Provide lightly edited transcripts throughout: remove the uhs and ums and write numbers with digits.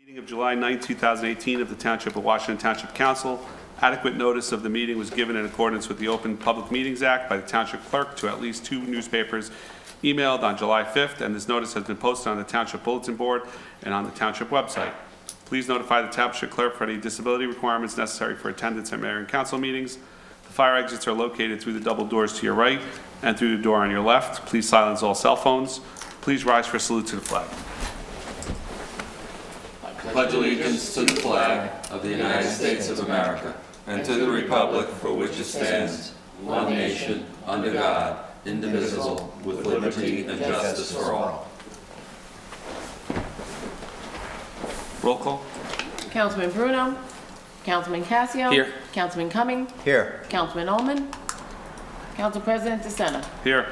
Meeting of July 9, 2018 of the Township of Washington Township Council. Adequate notice of the meeting was given in accordance with the Open Public Meetings Act by the Township Clerk to at least 2 newspapers emailed on July 5th, and this notice has been posted on the Township Bulletin Board and on the Township website. Please notify the Township Clerk for any disability requirements necessary for attendance at Mayor and Council meetings. The fire exits are located through the double doors to your right and through the door on your left. Please silence all cell phones. Please rise for a salute to the flag. Pledge allegiance to the flag of the United States of America and to the republic for which it stands, one nation, under God, indivisible, with liberty and justice for all. Roll call. Councilman Bruno. Councilman Casio. Here. Councilman Cumming. Here. Councilman Ullman. Council President DeSena. Here.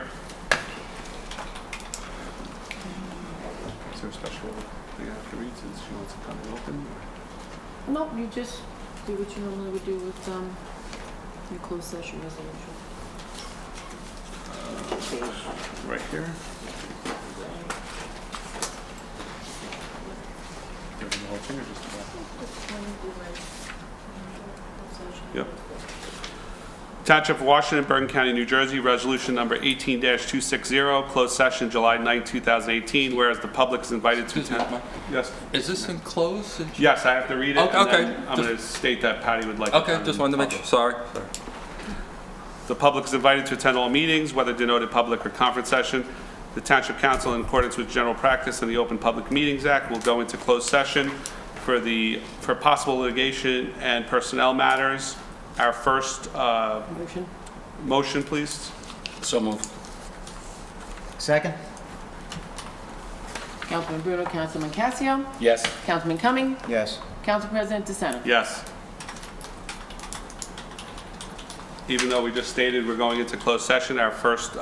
Is there a special thing I have to read since she wants to come and open? No, you just do what you normally would do with your closed session resolution. Right here. Give them the whole thing or just the back? Yep. Township of Washington, Bergen County, New Jersey, resolution number 18-260, closed session July 9, 2018, whereas the public is invited to attend. Yes. Is this in closed? Yes, I have to read it. Okay, and okay. then I'm going to state that Patty would like to Okay, come just in wanted to make public. sure. Sorry. The public is invited to attend all meetings, whether denoted public or conference session. The Township Council, in accordance with general practice and the Open Public Meetings Act, will go into closed session for possible litigation and personnel matters. Our first motion, please. So moved. Second? Councilman Bruno. Councilman Casio. Yes. Councilman Cumming. Yes. Council President DeSena. Yes. Even though we just stated we're going into closed session, our first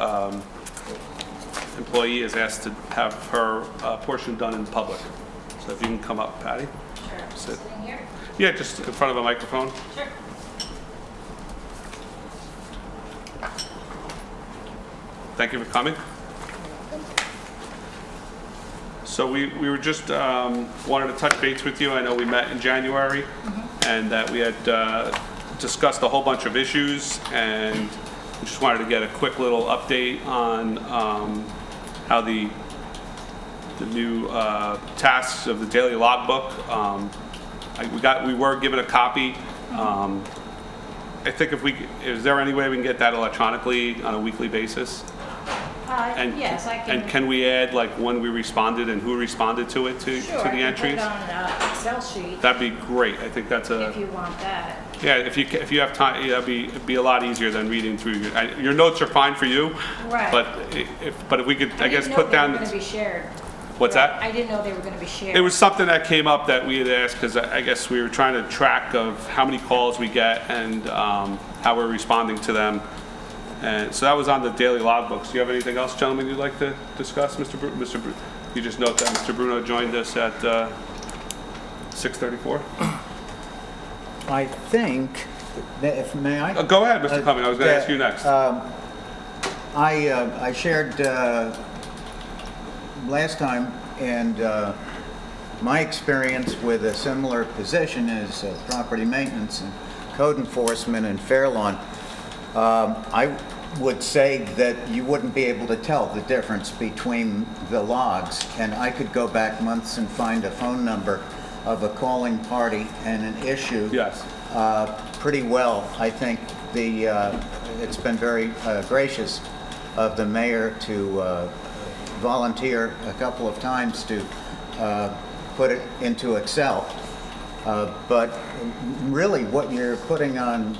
employee is asked to have her portion done in public. So if you can come up, Patty. Sure. Sit. Sitting here? Yeah, just in front of a microphone. Sure. Thank you for coming. So we were just wanted to touch base with you. I know we met in January and that we had discussed a whole bunch of issues, and we just wanted to get a quick little update on how the new tasks of the daily logbook. We were given a copy. I think is there any way we can get that electronically on a weekly basis? And Yes, I can. And can we add like when we responded and who responded to it to Sure, the I can put entries? it on an Excel sheet That'd be great. I think that's if you want that. yeah. If you have time, yeah, it'd be a lot easier than reading through your notes are fine for you. Right. But if we could, I guess, didn't know put they down. were going to be shared. What's that? I didn't know they were going to be shared. It was something that came up that we had asked because I guess we were trying to track of how many calls we get and how we're responding to them. And so that was on the daily logbooks. Do you have anything else, gentlemen, you'd like to discuss, Mr. Bruno? You just note that Mr. Bruno joined us at 6:34. I think, if may I? Go ahead, Mr. Cumming. I was going to ask you next. I shared last time, and my experience with a similar position is property maintenance and code enforcement in Fairlawn. I would say that you wouldn't be able to tell the difference between the logs, and I could go back months and find a phone number of a calling party and an issue. Yes. Pretty well. I think it's been very gracious of the mayor to volunteer a couple of times to put it into Excel. But really what you're putting on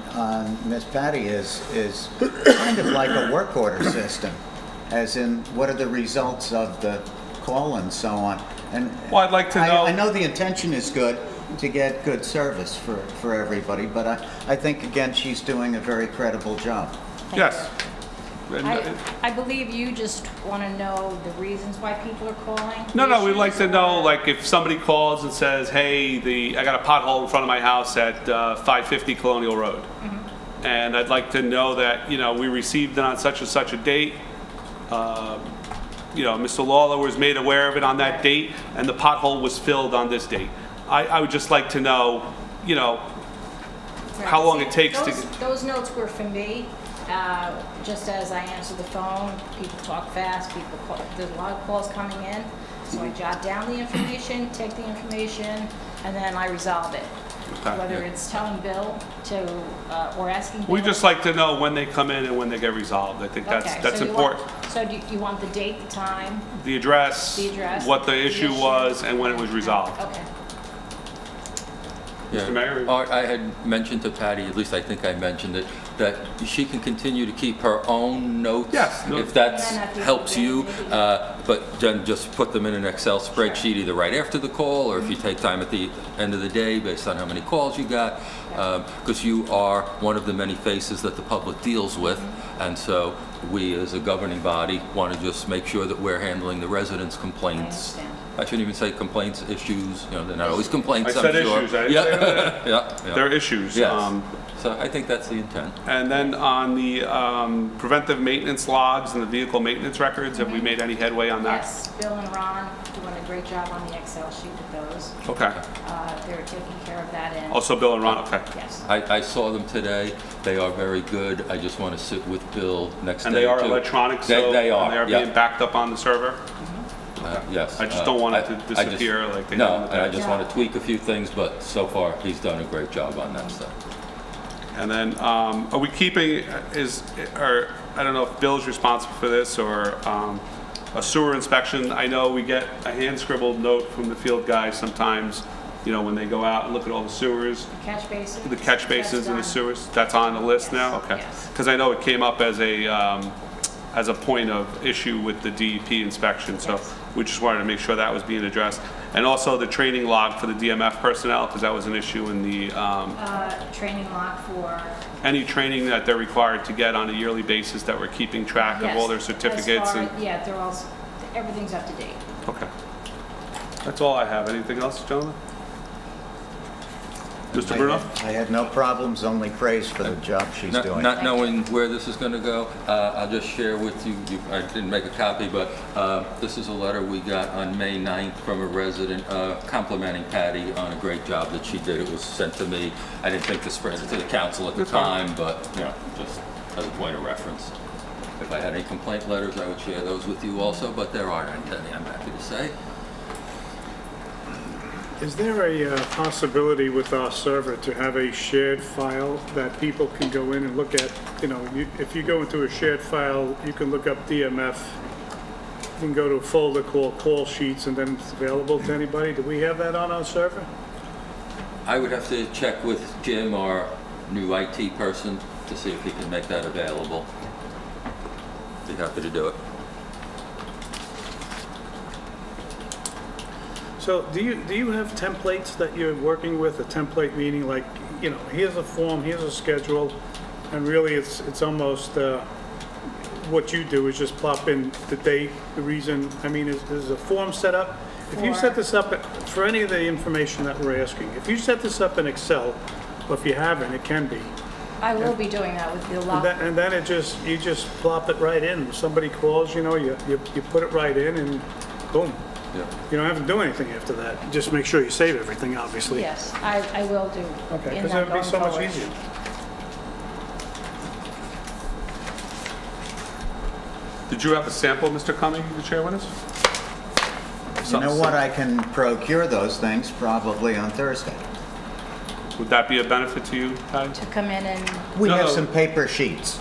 Miss Patty is kind of like a work order system, as in what are the results of the call and so on. And Well, I'd like to know. I know the intention is good to get good service for everybody, but I think again she's doing a very credible job. Yes. And, I believe you just want to know the reasons why people are calling. No, we'd like to issues, know, or- like, if somebody calls and says, hey, I got a pothole in front of my house at 550 Colonial Road. And I'd like to know that, we received it on such and such a date. Mr. Lawler was made aware of it on that date, and the pothole was filled on this date. I would just like to know, you know, how long it takes to. Those notes were for me, just as I answer the phone, people talk fast, people call, there's a lot of calls coming in. So I jot down the information, take the information, and then I resolve it. Okay. Whether it's telling Bill to, or asking Bill. We just like to know when they come in and when they get resolved. I think Okay, that's so you want- important. So do you want the date, the time? The address, what the issue was, and when it was resolved. Okay. Yeah. Mr. Mayor? Art, I had mentioned to Patty, at least I think I mentioned it, that she can continue to keep her own notes. Yes. If that And then at the helps end, you, maybe. but then just put them in an Excel spreadsheet either right after the call, or if you take time at the end of the day based on how many calls you got, because you are one of the many faces that the public deals with, and so we as a governing body want to just make sure that we're handling the residents' complaints. understand. I shouldn't even say complaints, issues, you know, they're not always complaints, I I'm said sure. issues, I didn't Yeah. say that. Yeah. There are issues. Yes. So I think that's the intent. And then on the preventive maintenance logs and the vehicle maintenance records, have we made any headway on that? Yes, Bill and Ron doing a great job on the Excel sheet with those. Okay. They're taking care of that end. Also Bill and Ron, okay. Yes. I saw them today. They are very good. I just want to sit with Bill next day. And they are too. electronic, so They are, and they are yeah. being backed up on the server? Yes. I just don't want it to I just- disappear like they did in No, the and I past. just want to tweak a few things, but so far, he's done a great job on that stuff. And then, are we keeping, or, I don't know if Bill's responsible for this, or a sewer inspection? I know we get a hand scribbled note from the field guys sometimes, you know, when they go out and look at all the sewers, Catch basins? the catch basins and the That's sewers. That's on the list Yes, now? Okay. yes. Because I know it came up as a point of issue with the DEP inspection, so Yes. we just wanted to make sure that was being addressed. And also the training log for the DMF personnel, because that was an issue in the, Training log for. any training that they're required to get on a yearly basis, that we're keeping track of all their Yes, certificates as far- and, Yeah, they're all, everything's up to date. okay. That's all I have. Anything else, gentlemen? Mr. Bruno? I had no problems, only praise for the job she's doing. Not knowing where this is going to go, I'll just share with you, I didn't make a copy, but this is a letter we got on May 9th from a resident complimenting Patty on a great job that she did. It was sent to me. I didn't think to spread it to the council at the That's fine. time, but, you know, just as a point of reference. If I had any complaint letters, I would share those with you also, but there aren't any, I'm happy to say. Is there a possibility with our server to have a shared file that people can go in and look at? You know, if you go into a shared file, you can look up DMF. You can go to a folder called call sheets, and then it's available to anybody. Do we have that on our server? I would have to check with Jim, our new IT person, to see if he can make that available. Be happy to do it. So do you have templates that you're working with? A template meaning like, you know, here's a form, here's a schedule, and really it's almost what you do is just plop in the date, the reason. I mean, is a form set up? If you set this up for any of the information that we're asking, if you set this up in Excel, or if you haven't, it can be. I will be doing that with the log. And then you just plop it right in. If somebody calls, you know, you put it right in and boom. Yeah. You don't have to do anything after that. Just make sure you save everything, obviously. Yes, I will do. Okay, in because that it would be going so much forward. easier. Did you have a sample, Mr. Cumming, you could share with us? You know what, I can procure those things probably on Thursday. Would that be a benefit to you, Patty? To come in and, We No, have no. some paper sheets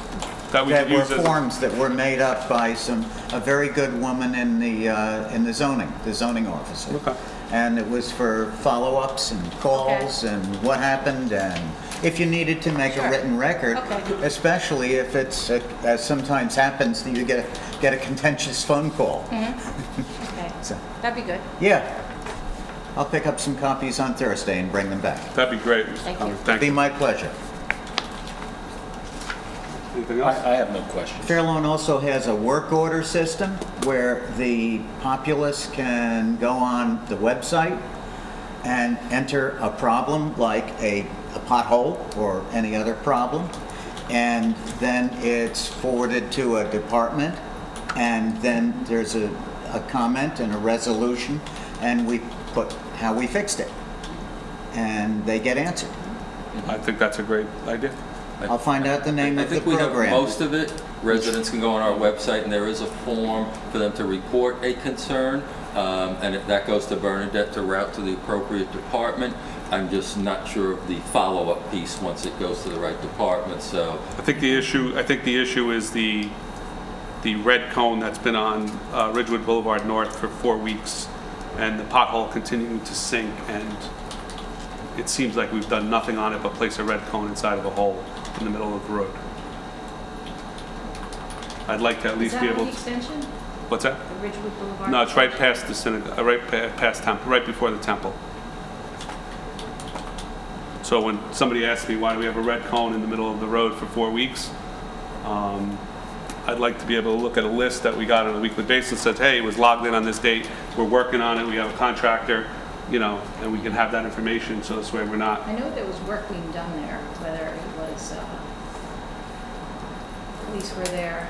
That we that could were use as, forms that were made up by a very good woman in the zoning officer. Okay. And it was for follow-ups and calls and what happened, and if you needed to make a Sure. written record, Okay. especially if it's, as sometimes happens, that you get a contentious phone call. okay, So, that'd be good. yeah, I'll pick up some copies on Thursday and bring them back. that'd be great, Mr. Thank Cumming. you. Thank Be you. my pleasure. Anything else? I have no questions. Fairlawn also has a work order system where the populace can go on the website and enter a problem like a pothole or any other problem, and then it's forwarded to a department, and then there's a comment and a resolution, and we put how we fixed it. and they get answered. I think that's a great idea. I'll find out the name I of the think we have program. most of it. Residents can go on our website, and there is a form for them to report a concern, and if that goes to Bernadette to route to the appropriate department. I'm just not sure of the follow-up piece once it goes to the right department, so. I think the issue is the red cone that's been on Ridgewood Boulevard North for 4 weeks, and the pothole continuing to sink, and it seems like we've done nothing on it but place a red cone inside of a hole in the middle of the road. I'd like to at Is least that be on able the to. extension? What's that? The Ridgewood Boulevard? No, it's right past the synagogue, past temple, right before the temple. So when somebody asks me why do we have a red cone in the middle of the road for 4 weeks, I'd like to be able to look at a list that we got on a weekly basis that says, hey, it was logged in on this date, we're working on it, we have a contractor, and we can have that information so this way we're not. I know there was work being done there, whether it was, police were there,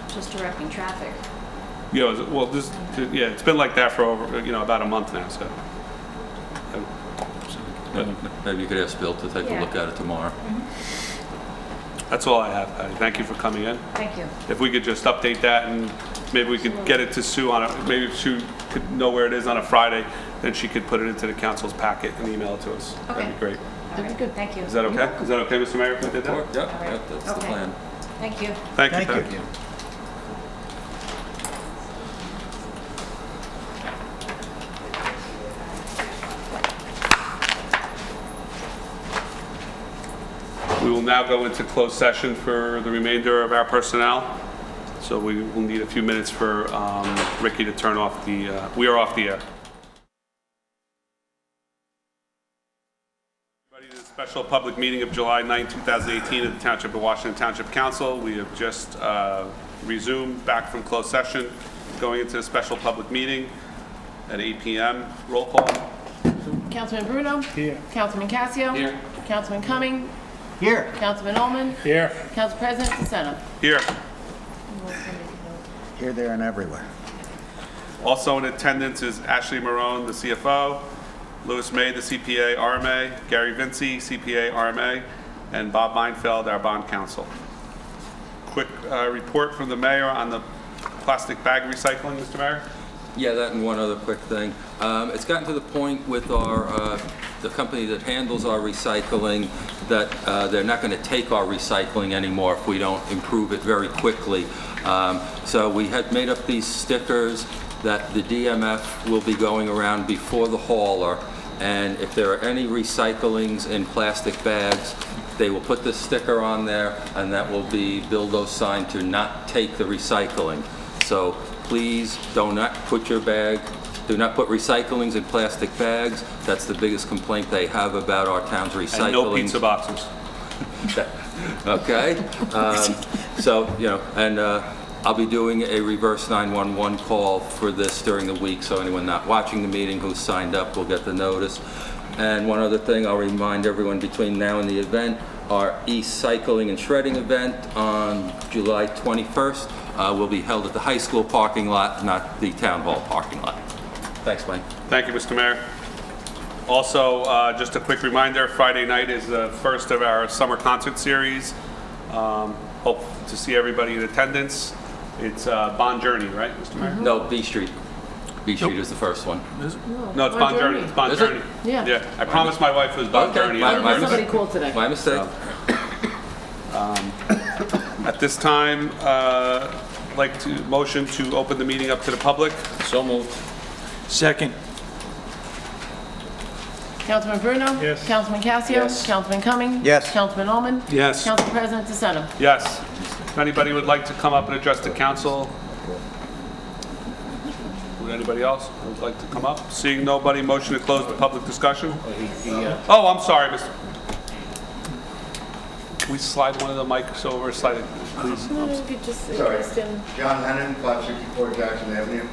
just directing traffic. It's been like that for over, about a month now, so. Maybe you could ask Bill to take a look at it tomorrow. That's all I have, Patty. Thank you for coming in. Thank you. If we could just update that and maybe we could get it to Sue maybe if Sue could know where it is on a Friday, then she could put it into the council's packet and email it to us. That'd be great. All right, good, thank you. Is that okay? Is that okay, Mr. Mayor, if we did that? Yep, that's the Okay. plan. Thank you. Thank you, Thank Patty. you. We will now go into closed session for the remainder of our personnel. So we will need a few minutes for Ricky to turn off we are off the air. Everybody, to the special public meeting of July 9, 2018 of the Township of Washington Township Council. We have just resumed back from closed session, going into the special public meeting at 8 p.m. Roll call. Councilman Bruno? Here. Councilman Casio? Here. Councilman Cumming? Here. Councilman Ullman? Here. Council President DeSena? Here. Here, there, and everywhere. Also in attendance is Ashley Marone, the CFO, Louis May, the CPA, RMA, Gary Vinci, CPA, RMA, and Bob Meinfeld, our bond counsel. Quick report from the mayor on the plastic bag recycling, Mr. Mayor. Yeah, that and one other quick thing. It's gotten to the point with the company that handles our recycling that they're not going to take our recycling anymore if we don't improve it very quickly. So we had made up these stickers that the DMF will be going around before the hauler, and if there are any recyclings in plastic bags, they will put this sticker on there, and that will be Bildo signed to not take the recycling. So please do not put recyclings in plastic bags. That's the biggest complaint they have about our town's recycling. And no pizza boxes. Okay, and I'll be doing a reverse 911 call for this during the week, so anyone not watching the meeting who's signed up will get the notice. And one other thing, I'll remind everyone between now and the event, our e-cycling and shredding event on July 21st will be held at the high school parking lot, not the town hall parking lot. Thanks, Mike. Thank you, Mr. Mayor. Also, just a quick reminder, Friday night is the first of our summer concert series. Hope to see everybody in attendance. It's Bond Journey, right, Mr. Mayor? No, B Street. B Street is the first one. No, it's Bond Journey. It's Bond Is it? Journey. Yeah. Yeah, I promised my wife it was Bond Okay. Journey. My Somebody mistake. called today. My mistake. At this time, I'd like to motion to open the meeting up to the public. So moved. Second. Councilman Bruno? Yes. Councilman Casio? Yes. Councilman Cumming? Yes. Councilman Ullman? Yes. Council President DeSena? Yes. If anybody would like to come up and address the council, would anybody else would like to come up? Seeing nobody, motion to close the public discussion? Oh, I'm sorry, Mr. Can we slide one of the mics over, slide it, please? You could just Sorry. address him. John Hennon, 564 Jackson Avenue.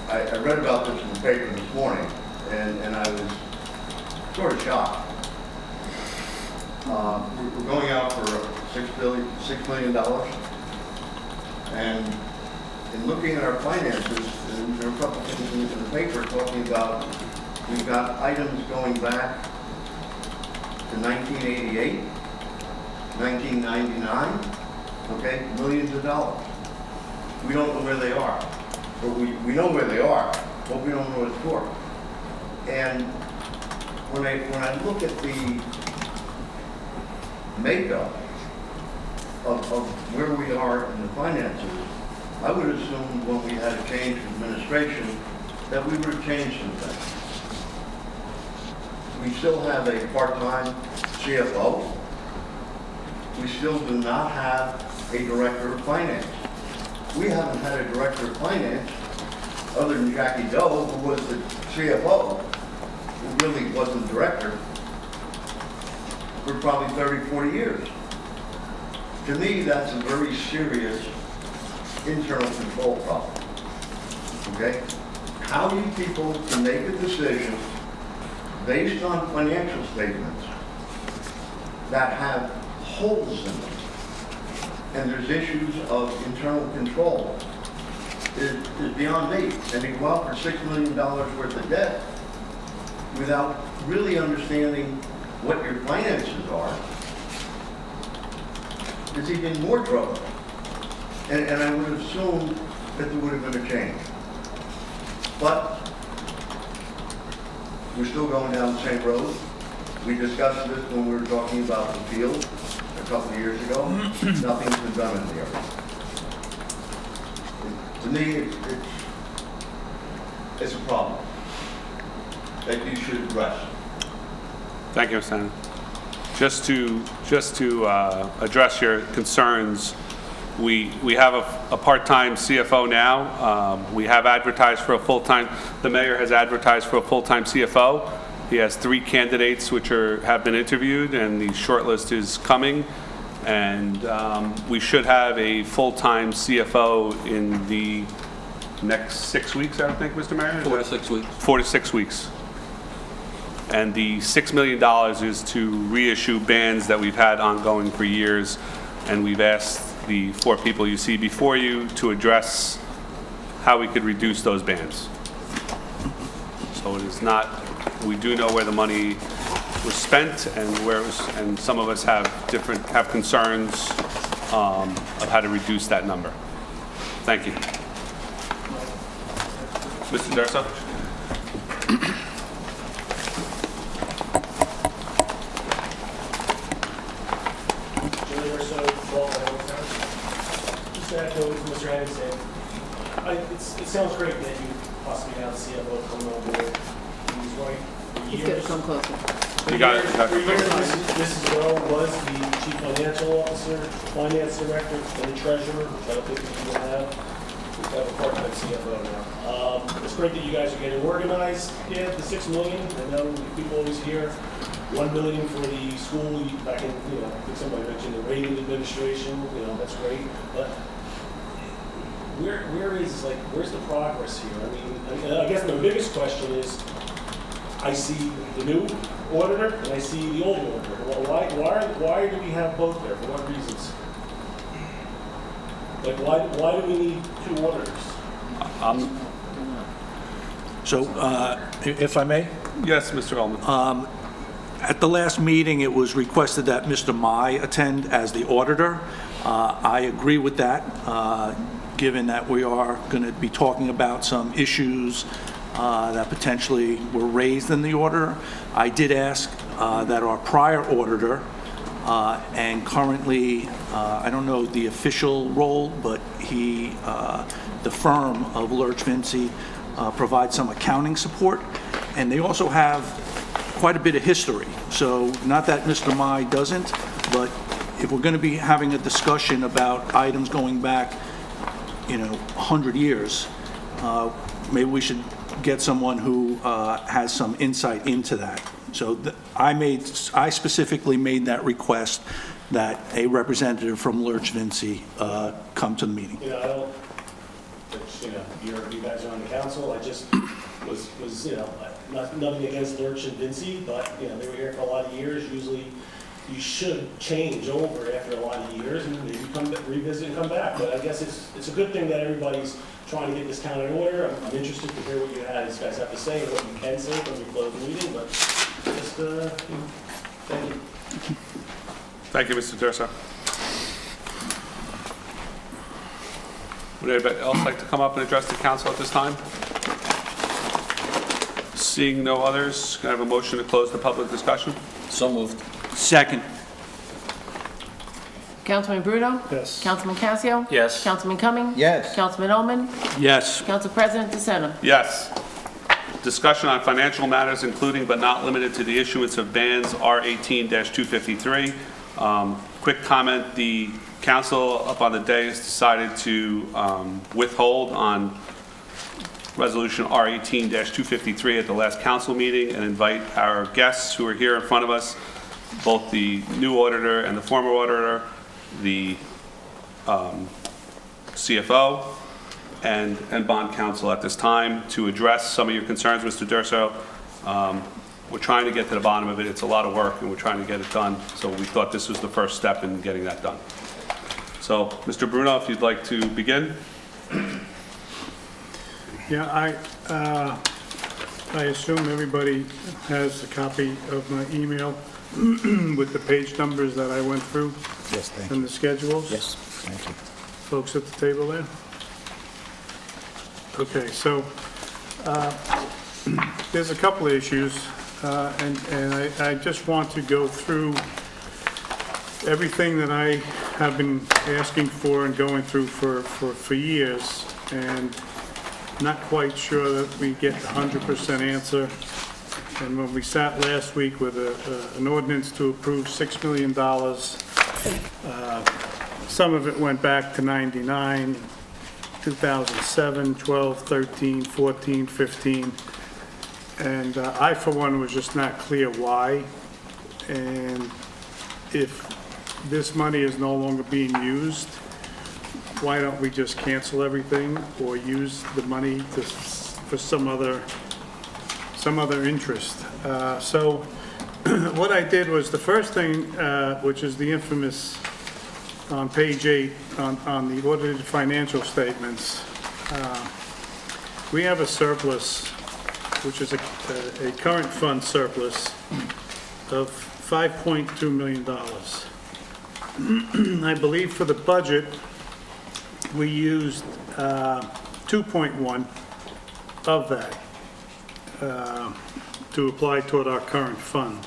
I read about this in the paper this morning, and I was sort of shocked. We're going out for $6 million. And in looking at our finances, and there are a couple things we need to paper talking about, we've got items going back to 1988, 1999, okay, millions of dollars. We don't know where they are, but we know where they are, but we don't know what it's for. And when I look at the makeup of where we are in the finances, I would assume when we had a change in administration that we would have changed some things. We still have a part-time CFO. We still do not have a director of finance. We haven't had a director of finance other than Jackie Doe, who was the CFO, who really wasn't director, for probably 30, 40 years. To me, that's a very serious internal control problem. Okay? How you people can make a decision based on financial statements that have holes in them, and there's issues of internal control, is beyond me. And they go out for $6 million worth of debt without really understanding what your finances are, is even more trouble. And I would assume that there would have been a change. But we're still going down the same road. We discussed this when we were talking about the field a couple of years ago. Nothing's been done in the area. To me, it's a problem that you should address. Thank you, Senator. Just to address your concerns, we have a part-time CFO now. We have advertised for a full-time, the mayor has advertised for a full-time CFO. He has 3 candidates which have been interviewed, and the shortlist is coming. And we should have a full-time CFO in the next 6 weeks, I would think, Mr. Mayor? 4 to 6 weeks. 4 to 6 weeks. And the $6 million is to reissue bans that we've had ongoing for years. And we've asked the 4 people you see before you to address how we could reduce those bans. So it is not, we do know where the money was spent and where it was, and some of us have concerns of how to reduce that number. Thank you. Mr. Durso? Just to echo what Mr. Henning said, it sounds great that you possibly have a CFO coming on board. He's right for He's got to years. come closer. You got it. For years, Mrs. Rowe was the chief financial officer, finance director, and the treasurer, which I don't think we will have. We have a part-time CFO now. It's great that you guys are getting organized. Yeah, the $6 million, I know people always hear $1 million for the school, back in, I think somebody mentioned the Reagan administration, that's great. But where's the progress here? I mean, I guess my biggest question is, I see the new auditor and I see the old auditor. Why do we have both there? For what reasons? Like, why do we need 2 auditors? So, if I may, Yes, Mr. Ullman. at the last meeting, it was requested that Mr. Mai attend as the auditor. I agree with that, given that we are going to be talking about some issues that potentially were raised in the auditor. I did ask that our prior auditor, and currently, I don't know the official role, but the firm of Lurch Vinci provides some accounting support, and they also have quite a bit of history. So not that Mr. Mai doesn't, but if we're going to be having a discussion about items going back, 100 years, maybe we should get someone who has some insight into that. So I specifically made that request that a representative from Lurch Vinci come to the meeting. I don't, you guys are on the council. I just was nothing against Lurch and Vinci, but they were here for a lot of years. Usually you should change over after a lot of years and maybe revisit and come back. But I guess it's a good thing that everybody's trying to get this town in order. I'm interested to hear what you guys have to say and what you can say when we close the meeting, but just, thank you. Thank you, Mr. Durso. Would anybody else like to come up and address the council at this time? Seeing no others, can I have a motion to close the public discussion? So moved. Second. Councilman Brito? Yes. Councilman Casio? Yes. Councilman Cumming? Yes. Councilman Oman? Yes. Council President DeSena? Yes. Discussion on financial matters, including but not limited to the issuance of bands R18-253. Quick comment, the council up on the dais decided to withhold on Resolution R18-253 at the last council meeting and invite our guests who are here in front of us, both the new auditor and the former auditor, the CFO, and bond counsel at this time to address some of your concerns, Mr. Durso. We're trying to get to the bottom of it. It's a lot of work, and we're trying to get it done. So we thought this was the first step in getting that done. So, Mr. Bruno, if you'd like to begin. Yeah, I assume everybody has a copy of my email with the page numbers that I went through Yes, thank and you. the schedules. Yes, thank you. Folks at the table there? Okay, so there's a couple of issues, and I just want to go through everything that I have been asking for and going through for years, and not quite sure that we get the 100% answer. And when we sat last week with an ordinance to approve $6 million, some of it went back to 99, 2007, 12, 13, 14, 15. And I, for one, was just not clear why. And if this money is no longer being used, why don't we just cancel everything or use the money for some other interest? So what I did was the first thing, which is the infamous on page 8 on the audited financial statements, we have a surplus, which is a current fund surplus of $5.2 million. I believe for the budget, we used 2.1 of that to apply toward our current fund.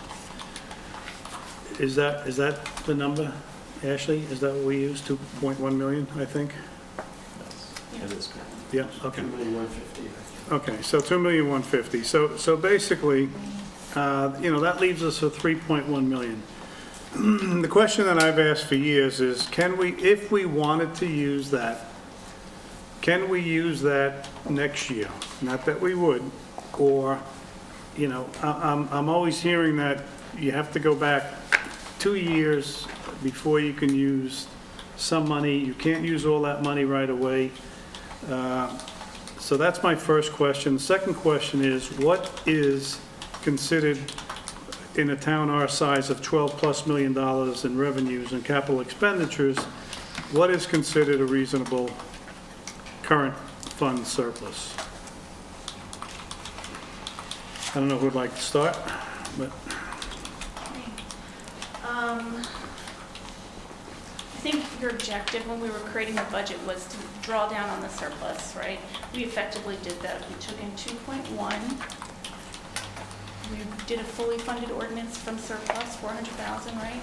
Is that the number, Ashley? Is that what we used, 2.1 million, I think? That is correct. Yeah, okay. 2,150,000. Okay, so 2,150,000. So basically, that leaves us with 3.1 million. The question that I've asked for years is, can we, if we wanted to use that, can we use that next year? Not that we would, or, I'm always hearing that you have to go back 2 years before you can use some money. You can't use all that money right away. So that's my first question. The second question is, what is considered in a town our size of $12+ million in revenues and capital expenditures, what is considered a reasonable current fund surplus? I don't know who would like to start, but I think your objective when we were creating the budget was to draw down on the surplus, right? We effectively did that. We took in 2.1. We did a fully funded ordinance from surplus, 400,000, right?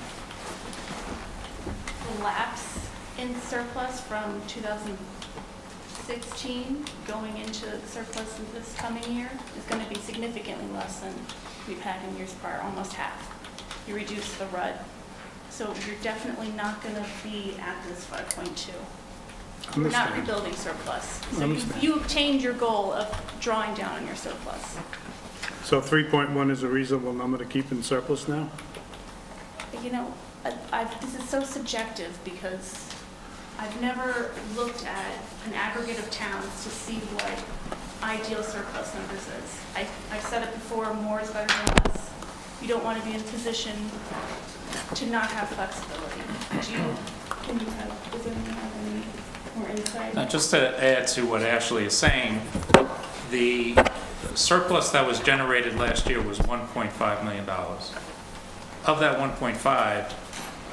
The lapse in surplus from 2016 going into surplus in this coming year is going to be significantly less than we've had in years prior, almost half. You reduce the RUD. So you're definitely not going to be at this 5.2. We're not rebuilding surplus. So you obtained your goal of drawing down on your surplus. so 3.1 is a reasonable number to keep in surplus now? This is so subjective because I've never looked at an aggregate of towns to see what ideal surplus numbers is. I've said it before, more is better than less. You don't want to be in a position to not have flexibility. Does anyone have any more insight? Now, just to add to what Ashley is saying, the surplus that was generated last year was $1.5 million. Of that 1.5, I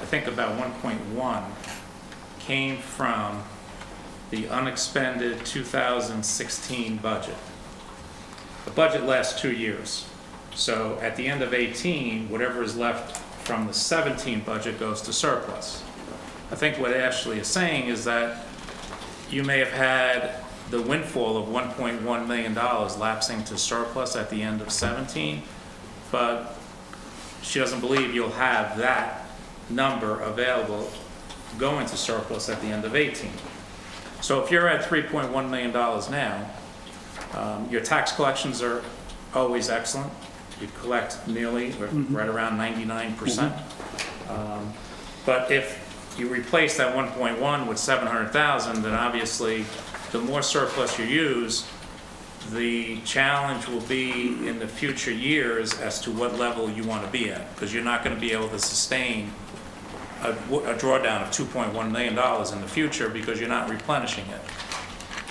think about 1.1 came from the unexpended 2016 budget. The budget lasts 2 years. So at the end of 18, whatever is left from the 17 budget goes to surplus. I think what Ashley is saying is that you may have had the windfall of $1.1 million lapsing to surplus at the end of 17, but she doesn't believe you'll have that number available going to surplus at the end of 18. So if you're at $3.1 million now, your tax collections are always excellent. You collect nearly, or right around 99%. But if you replace that 1.1 with 700,000, then obviously the more surplus you use, the challenge will be in the future years as to what level you want to be at, because you're not going to be able to sustain a drawdown of $2.1 million in the future because you're not replenishing it.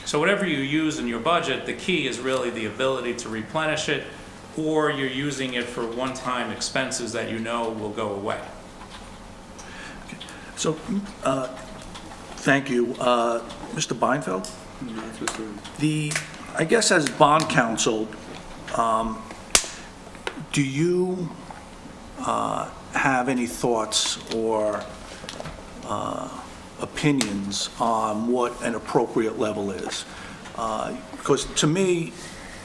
So whatever you use in your budget, the key is really the ability to replenish it, or you're using it for one-time expenses that you know will go away. So, thank you. Mr. Beinfeld? I guess as bond counsel, do you have any thoughts or opinions on what an appropriate level is? Because to me,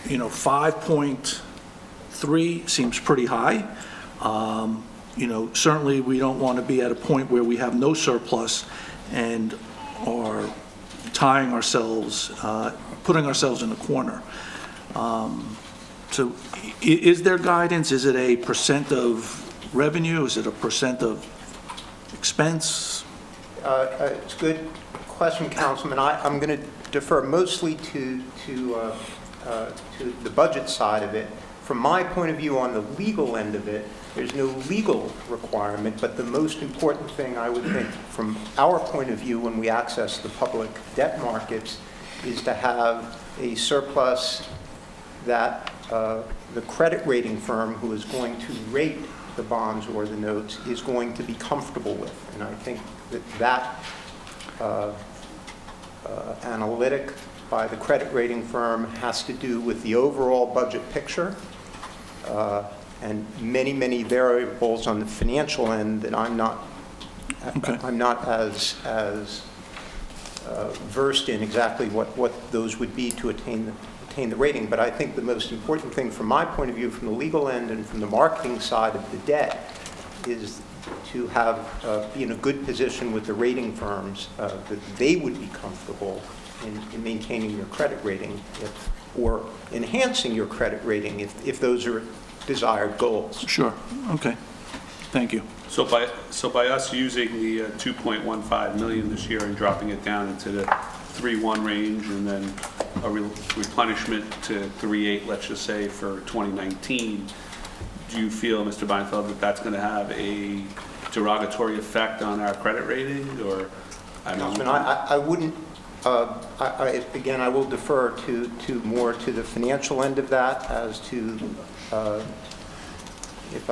5.3 seems pretty high. Certainly we don't want to be at a point where we have no surplus and are tying ourselves, putting ourselves in a corner. So is there guidance? Is it a percent of revenue? Is it a percent of expense? It's a good question, Councilman. I'm going to defer mostly to the budget side of it. From my point of view on the legal end of it, there's no legal requirement, but the most important thing I would think from our point of view when we access the public debt markets is to have a surplus that the credit rating firm who is going to rate the bonds or the notes is going to be comfortable with. And I think that analytic by the credit rating firm has to do with the overall budget picture and many, many variables on the financial end that I'm not as versed in exactly what those would be to attain the rating. But I think the most important thing from my point of view, from the legal end and from the marketing side of the debt, is to have be in a good position with the rating firms that they would be comfortable in maintaining your credit rating or enhancing your credit rating if those are desired goals. Sure. Okay. Thank you. So by us using the 2.15 million this year and dropping it down into the 3.1 range and then a replenishment to 3.8, let's just say, for 2019, do you feel, Mr. Beinfeld, that that's going to have a derogatory effect on our credit rating? Or I wouldn't. Again, I will defer to more to the financial end of that as to, if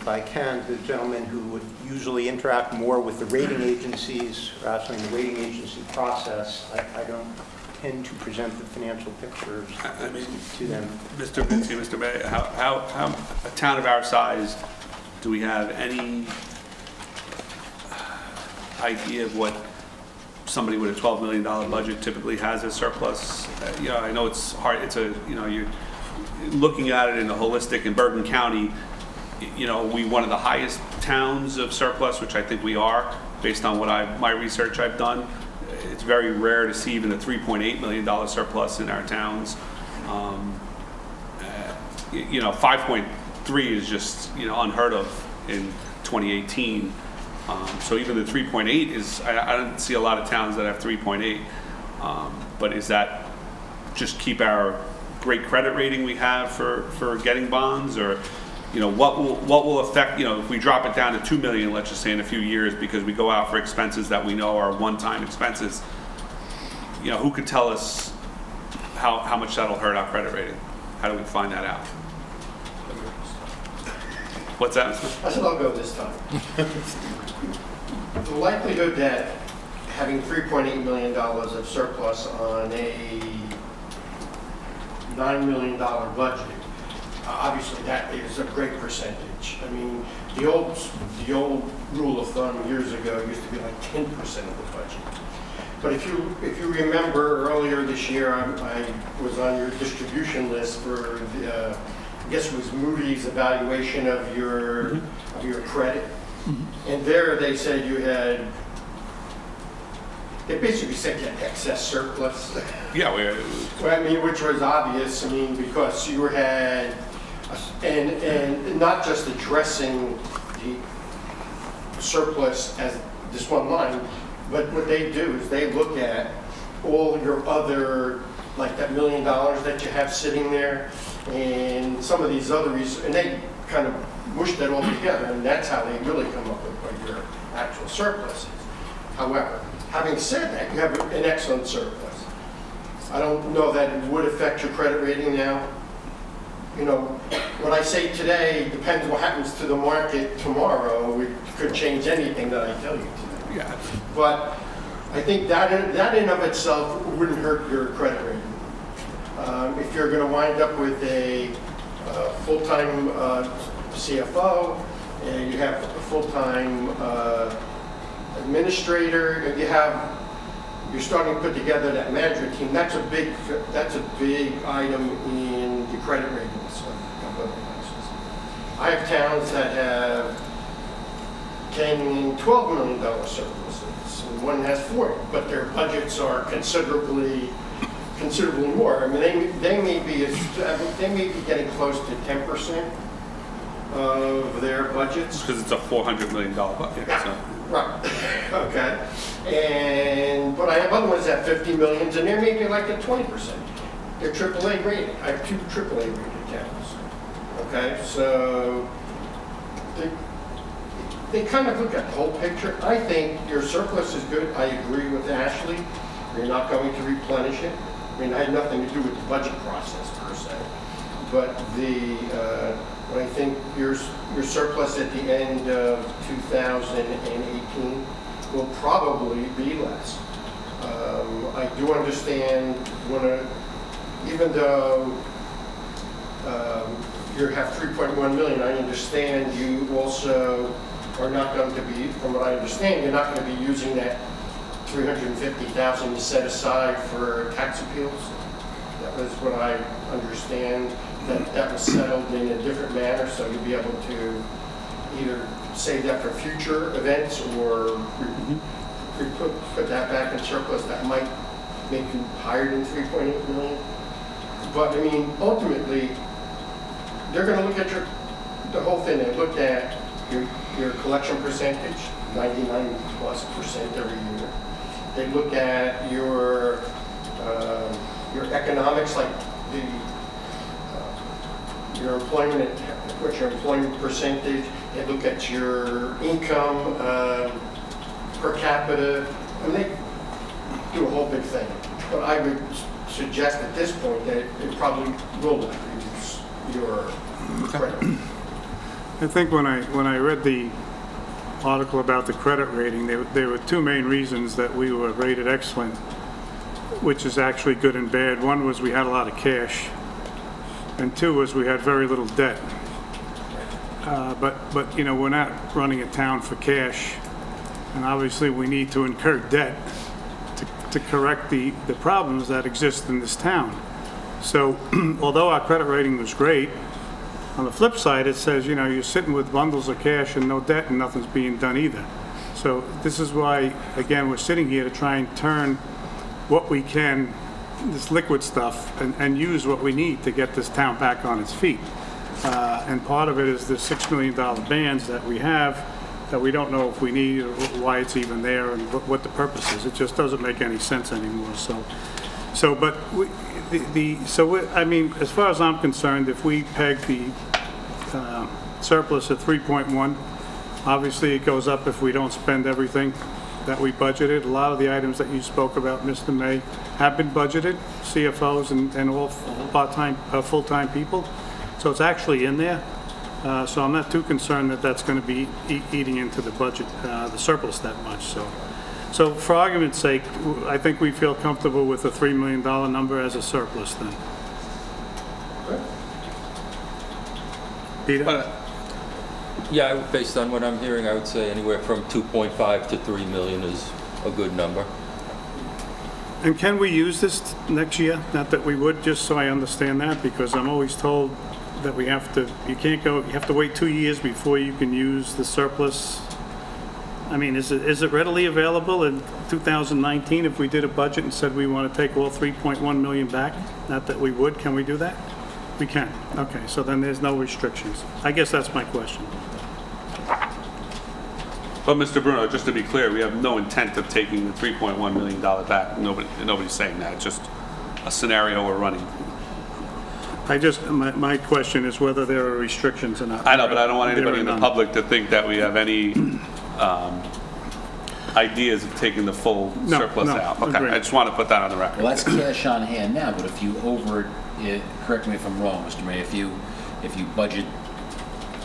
I can, the gentleman who would usually interact more with the rating agencies, actually in the rating agency process. I don't tend to present the financial pictures to them. Mr. Vinci, Mr. May, how a town of our size, do we have any idea of what somebody with a $12 million budget typically has as surplus? I know it's hard. You're looking at it in a holistic. In Bergen County, we one of the highest towns of surplus, which I think we are, based on what my research I've done. It's very rare to see even a $3.8 million surplus in our towns. 5.3 is just unheard of in 2018. So even the 3.8 is, I don't see a lot of towns that have 3.8. But is that just keep our great credit rating we have for getting bonds, or what will affect, if we drop it down to 2 million, let's just say in a few years, because we go out for expenses that we know are one-time expenses, who could tell us how much that'll hurt our credit rating? How do we find that out? What's that, Mr. I said I'll go this time. The likelihood that having $3.8 million of surplus on a $9 million budget, obviously that is a great percentage. I mean, the old rule of thumb years ago used to be like 10% of the budget. But if you remember earlier this year, I was on your distribution list for the, I guess it was Moody's evaluation of your credit. And there they said they basically said you had excess surplus. Yeah, Well, I mean, which was obvious, because you had, and not just addressing the surplus as this one line, but what they do is they look at all your other, like that $1 million that you have sitting there, and some of these other and they kind of mush that all together, and that's how they really come up with what your actual surplus is. However, having said that, you have an excellent surplus. I don't know that it would affect your credit rating now. What I say today depends what happens to the market tomorrow. It could change anything that I tell you today. yeah. But I think that in of itself wouldn't hurt your credit rating. If you're going to wind up with a full-time CFO, and you have a full-time administrator, and you're starting to put together that management team, that's a big item in the credit ratings of other places. I have towns that have $10 and $12 million surpluses, and one has 40, but their budgets are considerably more. I mean, they may be getting close to 10% of their budgets. Because it's a $400 million budget. So. Right. Okay. But I have other ones at 50 millions, and they're maybe like at 20%. They're AAA rated. I have 2 AAA rated towns. Okay, so they kind of look at the whole picture. I think your surplus is good. I agree with Ashley. You're not going to replenish it. I mean, I had nothing to do with the budget process per se. But I think your surplus at the end of 2018 will probably be less. I do understand even though you have 3.1 million, I understand you also are not going to be, from what I understand, you're not going to be using that 350,000 you set aside for tax appeals. That was what I understand. That was settled in a different manner, so you'll be able to either save that for future events or put that back in surplus. That might make you higher than 3.8 million. But I mean, ultimately, they're going to look at the whole thing. They look at your collection percentage, 99+% every year. They look at your economics, like your employment, what's your employment percentage. They look at your income per capita, and they do a whole big thing. But I would suggest at this point that it probably will not reduce your credit. I think when I read the article about the credit rating, there were 2 main reasons that we were rated excellent, which is actually good and bad. One was we had a lot of cash, and 2 was we had very little debt. But we're not running a town for cash, and obviously we need to incur debt to correct the problems that exist in this town. So although our credit rating was great, on the flip side, it says, you're sitting with bundles of cash and no debt and nothing's being done either. So this is why, again, we're sitting here to try and turn what we can, this liquid stuff, and use what we need to get this town back on its feet. And part of it is the $6 million bans that we have that we don't know if we need or why it's even there and what the purpose is. It just doesn't make any sense anymore. I mean, as far as I'm concerned, if we peg the surplus at 3.1. Obviously, it goes up if we don't spend everything that we budgeted. A lot of the items that you spoke about, Mr. May, have been budgeted, CFOs and all part-time, full-time people. So it's actually in there. So I'm not too concerned that that's going to be eating into the budget, the surplus that much. So for argument's sake, I think we feel comfortable with a $3 million number as a surplus then. Peter? Yeah, based on what I'm hearing, I would say anywhere from 2.5 to 3 million is a good number. And can we use this next year? Not that we would, just so I understand that, because I'm always told that we have to, you have to wait 2 years before you can use the surplus. I mean, is it readily available in 2019 if we did a budget and said we want to take all 3.1 million back? Not that we would, can we do that? We can, okay, so then there's no restrictions. I guess that's my question. But Mr. Bruno, just to be clear, we have no intent of taking the $3.1 million back. Nobody's saying that. It's just a scenario we're running. My question is whether there are restrictions or not. I know, but I don't want anybody in There the are none. public to think that we have any ideas of taking the full No, surplus no, out. Okay, agreed. I just want to put that on the record. Well, that's cash on hand now, but if you correct me if I'm wrong, Mr. Mayor, if you budget,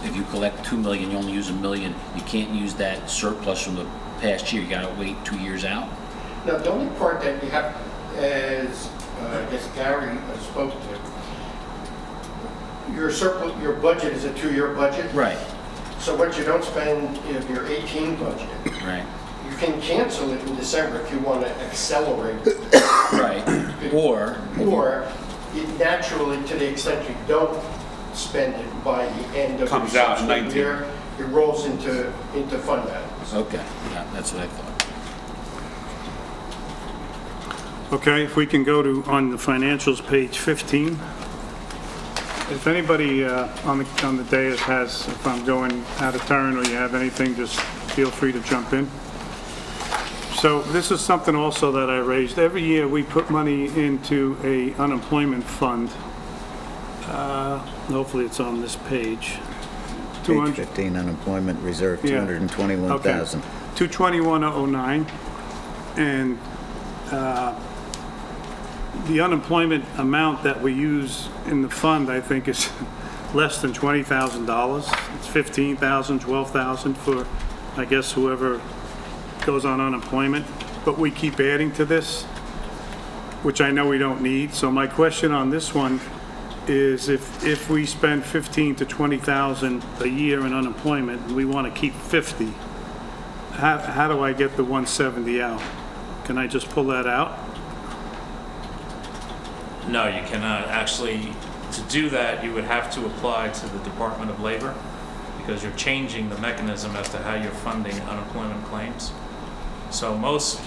if you collect 2 million, you only use 1 million, you can't use that surplus from the past year, you gotta wait 2 years out? Now, the only part that you have, as I guess Gary spoke to, your surplus, your budget is a 2-year budget. Right, So what you don't spend in your 18 budget, right, you can cancel it in December if you want to accelerate. right. Or, Or it naturally, to the extent you don't spend it by the end of Comes the out in subsequent 19. year, it rolls into fund balance. okay, yeah, that's what I thought. Okay, if we can go to, on the financials, page 15. If anybody on the dais has, if I'm going out of turn or you have anything, just feel free to jump in. So this is something also that I raised. Every year, we put money into a unemployment fund. Hopefully, it's on this page. Page 15, unemployment reserve, Yeah. 221,000. 221,009, and the unemployment amount that we use in the fund, I think, is less than $20,000. It's $15,000, $12,000 for, I guess, whoever goes on unemployment. But we keep adding to this, which I know we don't need. So my question on this one is if we spend $15,000 to $20,000 a year in unemployment, and we want to keep 50, how do I get the 170 out? Can I just pull that out? No, you cannot. Actually, to do that, you would have to apply to the Department of Labor because you're changing the mechanism as to how you're funding unemployment claims. So most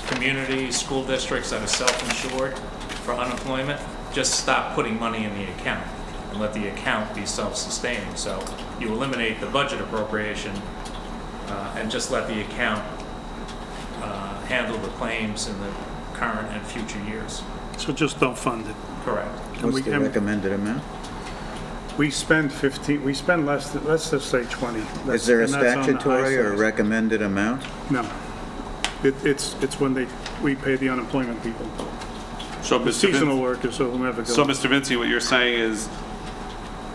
communities, school districts that are self-insured for unemployment just stop putting money in the account and let the account be self-sustaining. So you eliminate the budget appropriation and just let the account handle the claims in the current and future years. So just don't fund it. Correct. What's the recommended amount? We spend 15, we spend less, let's just say 20. Is there a And that's on the high statutory or side. recommended amount? No. It's when we pay the unemployment people. So, The Mr. seasonal Vince, workers or whomever goes. so Mr. Vinci, what you're saying is,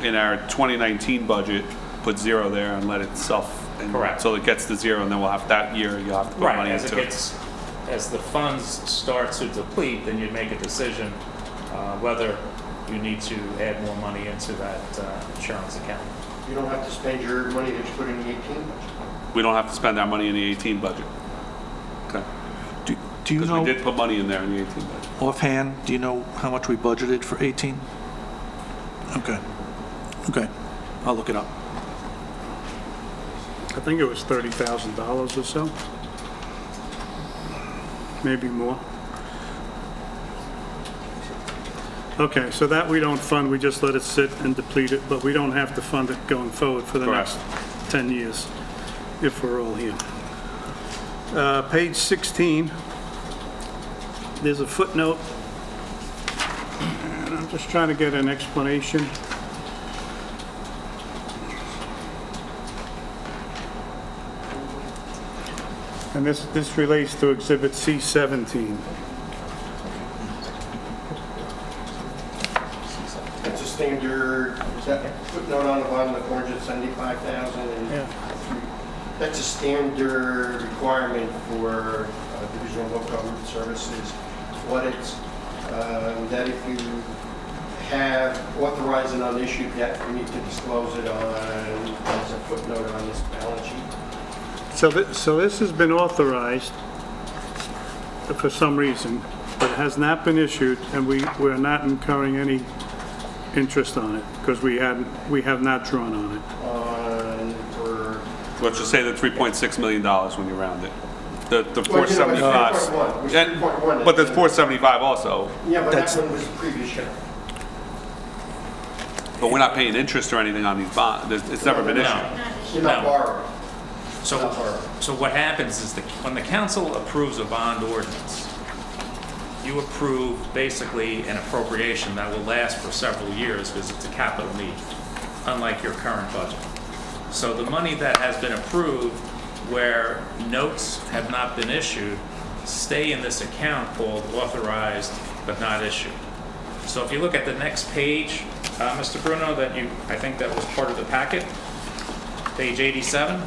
in our 2019 budget, put zero there and let it self. And Correct. So it gets to zero, and then we'll have that year. You'll have to put Right, money as it into it. gets, as the funds start to deplete, then you'd make a decision whether you need to add more money into that insurance account. You don't have to spend your money that you put in the 18 budget. We don't have to spend our money in the 18 budget. Okay. Do you Because we know, did put money in there in the 18 budget. offhand, do you know how much we budgeted for 18? Okay. Okay, I'll look it up. I think it was $30,000 or so. Maybe more. Okay, so that we don't fund, we just let it sit and deplete it, but we don't have to fund it going forward for the Correct. next 10 years, if we're all here. Page 16, there's a footnote, and I'm just trying to get an explanation. And this relates to Exhibit C17. It's a standard, is that footnote on the bottom, the 475,000? Yeah. That's a standard requirement for Division of Local Government Services audits, that if you have authorized an unissued debt, you need to disclose it as a footnote on this balance sheet. So this has been authorized for some reason, but it has not been issued, and we're not incurring any interest on it, because we have not drawn on it. For Let's just say the $3.6 million when you round it. The Well, you know, it's 475. 3.1, which is Yeah, 3.1. but there's 475 also. Yeah, but That's- that one was the previous year. But we're not paying interest or anything on these bonds. It's never been issued. You're not No. borrowing. So what happens is when the council approves a bond ordinance, you approve basically an appropriation that will last for several years because it's a capital need, unlike your current budget. So the money that has been approved where notes have not been issued stay in this account called authorized but not issued. So if you look at the next page, Mr. Bruno, I think that was part of the packet, page 87.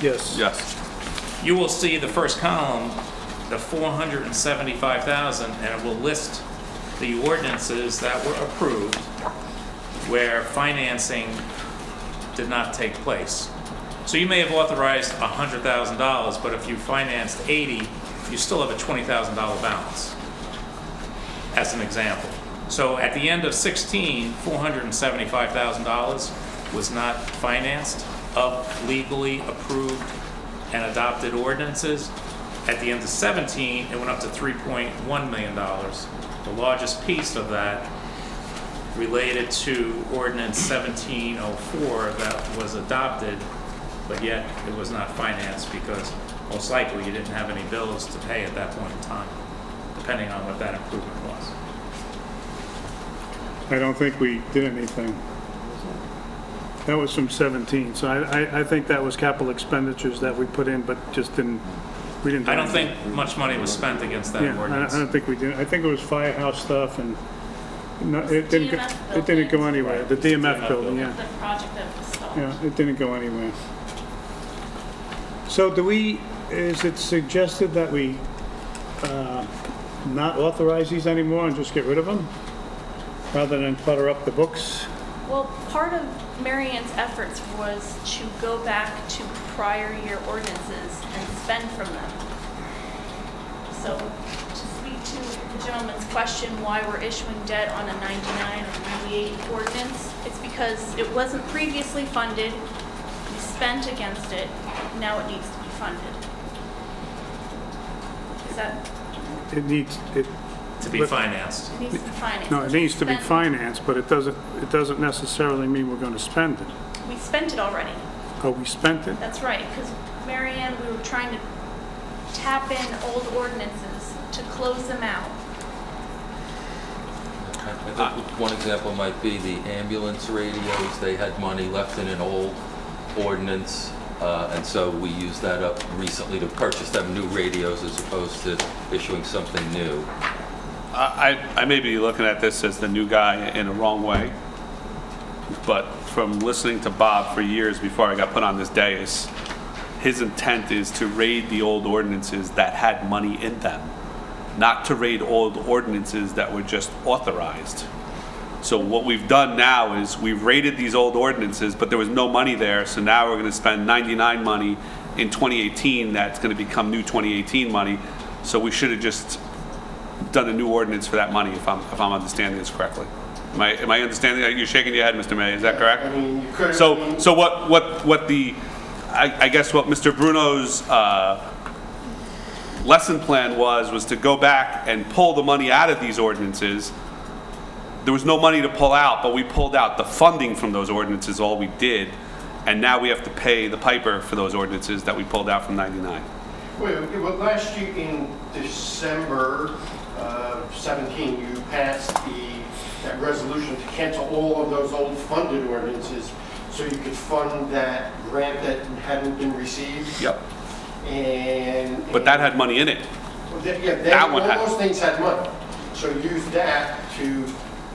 Yes. Yes. You will see the first column, the 475,000, and it will list the ordinances that were approved where financing did not take place. So you may have authorized $100,000, but if you financed 80, you still have a $20,000 balance, as an example. So at the end of 16, $475,000 was not financed of legally approved and adopted ordinances. At the end of 17, it went up to $3.1 million. The largest piece of that related to ordinance 1704 that was adopted, but yet it was not financed because most likely you didn't have any bills to pay at that point in time, depending on what that improvement was. I don't think we did anything. That was from 17, so I think that was capital expenditures that we put in, but just we didn't. I don't think much money was spent against that Yeah, ordinance. I don't think we did. I think it was firehouse stuff, and no, it didn't go anywhere. The DMF building, yeah. The project that was stalled. Yeah, it didn't go anywhere. So is it suggested that we not authorize these anymore and just get rid of them? Rather than clutter up the books? Well, part of Mary Ann's efforts was to go back to prior year ordinances and spend from them. So to speak to the gentleman's question why we're issuing debt on a 99 or 98 ordinance, it's because it wasn't previously funded, we spent against it, now it needs to be funded. Is that, It needs, To be financed. it needs to be financed? no, it needs to be Spent- financed, but it doesn't necessarily mean we're going to spend it. We spent it already. Oh, we spent it? That's right, because Mary Ann, we were trying to tap in old ordinances to close them out. I think one example might be the ambulance radios. They had money left in an old ordinance, and so we used that up recently to purchase them new radios as opposed to issuing something new. I may be looking at this as the new guy in a wrong way, but from listening to Bob for years before I got put on this dais, his intent is to raid the old ordinances that had money in them, not to raid old ordinances that were just authorized. So what we've done now is we've raided these old ordinances, but there was no money there, so now we're going to spend 99 money in 2018 that's going to become new 2018 money. So we should have just done a new ordinance for that money, if I'm understanding this correctly. Am I understanding? You're shaking your head, Mr. May. Is that correct? I mean, you could. So what the I guess what Mr. Bruno's lesson plan was to go back and pull the money out of these ordinances. There was no money to pull out, but we pulled out the funding from those ordinances, all we did, and now we have to pay the piper for those ordinances that we pulled out from 99. Well, last year in December of 17, you passed that resolution to cancel all of those old funded ordinances so you could fund that grant that hadn't been received. Yep. And. But that had money in it. Yeah, That one had- all those things had money. So use that to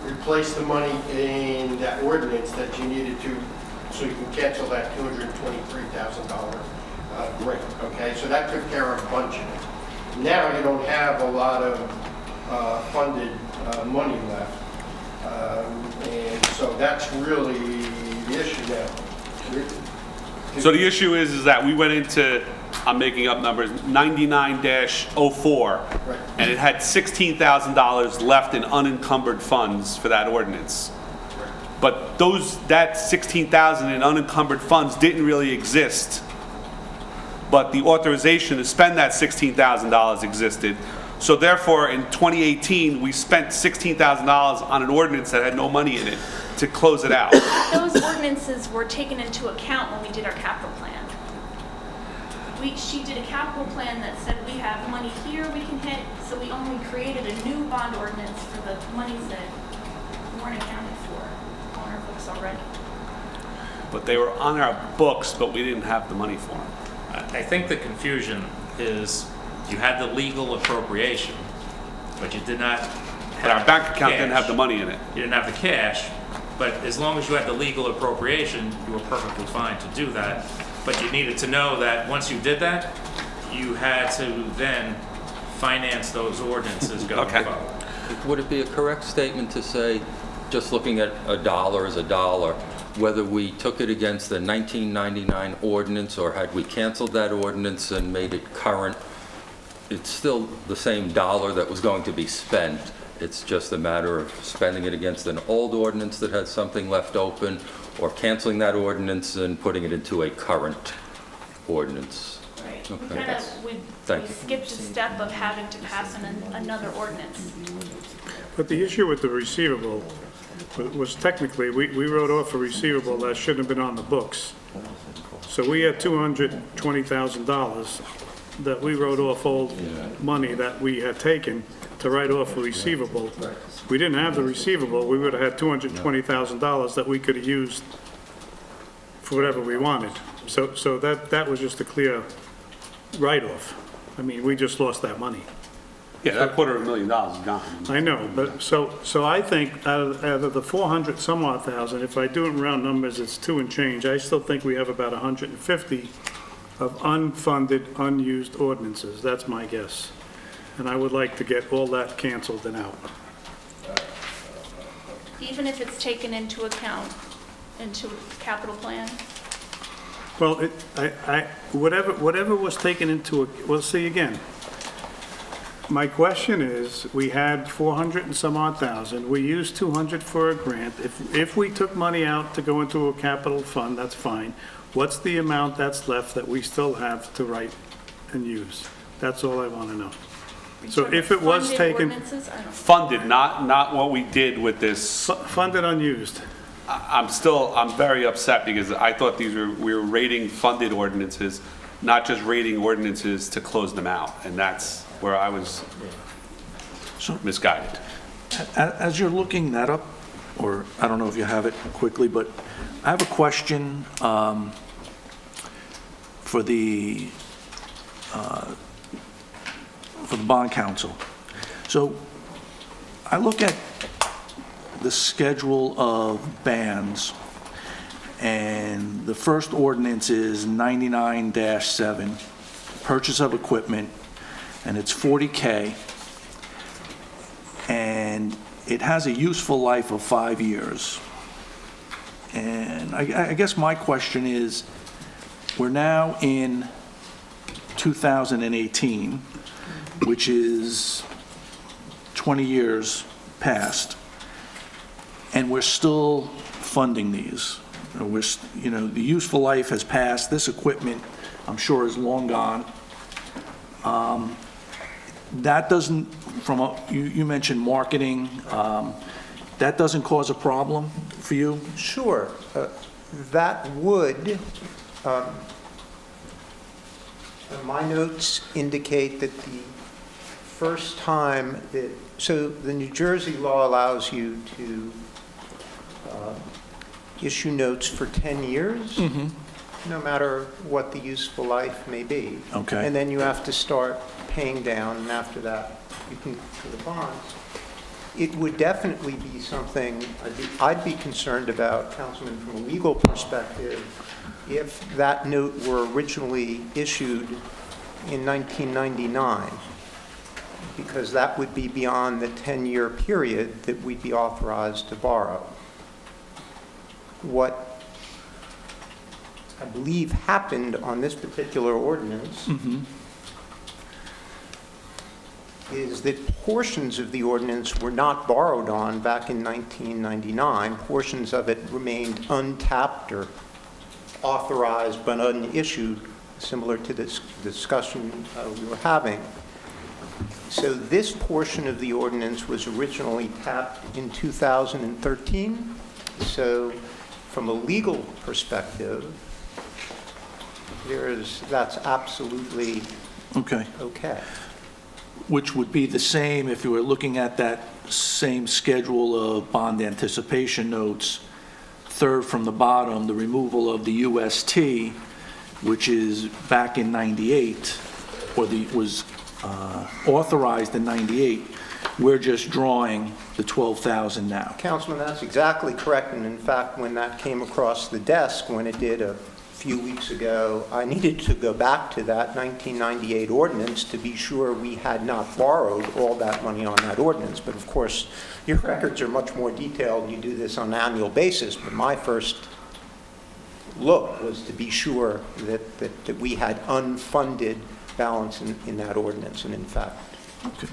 replace the money in that ordinance that you needed to, so you can cancel that $223,000 grant, okay? So that took care of a bunch of it. Now you don't have a lot of funded money left. And so that's really the issue now. So the issue is that we went into, I'm making up numbers, 99-04, Right. and it had $16,000 left in unencumbered funds for that ordinance. But that 16,000 in unencumbered funds didn't really exist. But the authorization to spend that $16,000 existed. So therefore, in 2018, we spent $16,000 on an ordinance that had no money in it to close it out. Those ordinances were taken into account when we did our capital plan. She did a capital plan that said we have money here we can hit, so we only created a new bond ordinance for the monies that weren't accounted for on our books already. But they were on our books, but we didn't have the money for them. I think the confusion is you had the legal appropriation, but you did not But our bank account didn't cash. have the money in it. You didn't have the cash, but as long as you had the legal appropriation, you were perfectly fine to do that. But you needed to know that once you did that, you had to then finance those ordinances going Okay. forward. Would it be a correct statement to say, just looking at a dollar as a dollar, whether we took it against the 1999 ordinance or had we canceled that ordinance and made it current, it's still the same dollar that was going to be spent. It's just a matter of spending it against an old ordinance that had something left open, or canceling that ordinance and putting it into a current ordinance. Right. Okay. We kind of, we Thank you. skipped a step of having to pass another ordinance. But the issue with the receivable was technically, we wrote off a receivable that shouldn't have been on the books. So we had $220,000 that we wrote off old money that we had taken to write off a receivable. We didn't have the receivable, we would have had $220,000 that we could have used for whatever we wanted. So that was just a clear write-off. I mean, we just lost that money. Yeah, that $250,000 is gone. I know, but so I think out of the 400 some odd thousand, if I do it in round numbers, it's 2 and change. I still think we have about 150 of unfunded, unused ordinances. That's my guess. And I would like to get all that canceled and out. Even if it's taken into account, into a capital plan? Well, whatever was taken into, well, see again. My question is, we had 400 and some odd thousand, we used 200 for a grant. If we took money out to go into a capital fund, that's fine. What's the amount that's left that we still have to write and use? That's all I want to know. So if it was Funded taken, ordinances? I don't know. Funded, not what we did with this. funded unused. I'm very upset because I thought we were rating funded ordinances, not just rating ordinances to close them out. And that's where I was misguided. As you're looking that up, or I don't know if you have it quickly, but I have a question for the bond counsel. So I look at the schedule of bans, and the first ordinance is 99-7, purchase of equipment, and it's $40K, and it has a useful life of 5 years. And I guess my question is, we're now in 2018, which is 20 years past, and we're still funding these. The useful life has passed. This equipment, I'm sure, is long gone. That doesn't, you mentioned marketing, that doesn't cause a problem for you? Sure. That would, my notes indicate that the first time that, so the New Jersey law allows you to issue notes for 10 years. no matter what the useful life may be. Okay. And then you have to start paying down, and after that, you can, for the bonds. It would definitely be something I'd be concerned about, Councilman, from a legal perspective, if that note were originally issued in 1999, because that would be beyond the 10-year period that we'd be authorized to borrow. What I believe happened on this particular ordinance is that portions of the ordinance were not borrowed on back in 1999. Portions of it remained untapped or authorized but unissued, similar to this discussion we were having. So this portion of the ordinance was originally tapped in 2013. So from a legal perspective, that's absolutely Okay. okay. Which would be the same if you were looking at that same schedule of bond anticipation notes, third from the bottom, the removal of the UST, which is back in 98, or was authorized in 98. We're just drawing the 12,000 now. Councilman, that's exactly correct. And in fact, when that came across the desk, when it did a few weeks ago, I needed to go back to that 1998 ordinance to be sure we had not borrowed all that money on that ordinance. But of course, your records are much more detailed. You do this on an annual basis. But my first look was to be sure that we had unfunded balance in that ordinance. And in fact,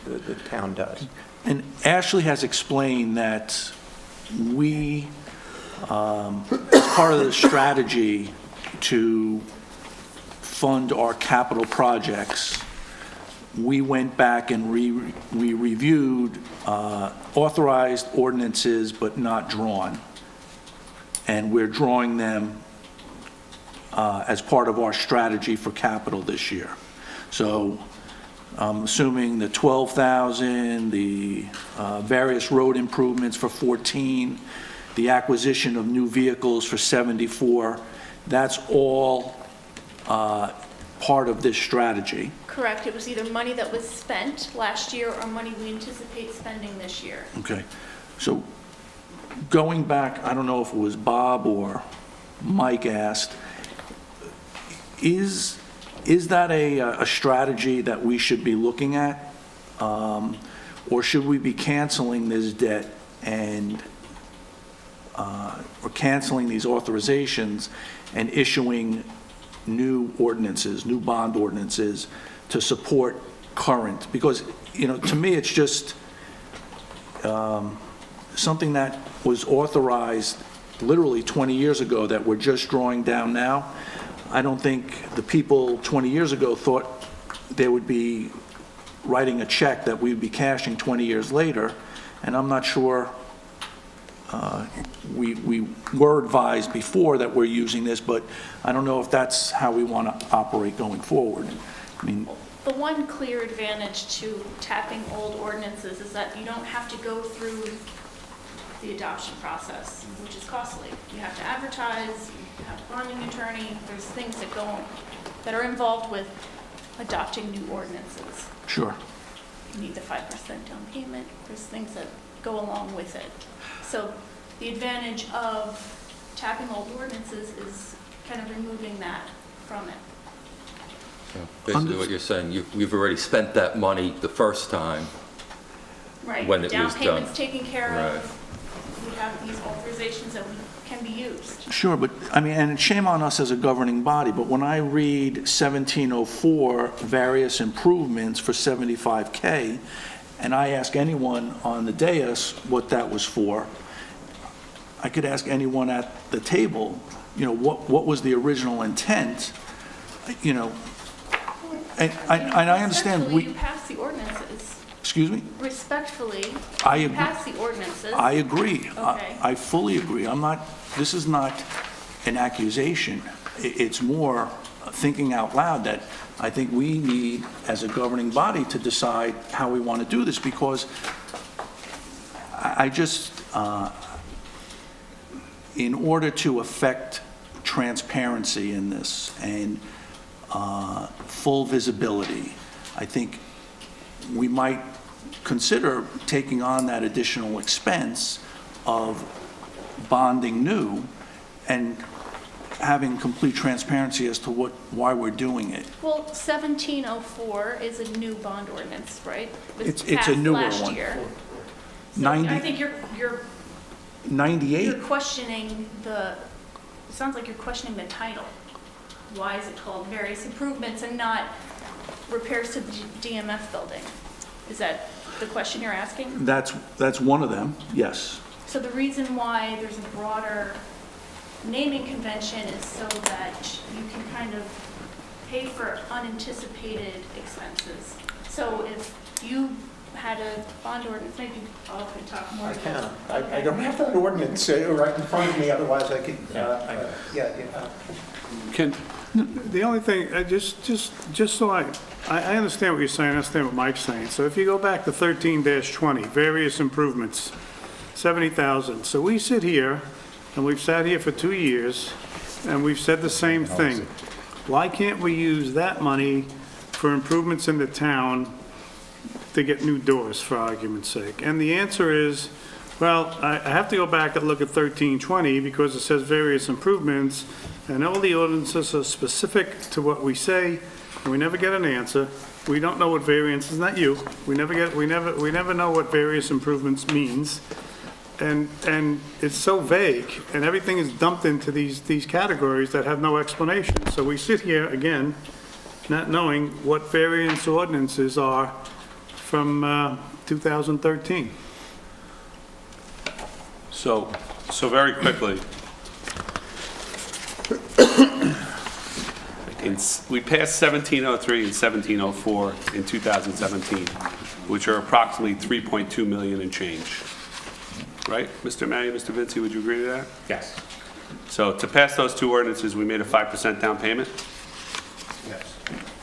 the town does. And Ashley has explained that we, as part of the strategy to fund our capital projects, we went back and we reviewed authorized ordinances but not drawn. And we're drawing them as part of our strategy for capital this year. So I'm assuming the 12,000, the various road improvements for 14, the acquisition of new vehicles for 74, that's all part of this strategy. Correct. It was either money that was spent last year or money we anticipate spending this year. Okay. So going back, I don't know if it was Bob or Mike asked, is that a strategy that we should be looking at? Or should we be canceling this debt and or canceling these authorizations and issuing new ordinances, new bond ordinances to support current? Because, you know, to me, it's just something that was authorized literally 20 years ago that we're just drawing down now. I don't think the people 20 years ago thought they would be writing a check that we'd be cashing 20 years later, and I'm not sure we were advised before that we're using this, but I don't know if that's how we want to operate going forward. I mean, The one clear advantage to tapping old ordinances is that you don't have to go through the adoption process, which is costly. You have to advertise, you have a bonding attorney, there's things that are involved with adopting new ordinances. sure. You need the 5% down payment, there's things that go along with it. So the advantage of tapping old ordinances is kind of removing that from it. Basically what you're saying, we've already spent that money the first time. Right, When the it down was done. payment's taken care Right. of, we have these authorizations that can be used. Sure, but, I mean, and shame on us as a governing body, but when I read 1704, various improvements for 75K, and I ask anyone on the dais what that was for, I could ask anyone at the table, you know, what was the original intent, you know, and I understand Respectfully, we, you pass the ordinances. excuse me? Respectfully, I you agree. pass the ordinances. I agree. Okay. I fully agree. This is not an accusation. It's more thinking out loud that I think we need, as a governing body, to decide how we want to do this, because I just, in order to affect transparency in this and full visibility, I think we might consider taking on that additional expense of bonding new and having complete transparency as to why we're doing it. Well, 1704 is a new bond ordinance, right? It was It's a newer passed one. last year. So 90 I think you're 98? questioning it sounds like you're questioning the title. Why is it called various improvements and not repairs to the DMF building? Is that the question you're asking? That's one of them, yes. So the reason why there's a broader naming convention is so that you can kind of pay for unanticipated expenses. So if you had a bond ordinance, maybe I'll can talk more I about can. it. I don't have that ordinance right in front of me, otherwise I could, Can, The only thing, just so I understand what you're saying, I understand what Mike's saying. So if you go back to 13-20, various improvements, 70,000. So we sit here, and we've sat here for 2 years, and we've said the same thing. Why can't we use that money for improvements in the town to get new doors, for argument's sake? And the answer is, well, I have to go back and look at 1320 because it says various improvements, and all the ordinances are specific to what we say, and we never get an answer. We don't know what variance is, not you. We never know what various improvements means. And it's so vague, and everything is dumped into these categories that have no explanation. So we sit here, again, not knowing what variance ordinances are from 2013. so very quickly, we passed 1703 and 1704 in 2017, which are approximately 3.2 million and change. Right, Mr. May, Mr. Vinci, would you agree to that? Yes. So to pass those two ordinances, we made a 5% down payment. Yes.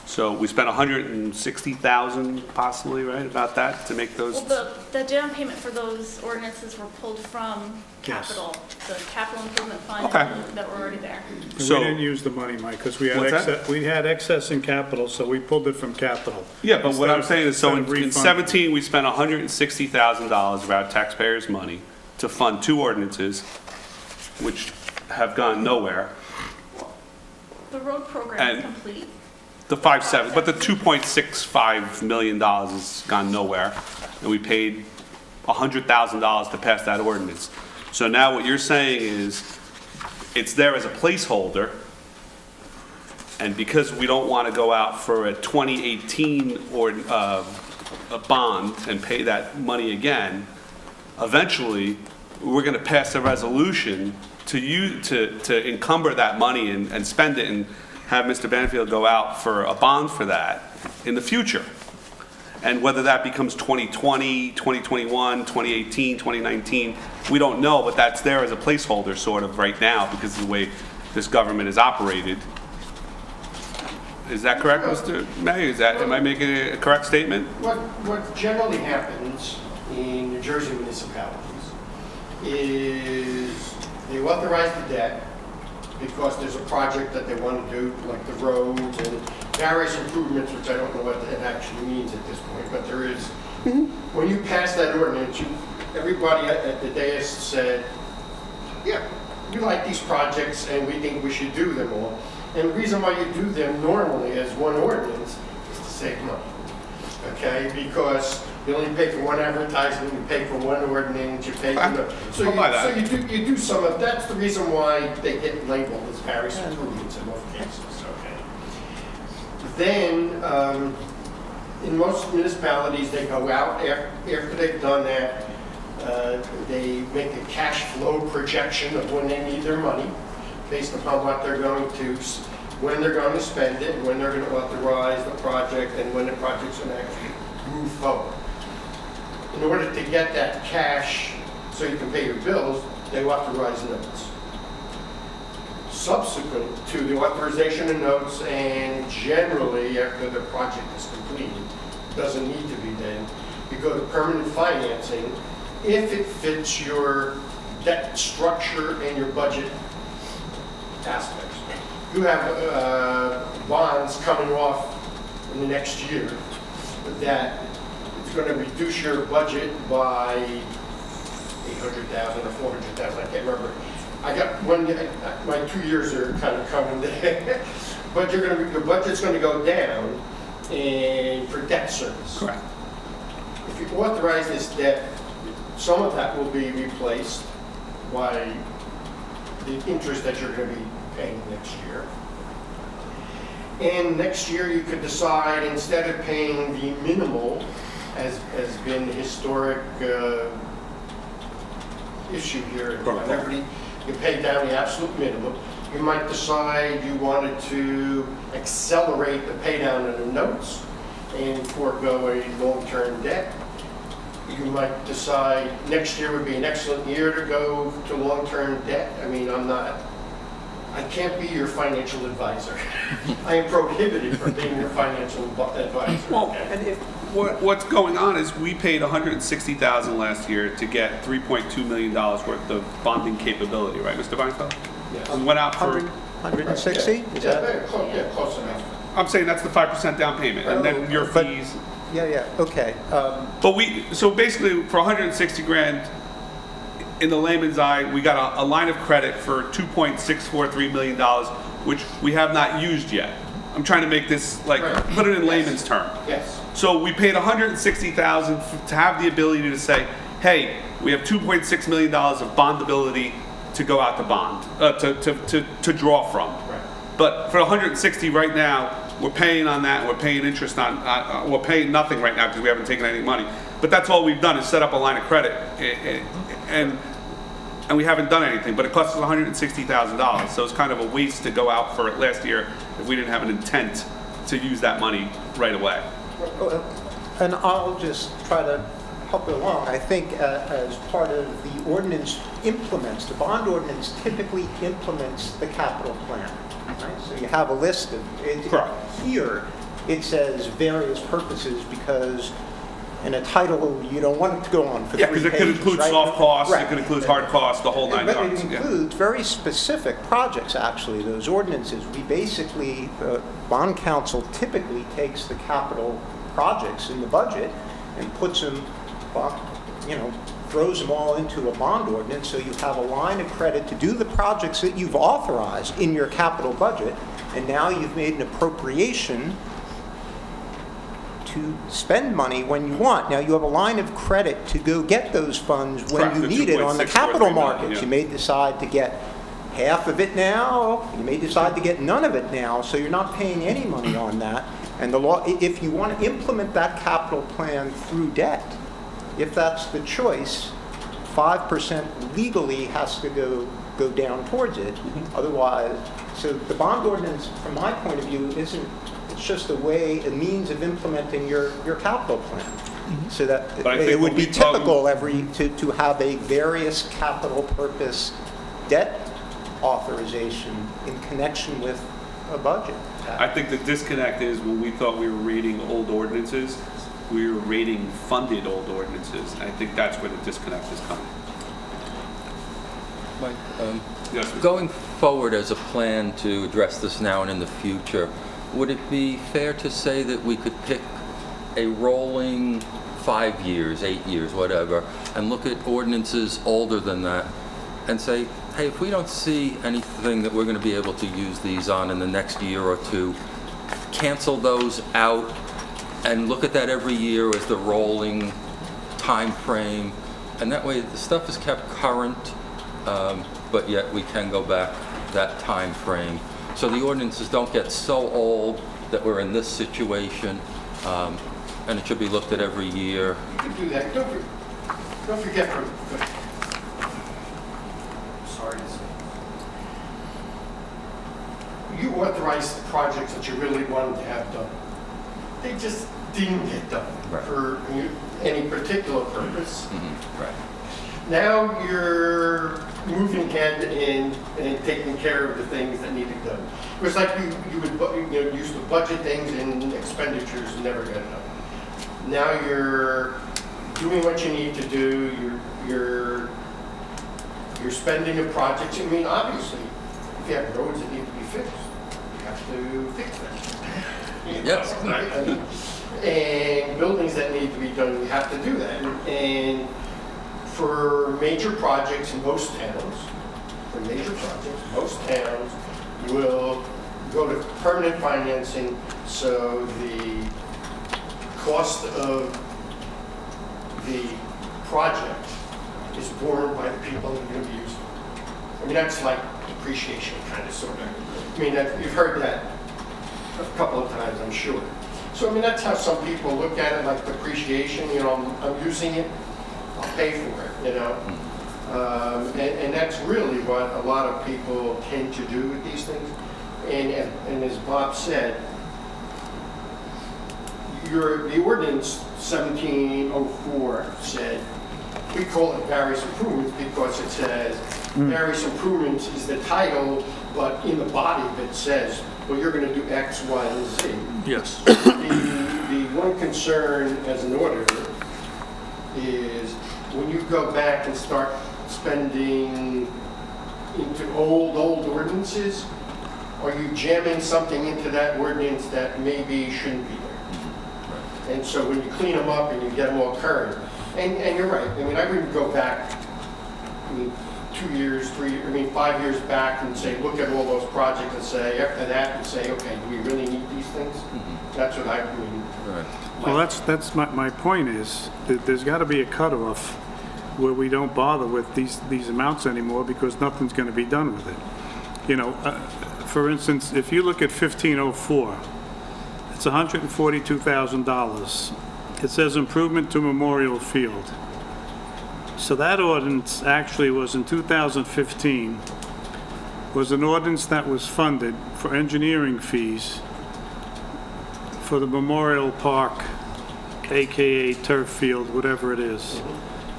So we spent 160,000 possibly, right, about that to make those? Well, the down payment for those ordinances were pulled from Yes. capital, the capital improvement fund Okay. that were already there. We So- didn't use the money, Mike, because we had What's that? excess in capital, so we pulled it from capital. Yeah, but what I'm Instead saying is, so of in refunding. 17, we spent $160,000 of our taxpayers' money to fund two ordinances, which have gone nowhere. The road program And- is complete. The 5.7, but the $2.65 million has gone nowhere, and we paid $100,000 to pass that ordinance. So now what you're saying is, it's there as a placeholder, and because we don't want to go out for a 2018 or a bond and pay that money again, eventually, we're going to pass a resolution to encumber that money and spend it and have Mr. Banfield go out for a bond for that in the future. And whether that becomes 2020, 2021, 2018, 2019, we don't know, but that's there as a placeholder sort of right now because of the way this government is operated. Is that correct, Mr. May? Am I making a correct statement? What generally happens in New Jersey municipalities is they authorize the debt because there's a project that they want to do, like the roads and various improvements, which I don't know what it actually means at this point, but there is. When you pass that ordinance, everybody at the dais said, yeah, we like these projects and we think we should do them all. And the reason why you do them normally as one ordinance is to save money, okay? Because you only pay for one advertisement, you pay for one ordinance, you pay for the... So you do some of, that's the reason why they get labeled as various improvements in most cases, okay? Then, in most municipalities, they go out after they've done that, they make a cash flow projection of when they need their money, based upon what they're going to, when they're going to spend it, when they're going to authorize the project, and when the project's going to actually move forward. In order to get that cash so you can pay your bills, they authorize notes. Subsequent to the authorization of notes, and generally after the project is completed, doesn't need to be then, you go to permanent financing if it fits your debt structure and your budget aspects. You have bonds coming off in the next year that it's going to reduce your budget by 800,000 or 400,000, I can't remember. I got one, my 2 years are kind of coming there. But your budget's going to go down for debt service. Correct. If you authorize this debt, some of that will be replaced by the interest that you're going to be paying next year. And next year you could decide, instead of paying the minimal, as has been the historic issue here, everybody, you pay down the absolute minimum. You might decide you wanted to accelerate the pay down of the notes and forego a long-term debt. You might decide next year would be an excellent year to go to long-term debt. I mean, I can't be your financial advisor. I am prohibited from being your financial advisor. Well, and what's going on is we paid $160,000 last year to get $3.2 million worth of bonding capability, right, Mr. Weinfeld? Yes. We went out for, 160? Is that? Close enough. I'm saying that's the 5% down payment, and then your But- fees. Yeah, okay. But so basically, for 160 grand, in the layman's eye, we got a line of credit for $2.643 million, which we have not used yet. I'm trying to make this, like, Right. put it in Yes. layman's term. Yes. So we paid $160,000 to have the ability to say, hey, we have $2.6 million of bondability to go out to bond, to draw from. Right. But for 160 right now, we're paying on that, we're paying interest on, we're paying nothing right now because we haven't taken any money. But that's all we've done is set up a line of credit, and we haven't done anything, but it costs us $160,000. So it's kind of a waste to go out for it last year if we didn't have an intent to use that money right away. And I'll just try to help it along. I think as part of the ordinance implements, the bond ordinance typically implements the capital plan. Right? So you have a list of, Correct. here it says various purposes because in a title you don't want it to go on for 3 pages. Yeah, because it could include right? soft costs, Right. it could include hard costs, the whole nine But yards. it Yeah. includes very specific projects, actually, those ordinances. We basically, bond council typically takes the capital projects in the budget and puts them, throws them all into a bond ordinance, so you have a line of credit to do the projects that you've authorized in your capital budget, and now you've made an appropriation to spend money when you want. Now, you have a line of credit to go get those funds when Correct, you the need it on the 2.643 capital million, markets. yeah. You may decide to get half of it now, you may decide to get none of it now, so you're not paying any money on that. And the law, if you want to implement that capital plan through debt, if that's the choice, 5% legally has to go down towards it. Otherwise, so the bond ordinance, from my point of view, it's just a means of implementing your capital plan. So that But I think it would what be we talk- typical to have a various capital purpose debt authorization in connection with a budget. I think the disconnect is when we thought we were rating old ordinances, we were rating funded old ordinances. And I think that's where the disconnect is coming. Mike, Yes, Mr. going forward as a plan to address this now and in the future, would it be fair to say that we could pick a rolling 5 years, 8 years, whatever, and look at ordinances older than that and say, hey, if we don't see anything that we're going to be able to use these on in the next year or two, cancel those out and look at that every year as the rolling time frame, and that way the stuff is kept current, but yet we can go back that time frame. So the ordinances don't get so old that we're in this situation, and it should be looked at every year. You can do that. Don't forget, sorry to say, you authorized the projects that you really wanted to have done. They just didn't get done Right. for any particular purpose. Right. Now you're moving ahead and taking care of the things that need to be done. It was like you would used to budget things and expenditures never got done. Now you're doing what you need to do. You're spending a project. I mean, obviously, if you have roads that need to be fixed, you have to fix them. You know, Yes. right? And buildings that need to be done, you have to do that. And for major projects in most towns, will go to permanent financing, so the cost of the project is borne by the people that are going to be using it. I mean, that's like depreciation, kind of, sort of. I mean, you've heard that a couple of times, I'm sure. So, I mean, that's how some people look at it, like depreciation. You know, I'm using it, I'll pay for it, you know. And that's really what a lot of people tend to do with these things. And as Bob said, the ordinance 1704 said, we call it various improvements because it says various improvements is the title, but in the body of it says, well, you're going to do X, Y, and Z. Yes. The one concern as an auditor is when you go back and start spending into old ordinances, are you jamming something into that ordinance that maybe shouldn't be there? And so when you clean them up and you get them all current, and you're right, I mean, I wouldn't go back, 2 years, 3 years, 5 years back and say, look at all those projects and say, after that, and say, okay, do we really need these things? That's what I mean. Well, that's my point is that there's got to be a cutoff where we don't bother with these amounts anymore because nothing's going to be done with it. You know, for instance, if you look at 1504, it's $142,000. It says improvement to Memorial Field. So that ordinance actually was in 2015, was an ordinance that was funded for engineering fees for the Memorial Park, AKA turf field, whatever it is.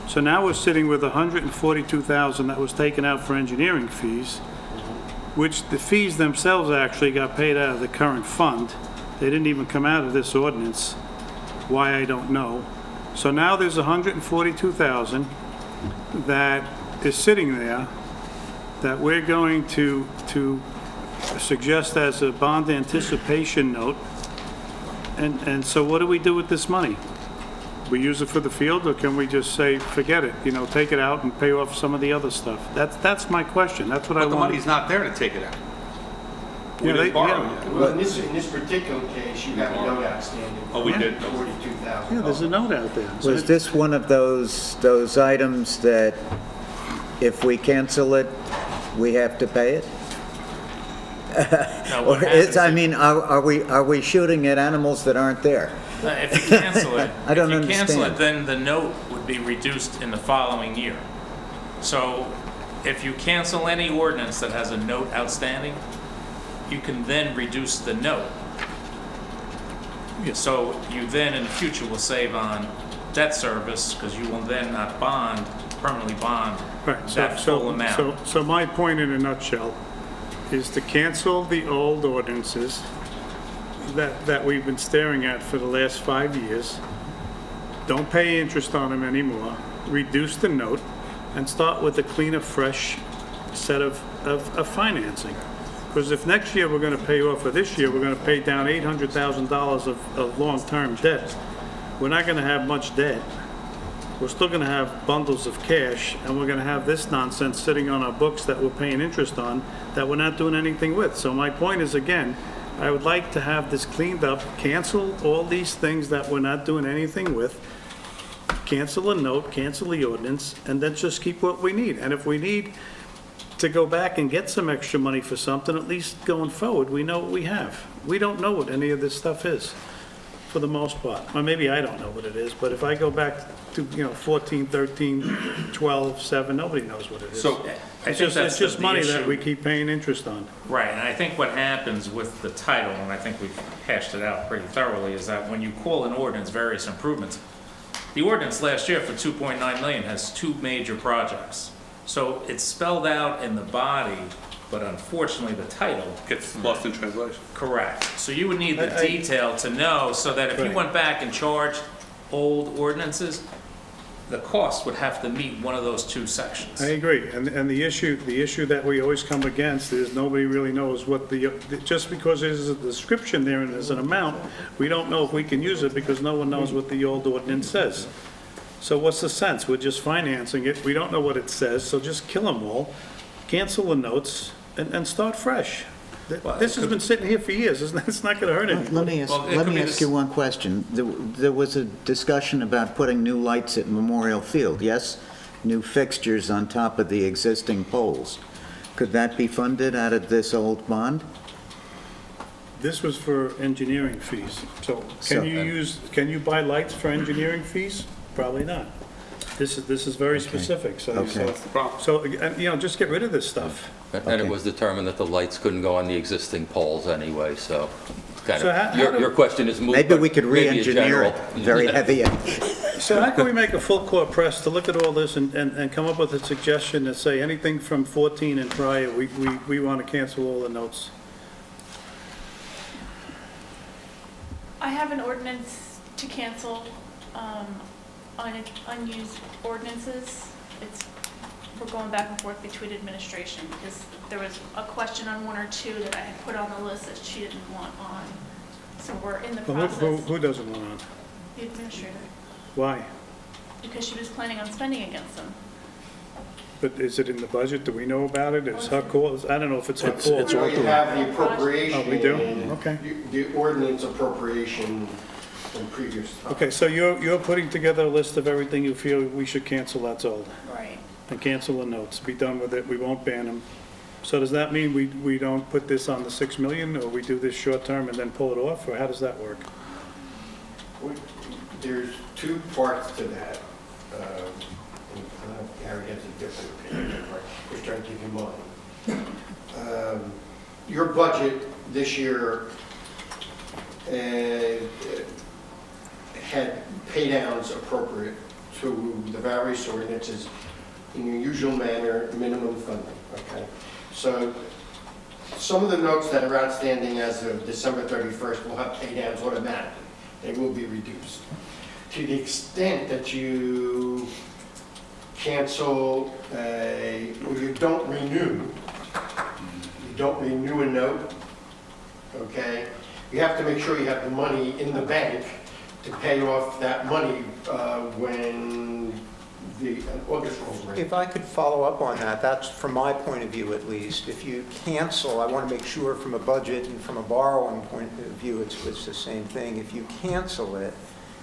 So now we're sitting with $142,000 that was taken out for engineering fees, which the fees themselves actually got paid out of the current fund. They didn't even come out of this ordinance. Why, I don't know. So now there's $142,000 that is sitting there that we're going to suggest as a bond anticipation note. And so what do we do with this money? We use it for the field, or can we just say, forget it, you know, take it out and pay off some of the other stuff? That's my question. That's what I But the want. money's not there to take it out. We Yeah, didn't borrow yeah. it. Well, in this particular case, you have a note outstanding. Oh, we did? $42,000. Yeah, there's a note out there. Was this one of those items that if we cancel it, we have to pay it? No, Or what is, happens I is- mean, are we shooting at animals that aren't there? If you cancel it, I don't if you cancel understand. it, then the note would be reduced in the following year. So if you cancel any ordinance that has a note outstanding, you can then reduce the note. So you then in the future will save on debt service because you will then not permanently bond Right, that full amount. So my point in a nutshell is to cancel the old ordinances that we've been staring at for the last 5 years. Don't pay interest on them anymore. Reduce the note and start with a cleaner, fresh set of financing. Because if next year we're going to pay off, or this year we're going to pay down $800,000 of long-term debt, we're not going to have much debt. We're still going to have bundles of cash, and we're going to have this nonsense sitting on our books that we're paying interest on that we're not doing anything with. So my point is, again, I would like to have this cleaned up, cancel all these things that we're not doing anything with, cancel a note, cancel the ordinance, and then just keep what we need. And if we need to go back and get some extra money for something, at least going forward, we know what we have. We don't know what any of this stuff is, for the most part. Or maybe I don't know what it is, but if I go back to, 14, 13, 12, 7, nobody knows what it is. So I think that's It's just the money that issue. we keep paying interest on. Right, and I think what happens with the title, and I think we've hashed it out pretty thoroughly, is that when you call an ordinance various improvements, the ordinance last year for 2.9 million has 2 major projects. So it's spelled out in the body, but unfortunately the title. Gets lost in translation. Correct. So you would need the I- detail to know, so that if you Right. went back and charged old ordinances, the cost would have to meet one of those two sections. I agree, and the issue that we always come against is nobody really knows what just because there's a description there and there's an amount, we don't know if we can use it because no one knows what the old ordinance says. So what's the sense? We're just financing it, we don't know what it says, so just kill them all, cancel the notes, and start fresh. This has been sitting here for years, it's not gonna hurt anything. Let me Well, it could be ask you one question. There was a discussion about putting new lights at Memorial Field, yes? New fixtures on top of the existing poles. Could that be funded out of this old bond? This was for engineering fees, so can you buy lights for engineering fees? Probably not. This is very specific, so, Okay. just get rid of this stuff. And it was determined that the lights couldn't go on the existing poles anyway, so kind So how of, do- your question is moved. Maybe we but could maybe in re-engineer it, general. very heavy. So how can we make a full court press to look at all this and come up with a suggestion to say anything from 14 and prior, we want to cancel all the notes? I have an ordinance to cancel unused ordinances. We're going back and forth between administration because there was a question on one or two that I had put on the list that she didn't want on. So we're in the Well, process. who doesn't want on? The administrator, Why? because she was planning on spending against them. But is it in the budget? Do we know about it? Is her call? I don't know if it's her It's- call. it's You have the appropriation. Oh, we do? Okay. The ordinance appropriation from previous. Okay, so you're putting together a list of everything you feel we should cancel that's old, Right. and cancel the notes, be done with it, we won't ban them. So does that mean we don't put this on the 6 million, or we do this short term and then pull it off, or how does that work? There's two parts to that. Gary has a different opinion, right? Just trying to give you mine. Your budget this year had pay downs appropriate to the various ordinances in your usual manner, minimum funding, okay? So some of the notes that are outstanding as of December 31st will have pay downs automatically. They will be reduced. To the extent that you cancel or you don't renew a note, okay? You have to make sure you have the money in the bank to pay off that money when the August rolls around. If I could follow up on that, that's from my point of view at least. If you cancel, I want to make sure from a budget and from a borrowing point of view, it's the same thing. If you cancel it,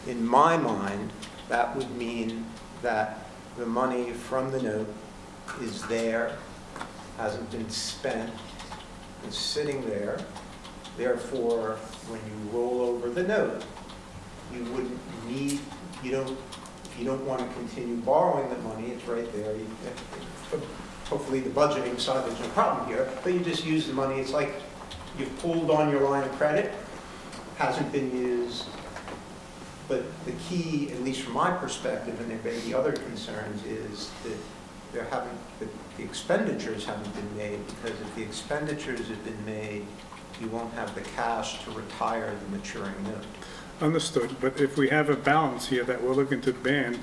in my mind, that would mean that the money from the note is there, hasn't been spent, is sitting there. Therefore, when you roll over the note, you wouldn't need, if you don't want to continue borrowing the money, it's right there. Hopefully the budgeting side, there's no problem here, but you just use the money. It's like you've pulled on your line of credit, hasn't been used. But the key, at least from my perspective, and there may be other concerns, is that the expenditures haven't been made, because if the expenditures have been made, you won't have the cash to retire the maturing note. Understood, but if we have a balance here that we're looking to ban,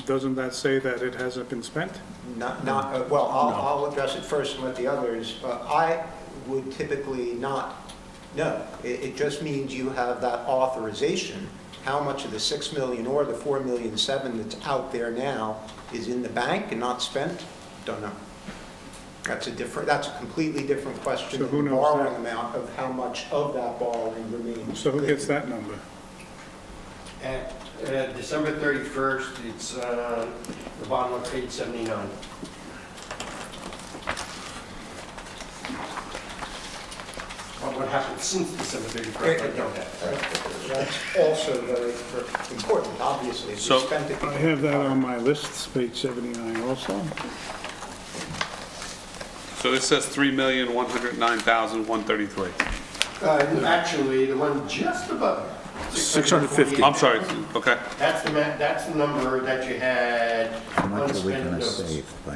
doesn't that say that it hasn't been spent? Well, I'll address it first and let the others. I would typically not, no. It just means you have that authorization. How much of the 6 million or the 4.7 million that's out there now is in the bank and not spent? Don't know. That's a completely different question So who than the knows borrowing that? amount of how much of that borrowing remains. So who gets that number? At December 31st, it's the bottom of page 79. What happened since December 31st, I don't have. That's also very important, obviously. If you So- spent it- I have that on my list, page 79 also. So this says 3,109,133. Actually, the one just above it. 650. I'm sorry, okay. That's the number that you had How much are we unspent going to notes. save by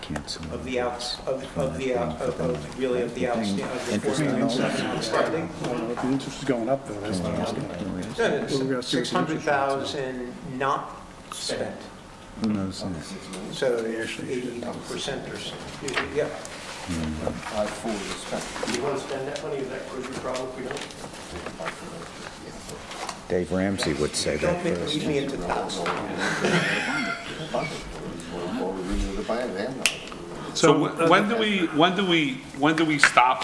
canceling? Of the outs, of the outstanding, Interest on all that? outstanding. The interest is going up, though, that's not asking. No, it's 600,000 not spent. Who knows? So 80% or so. Yeah. You want to spend that money, is that could be a problem if we don't? Dave Ramsey would say Don't that make first. lead me into thoughts. So when do we stop?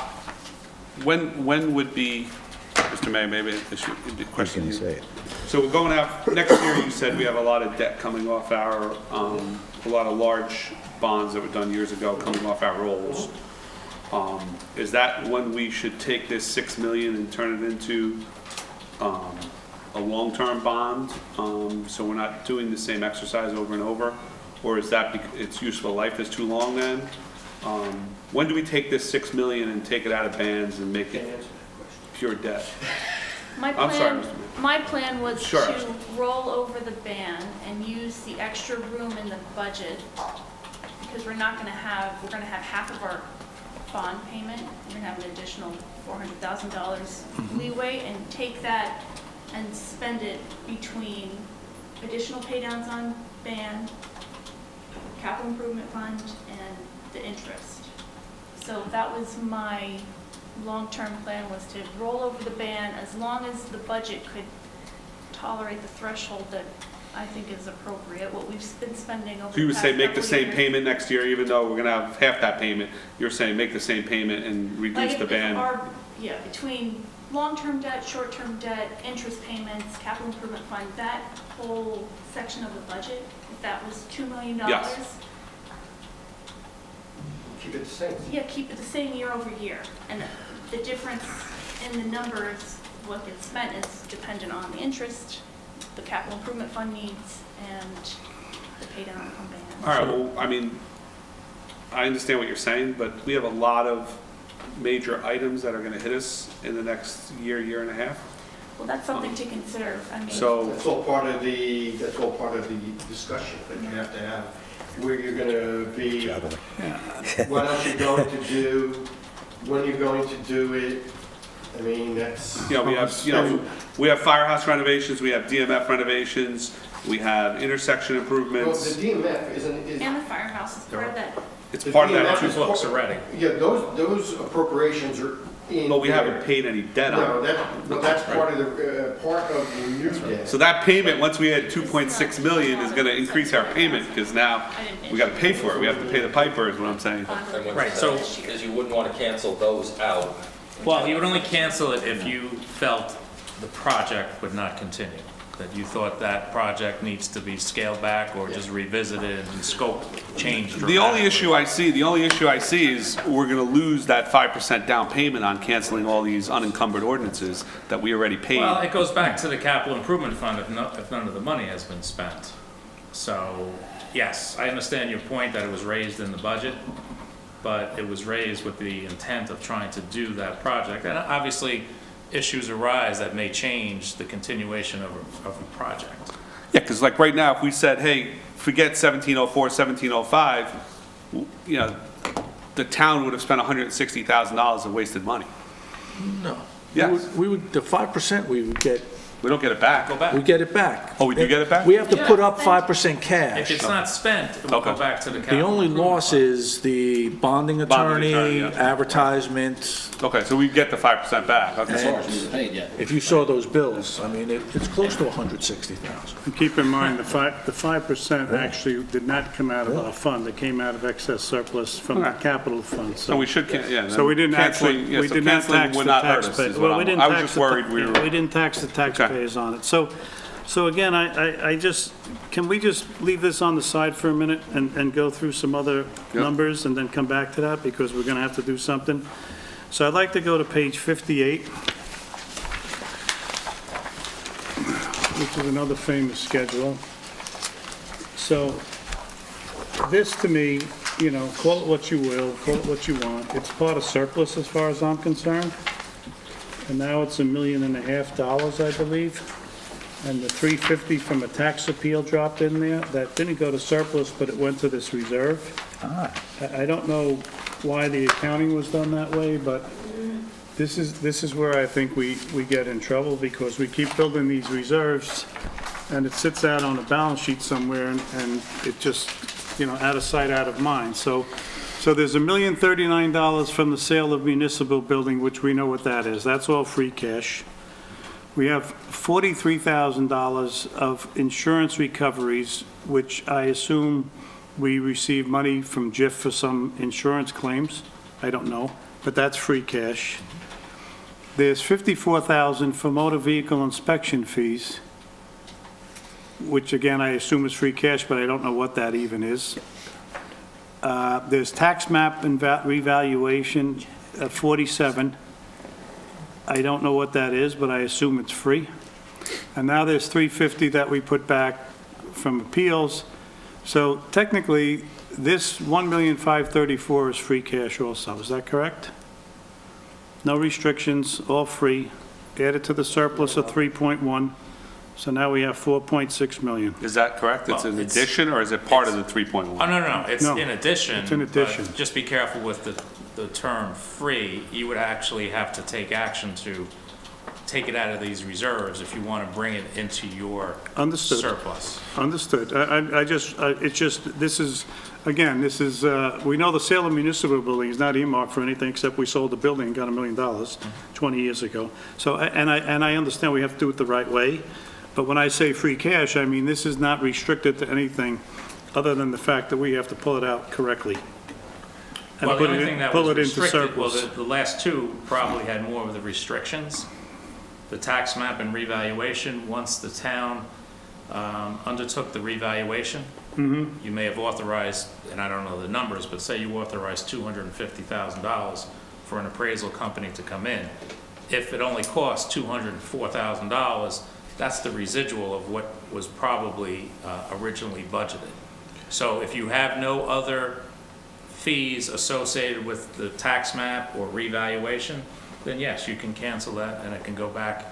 When would be, Mr. Mayor, maybe this should be a I question. can to you. say it. So we're going out, next year you said we have a lot of debt coming off our, a lot of large bonds that were done years ago coming off our rolls. Is that when we should take this 6 million and turn it into, a long-term bond? So we're not doing the same exercise over and over? Or is that, its useful life is too long then? When do we take this 6 million and take it out of bands and make it pure debt? I'm sorry, Mr. Mayor. My plan was Sure. to roll over the ban and use the extra room in the budget, because we're gonna have half of our bond payment, we're gonna have an additional $400,000 leeway, and take that and spend it between additional pay downs on ban, capital improvement fund, and the interest. So that was my long-term plan, was to roll over the ban as long as the budget could tolerate the threshold that I think is appropriate, what we've been spending over So you would the say past make the couple same years. payment next year, even though we're gonna have half that payment? You're saying make the same payment and Like reduce the if ban? yeah, between long-term debt, short-term debt, interest payments, capital improvement fund, that whole section of the budget, if that was $2 million. Yes. Keep it the same. Yeah, keep it the same year over year. And the difference in the numbers, what gets spent is dependent on the interest, the capital improvement fund needs, and the pay down on ban. All right, well, I mean, I understand what you're saying, but we have a lot of major items that are gonna hit us in the next year, year and a half. Well, that's something to consider. I mean, So, That's all part of the discussion that you have to have, where you're gonna be, what else you're going to do, when you're going to do it. I mean, that's. we have firehouse renovations, we have DMF renovations, we have intersection Well, improvements. the DMF is. and the firehouse is part of that. It's the part of DMF that, is books part- already. Yeah, those appropriations are in. but we there. haven't paid any debt No, on it. that's part of the new debt. So that payment, once we add 2.6 million, is gonna increase our payment, because now we gotta pay for it. We have to pay the piper, is what I'm saying. Right, so- Because you wouldn't want to cancel those out. Well, you would only cancel it if you felt the project would not continue, that you thought that project needs to be scaled back or just revisited and scope changed The only dramatically. issue I see is we're gonna lose that 5% down payment on canceling all these unencumbered ordinances that we already paid. Well, it goes back to the capital improvement fund if none of the money has been spent. So, yes, I understand your point that it was raised in the budget, but it was raised with the intent of trying to do that project. And obviously, issues arise that may change the continuation of a project. Yeah, because like right now, if we said, hey, forget 1704, 1705, you know, the town would have spent $160,000 of wasted money. No. Yes. We would, the 5% we would get, We don't get it back. Go back. we get it back. Oh, we do get it back? We have to put up 5% cash. If it's not spent, it will Okay. go back to the The capital. only improvement loss fund. is the bonding Bonding attorney, attorney, yeah. advertisement. Okay, so we get the 5% back, As okay. far as we were paid, yeah. If you saw those bills, I mean, it's close to 160,000. And keep in mind, the 5% actually did not come out of our fund, it came out of excess surplus from the Okay. capital fund, So we should, yeah. So we didn't actually, canceling- yeah, we so did not canceling tax the would not hurt us, taxpayers. is what Well, we I'm- didn't I was tax just the worried we were. we didn't tax the taxpayers on it. So again, I just, can we just leave this on the side for a minute and go through some other Yep. numbers and then come back to that, because we're gonna have to do something. So I'd like to go to page 58, which is another famous schedule. So this, to me, you know, call it what you will, call it what you want, it's part of surplus as far as I'm concerned. And now it's $1.5 million, I believe. And the 350 from a tax appeal dropped in there. That didn't go to surplus, but it went to this reserve. I don't know why the accounting was done that way, but this is where I think we get in trouble, because we keep building these reserves, and it sits out on a balance sheet somewhere, and it just, out of sight, out of mind. So there's $1,039 from the sale of municipal building, which we know what that is. That's all free cash. We have $43,000 of insurance recoveries, which I assume we receive money from JIF for some insurance claims. I don't know, but that's free cash. There's $54,000 for motor vehicle inspection fees, which again, I assume is free cash, but I don't know what that even is. There's tax map and revaluation of 47. I don't know what that is, but I assume it's free. And now there's 350 that we put back from appeals. So technically, this $1,534,000 is free cash also. Is that correct? No restrictions, all free. Added to the surplus of 3.1. So now we have 4.6 million. Is that correct? It's Well, an it's- addition, or is it part of the 3.1? Oh, no, it's No, in addition. it's in addition. But just be careful with the term free. You would actually have to take action to take it out of these reserves if you want to bring it into your Understood. surplus. Understood. It's just, this is, again, we know the sale of municipal building is not earmarked for anything except we sold the building and got $1 million 20 years ago. So, and I understand we have to do it the right way, but when I say free cash, I mean, this is not restricted to anything other than the fact that we have to pull it out correctly. And Well, the put it only in- thing that pull was it into restricted, well, surplus. the last two probably had more of the restrictions. The tax map and revaluation, once the town undertook the revaluation, you may have authorized, and I don't know the numbers, but say you authorized $250,000 for an appraisal company to come in. If it only cost $204,000, that's the residual of what was probably originally budgeted. So if you have no other fees associated with the tax map or revaluation, then yes, you can cancel that and it can go back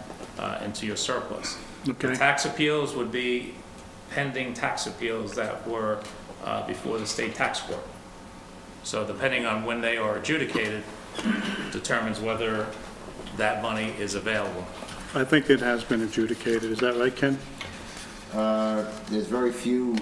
into your surplus. Okay. The tax appeals would be pending tax appeals that were before the state tax court. So depending on when they are adjudicated, determines whether that money is available. I think it has been adjudicated. Is that right, Ken? There's very few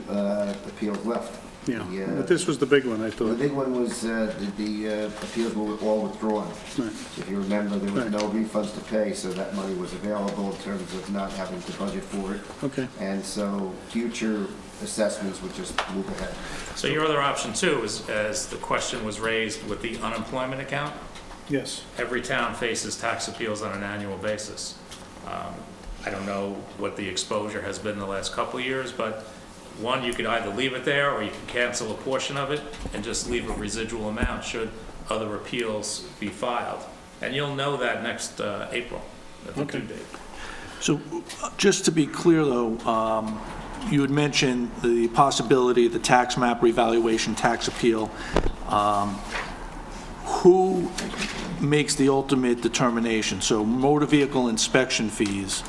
appeals left. Yeah, but this was the big one, I The thought. big one was the appeals were all withdrawn. Right. If you remember, there was Right. no refunds to pay, so that money was available in terms of not having to budget for it. Okay. And so future assessments would just move ahead. So your other option too is, as the question was raised with the unemployment account, Yes. every town faces tax appeals on an annual basis. I don't know what the exposure has been the last couple of years, but one, you could either leave it there or you could cancel a portion of it and just leave a residual amount should other appeals be filed. And you'll know that next April, at the due date. So just to be clear, though, you had mentioned the possibility of the tax map revaluation, tax appeal. Who makes the ultimate determination? So motor vehicle inspection fees,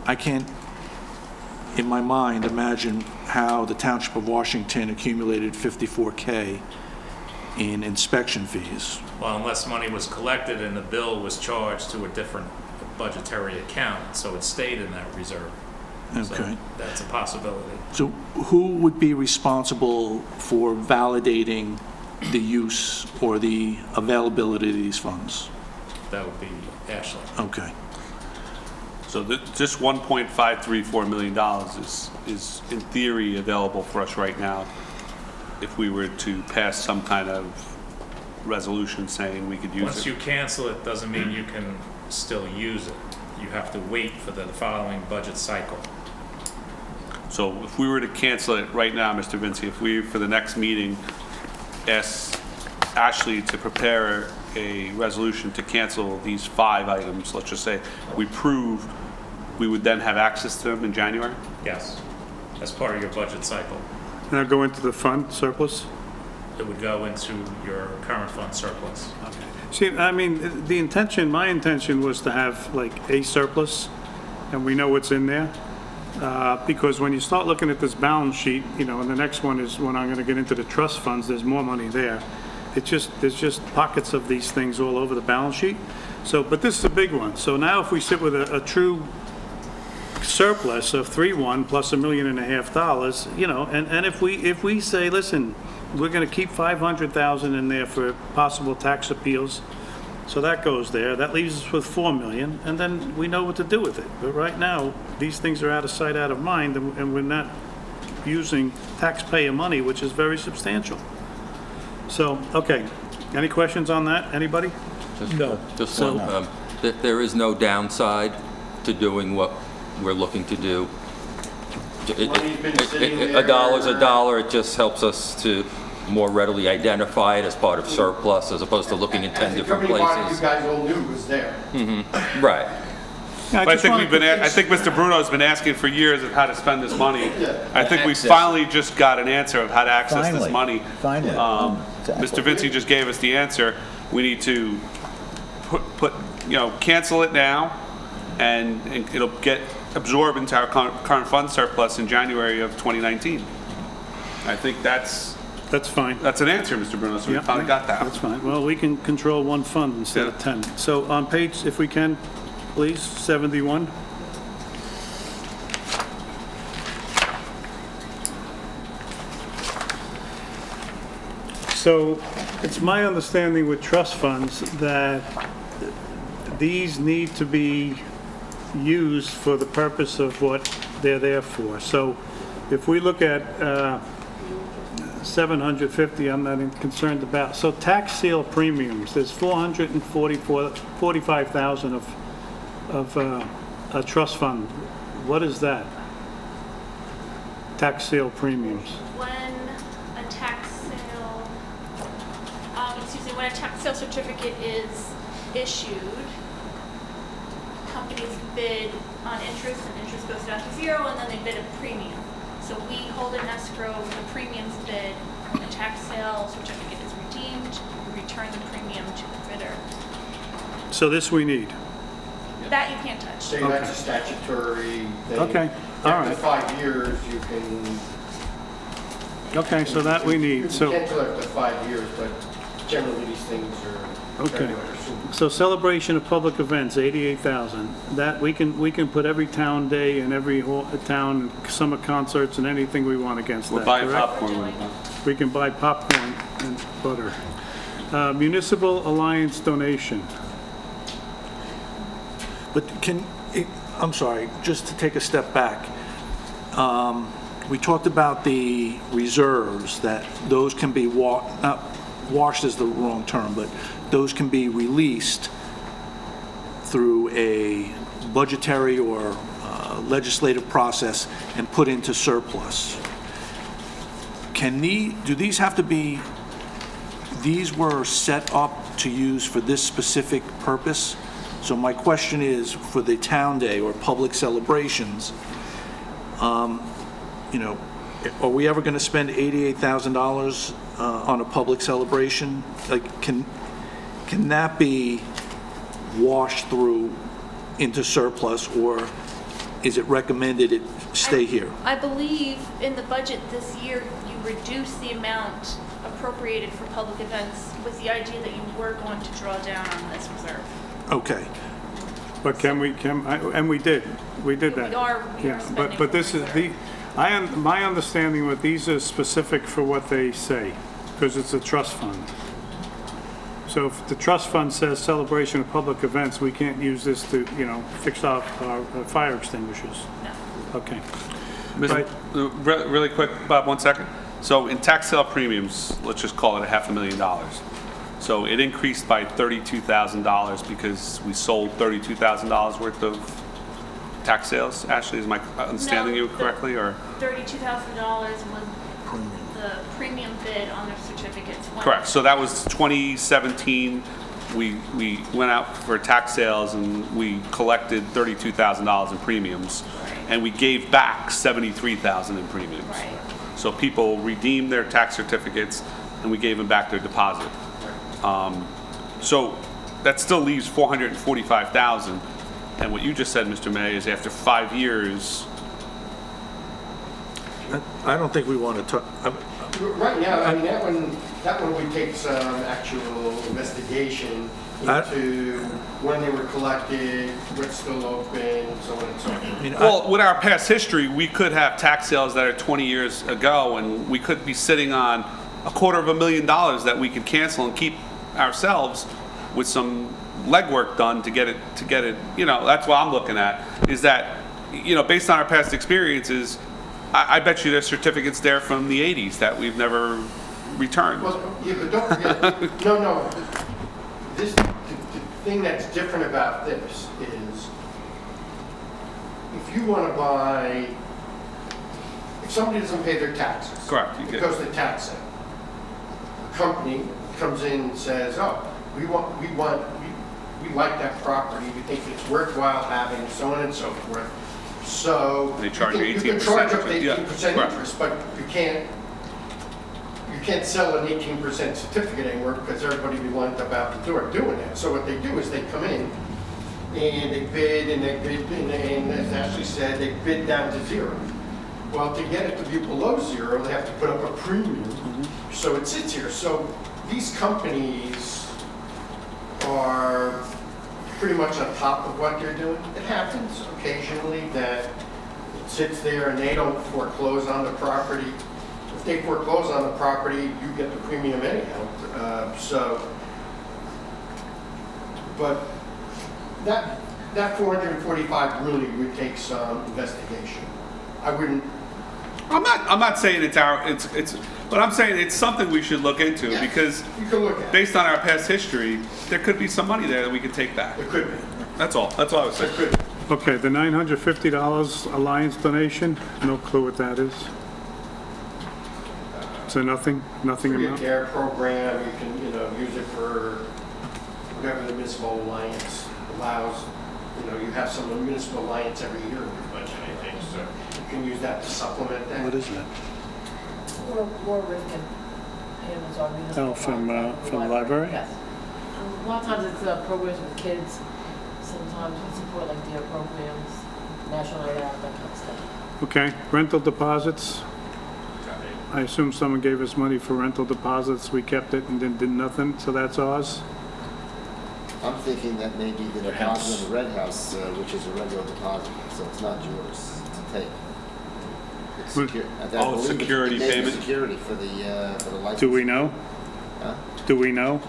I can't, in my mind, imagine how the Township of Washington accumulated $54K in inspection fees. Well, unless money was collected and the bill was charged to a different budgetary account, so it stayed in that reserve. So Okay. that's a possibility. So who would be responsible for validating the use or the availability of these funds? That would be Ashley. Okay. So this $1.534 million is in theory available for us right now if we were to pass some kind of resolution saying we could use it. Once you cancel it, doesn't mean you can still use it. You have to wait for the following budget cycle. So if we were to cancel it right now, Mr. Vinci, if we, for the next meeting, ask Ashley to prepare a resolution to cancel these 5 items, let's just say, we prove we would then have access to them in January? Yes, as part of your budget cycle. Now go into the fund surplus? It would go into your current fund surplus. See, I mean, my intention was to have like a surplus, and we know what's in there. Because when you start looking at this balance sheet, and the next one is when I'm gonna get into the trust funds, there's more money there. There's just pockets of these things all over the balance sheet. So, but this is a big one. So now if we sit with a true surplus of 3.1 plus $1.5 million, you know, and if we say, listen, we're gonna keep 500,000 in there for possible tax appeals, so that goes there, that leaves us with 4 million, and then we know what to do with it. But right now, these things are out of sight, out of mind, and we're not using taxpayer money, which is very substantial. So, okay, any questions on that, anybody? No. Just So- one, there is no downside to doing what we're looking to do. Money's been sitting A there. dollar's a dollar, it just helps us to more readily identify it as part of surplus as opposed to looking in 10 different As a governing body, you places. guys all knew was there. Right. Yeah, But I just think wanted I think Mr. Bruno's been asking for years of how to spend this money. Yeah. I think we Access. finally just got an answer of how to access this Finally, money. finally. Exactly. Mr. Vinci just gave us the answer. We need to cancel it now, and it'll get absorbed into our current fund surplus in January of 2019. I think that's fine. an answer, Mr. Bruno, so we Yeah, finally got that. That's fine. Well, we can control one fund instead of Yeah. 10. So on page, if we can, please, 71. So it's my understanding with trust funds that these need to be used for the purpose of what they're there for. So if we look at 750, I'm not concerned about. So tax sale premiums, there's 45,000 of a trust fund. What is that? Tax sale premiums. When a tax sale, when a tax sale certificate is issued, companies bid on interest, and interest goes down to zero, and then they bid a premium. So we hold in escrow the premiums bid. When the tax sale certificate is redeemed, we return the premium to the bidder. So this we need. That you can't touch. So that's a statutory thing. Okay, all After right. 5 years, you can. Okay, so that we need. You So. can't do it after 5 years, but generally these things are. Okay. very much assumed. So celebration of public events, 88,000. That, we can put every town day and every town, summer concerts and anything we want against We're that, buying correct? popcorn with it. We can buy popcorn and butter. Municipal Alliance donation. But I'm sorry, just to take a step back. We talked about the reserves, that those can be not washed is the wrong term, but those can be released through a budgetary or legislative process and put into surplus. Do these have to be, these were set up to use for this specific purpose? So my question is, for the town day or public celebrations, are we ever going to spend $88,000 on a public celebration? Like, can that be washed through into surplus, or is it recommended it stay here? I believe in the budget this year, you reduced the amount appropriated for public events with the idea that you were going to draw down on this reserve. Okay. But and we did that. We are Yeah, spending but this from is reserve. my understanding with these is specific for what they say, because it's a trust fund. So if the trust fund says celebration of public events, we can't use this to, fix off our fire extinguishers. No. Okay. Mr. Really quick, Bob, 1 second. So in tax sale premiums, let's just call it $500,000. So it increased by $32,000 because we sold $32,000 worth of tax sales. Ashley, is my understanding you correctly, or? $32,000 was the premium bid on their certificates. Correct. So that was 2017. We went out for tax sales and we collected $32,000 in premiums, and we gave back $73,000 in premiums. Right. So people redeemed their tax certificates and we gave them back their deposit. So that still leaves $445,000. And what you just said, Mr. May, is after 5 years. I don't think we want to Right now, I mean, that one would take some actual investigation into when they were collected, what's still open, so on and so forth. Well, with our past history, we could have tax sales that are 20 years ago, and we could be sitting on $250,000 that we could cancel and keep ourselves with some legwork done to get it, that's what I'm looking at, is that, based on our past experiences, I bet you there's certificates there from the 80s that we've never returned. Well, yeah, but don't forget, no, this, the thing that's different about this is, if you want to buy, if somebody doesn't pay their taxes. Correct. It goes to tax sale. A company comes in and says, oh, we like that property, we think it's worthwhile having, so on and so forth. So They charge you 18%. can charge up to 18% Yeah, right. interest, but you can't sell an 18% certificate anymore because everybody will wind up out the door doing that. So what they do is they come in and they bid and they bid and as Ashley said, they bid down to zero. Well, to get it to be below zero, they have to put up a premium. So it sits here. So these companies are pretty much on top of what they're doing. It happens occasionally that it sits there and they don't foreclose on the property. If they foreclose on the property, you get the premium anyhow. But that 445 really would take some investigation. I wouldn't. I'm not saying but I'm saying it's something we should look into, Yes, because you can look at it. based on our past history, there could be some money there that we could take back. It could be. That's all I was saying. It could be. Okay, the $950 Alliance donation, no clue what that is. So nothing Free amount? care program, you can, use it for whatever the municipal alliance allows. You have some municipal alliance every year in your budget, I think, so you can use that to supplement that. What is that? War Rifkin handles our municipal. Oh, from the library? Yes. A lot of times it's programs with kids. Sometimes we support like their programs, National Night Out, that kind of stuff. Okay, rental deposits. I assume someone gave us money for rental deposits, we kept it and then did nothing, so that's ours? I'm thinking that maybe the Their house. deposit in the red house, which is a regular deposit, so it's not yours to take. It's What? Security payment? Security for the license. Do we know? Huh? Do we know?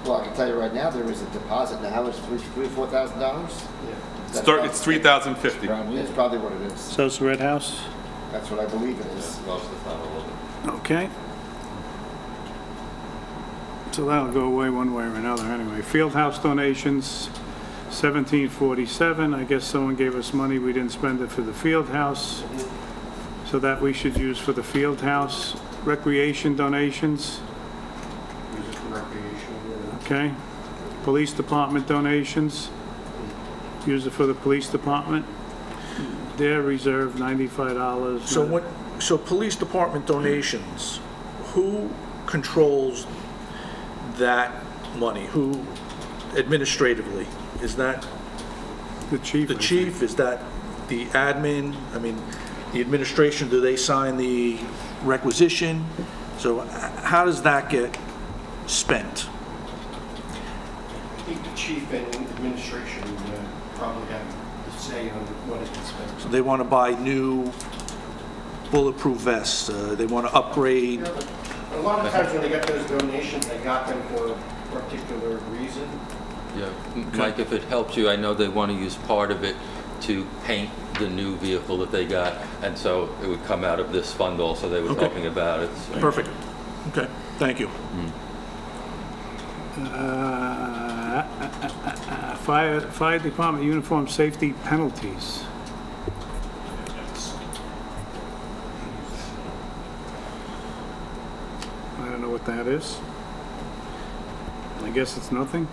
Well, I can tell you right now, there is a deposit, now how much, $3,000-$4,000? Yeah. It's $3,050. It's probably what it is. So it's the Red House? That's what I believe it is. Okay. So that'll go away one way or another anyway. Field house donations, $17.47. I guess someone gave us money, we didn't spend it for the field house. So that we should use for the field house. Recreation donations, Use it for recreation. okay. Police department donations, use it for the police department. Their reserve, $95. So police department donations, who controls that money? Who administratively? Is that The chief. the chief? Is that the admin? I mean, the administration, do they sign the requisition? So how does that get spent? I think the chief and administration probably have the say on what it can spend. So they want to buy new bulletproof vests, they want to upgrade. A lot of times when they get those donations, they got them for a particular reason. Yeah, Mike, if it helps you, I know they want to use part of it to paint the new vehicle that they got, and so it would come out of this fund also, they were Okay. talking about it. so. Perfect. Okay, thank you. Fire department uniform safety penalties. I don't know what that is. I guess it's nothing.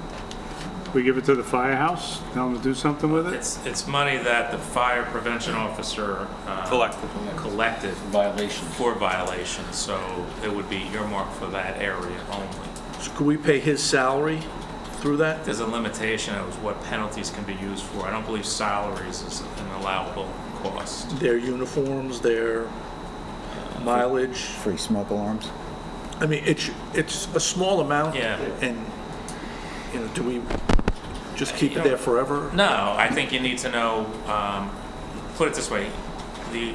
We give it to the firehouse, tell them to do something with it? It's money that the fire prevention officer collected Violations. for violations, so it would be earmarked for that area only. So could we pay his salary through that? There's a limitation of what penalties can be used for. I don't believe salaries is an allowable cost. Their uniforms, their mileage? Free smoke alarms. I mean, it's a small amount. Yeah. And, you know, do we just keep it there forever? No, I think you need to know, put it this way, the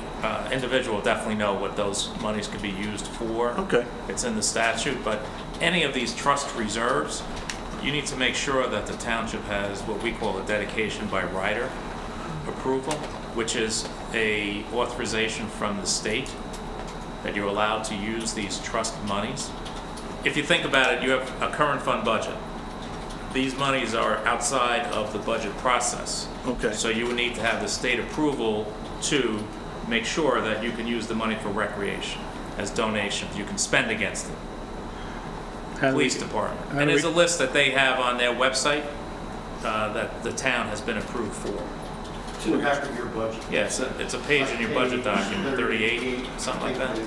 individual will definitely know what those monies could be used for. Okay. It's in the statute, but any of these trust reserves, you need to make sure that the township has what we call a dedication by rider approval, which is a authorization from the state that you're allowed to use these trust monies. If you think about it, you have a current fund budget. These monies are outside of the budget process. Okay. So you would need to have the state approval to make sure that you can use the money for recreation as donations. You can spend against it. How do we- Police department. how And do there's a we- list that they have on their website that the town has been approved for. It's in the back of your budget. Yeah, it's a page in your budget document, 38, something like that.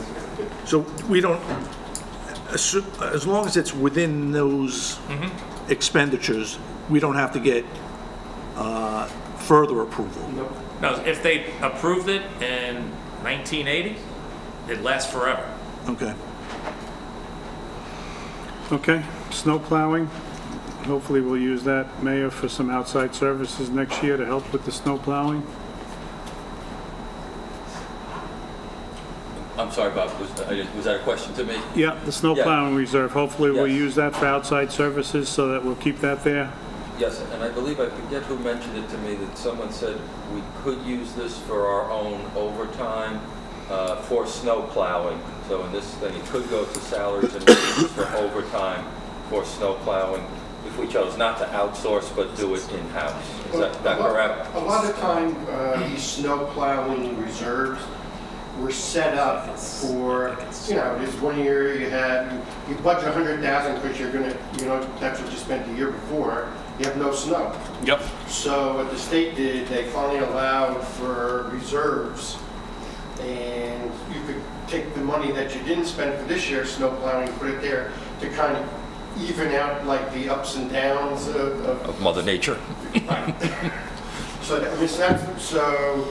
So we don't, as long as it's within those expenditures, we don't have to get further approval? No, if they approved it in 1980, it lasts forever. Okay. Okay, snow plowing. Hopefully we'll use that, Mayor, for some outside services next year to help with the snow plowing. I'm sorry, Bob, was that a question to me? Yeah, the snow Yeah. plowing reserve. Hopefully we'll Yes. use that for outside services so that we'll keep that there. Yes, and I believe, I forget who mentioned it to me, that someone said we could use this for our own overtime for snow plowing. So in this thing, it could go to salaries and wages for overtime for snow plowing if we chose not to outsource but do it in-house. Is that correct? A lot of time, these snow plowing reserves were set up for, you know, this one year you budget 100,000 because you're gonna, you know, that's what you spent the year before, you have no snow. Yep. So what the state did, they finally allowed for reserves, and you could take the money that you didn't spend for this year's snow plowing, put it there to kind of even out like the ups and downs Of Mother Nature. so that, I mean, so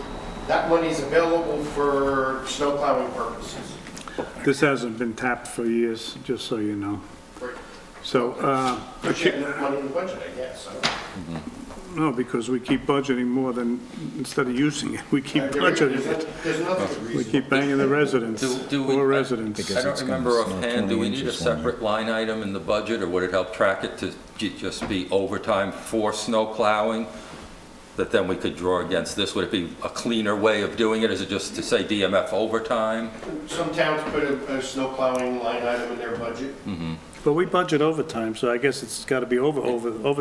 that money's available for snow plowing purposes. This hasn't been tapped for years, just so you know. So, But you have enough money in the budget, I guess. no, because we keep budgeting more than, instead of using it, we keep budgeting it. There's another good We reason. keep banging the residents, Do we- poor residents. I don't remember offhand, do we need a separate line item in the budget, or would it help track it to just be overtime for snow plowing? That then we could draw against this? Would it be a cleaner way of doing it? Is it just to say DMF overtime? Some towns put a snow plowing line item in their budget. But we budget overtime, so I guess it's got to be over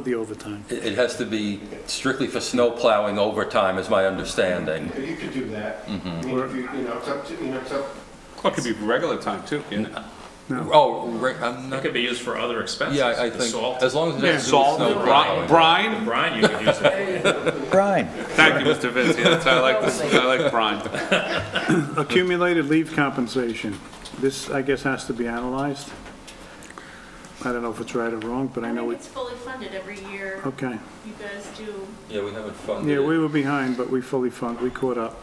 the overtime. It has to be strictly for snow plowing overtime, is my understanding. You could do that. I mean, if you know, it's up to, you know, it's up. Well, it could be regular time too, can't it? Oh, right, I'm It not, could be used for other expenses. yeah, I The think, salt. as long as it has to do with Salt, snow plowing. brine. Brine, you could use it. Brian? Thank you, Mr. Vince. Yeah, that's, I like this, I like brine. Accumulated leave compensation. This, I guess, has to be analyzed. I don't know if it's right or wrong, but I know think it, it's fully funded every year. okay. You guys do. Yeah, we haven't funded Yeah, we it. were behind, but we fully we caught up.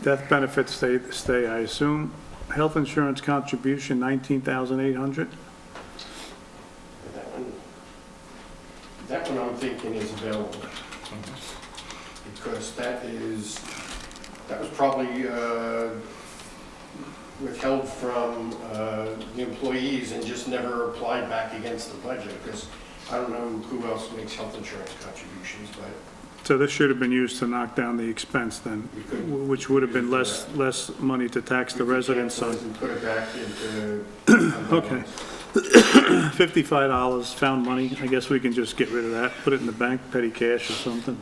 Death benefits stay, I assume. Health insurance contribution, 19,800. That one I'm thinking is available. Because that was probably withheld from the employees and just never applied back against the budget, because I don't know who else makes health insurance contributions, but So this should have been used to knock down the expense then, which would have been less money to tax the residents on. and put it back into. Okay. $55 found money. I guess we can just get rid of that, put it in the bank, petty cash or something.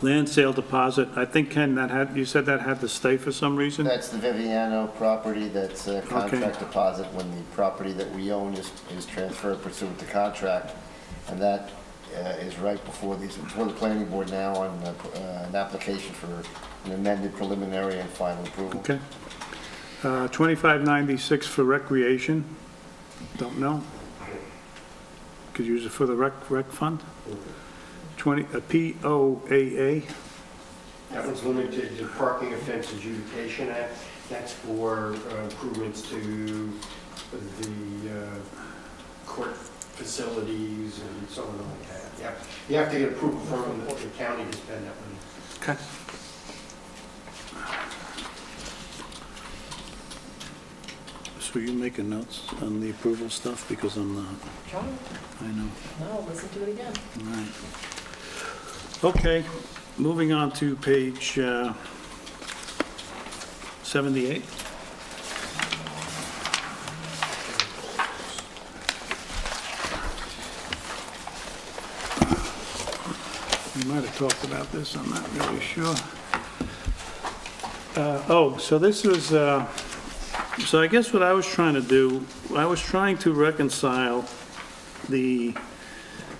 Land sale deposit, I think, Ken, you said that had to stay for some reason? That's the Viviano property, that's a contract deposit when the property that we own is transferred pursuant to contract. And that is right before the planning board now on an application for an amended preliminary and final approval. Okay. 2596 for recreation, don't know. Could use it for the rec fund. POAA, That one's limited to Parking Offense Adjudication Act. That's for improvements to the court facilities and so on like that. Yeah, you have to get approval from the county to spend that money. Okay. So you making notes on the approval stuff, because I'm not, Trying. I know. No, listen to it again. All right. Okay, moving on to page 78. We might have talked about this, I'm not really sure. So this was, so I guess what I was trying to do, I was trying to reconcile the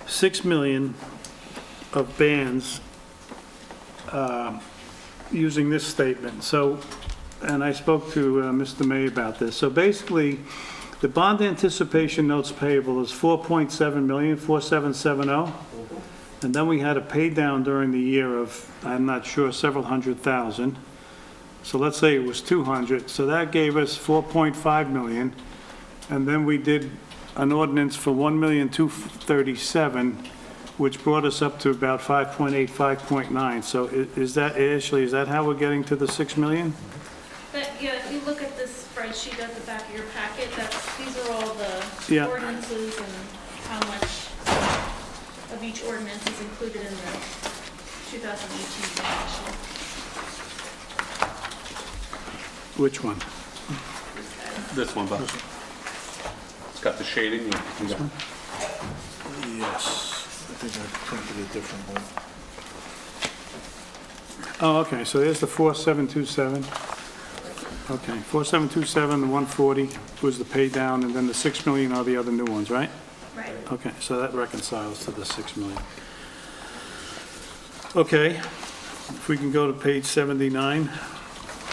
6 million of bans using this statement. So, and I spoke to Mr. May about this. So basically, the bond anticipation notes payable is 4.7 million, 4770. And then we had a pay down during the year of, I'm not sure, several hundred thousand. So let's say it was 200. So that gave us 4.5 million. And then we did an ordinance for 1,237,000, which brought us up to about 5.8, 5.9. So is that, Ashley, is that how we're getting to the 6 million? But, yeah, if you look at this spreadsheet at the back of your packet, these are all the Yeah. ordinances and how much of each ordinance is included in the 2018 financial. Which one? This one, Bob. It's got the shading. You got- Yes, I think I printed a different one. Oh, okay, so there's the 4727. Okay, 4727, the 140 was the pay down, and then the 6 million are the other new ones, right? Right. Okay, so that reconciles to the 6 million. Okay, if we can go to page 79.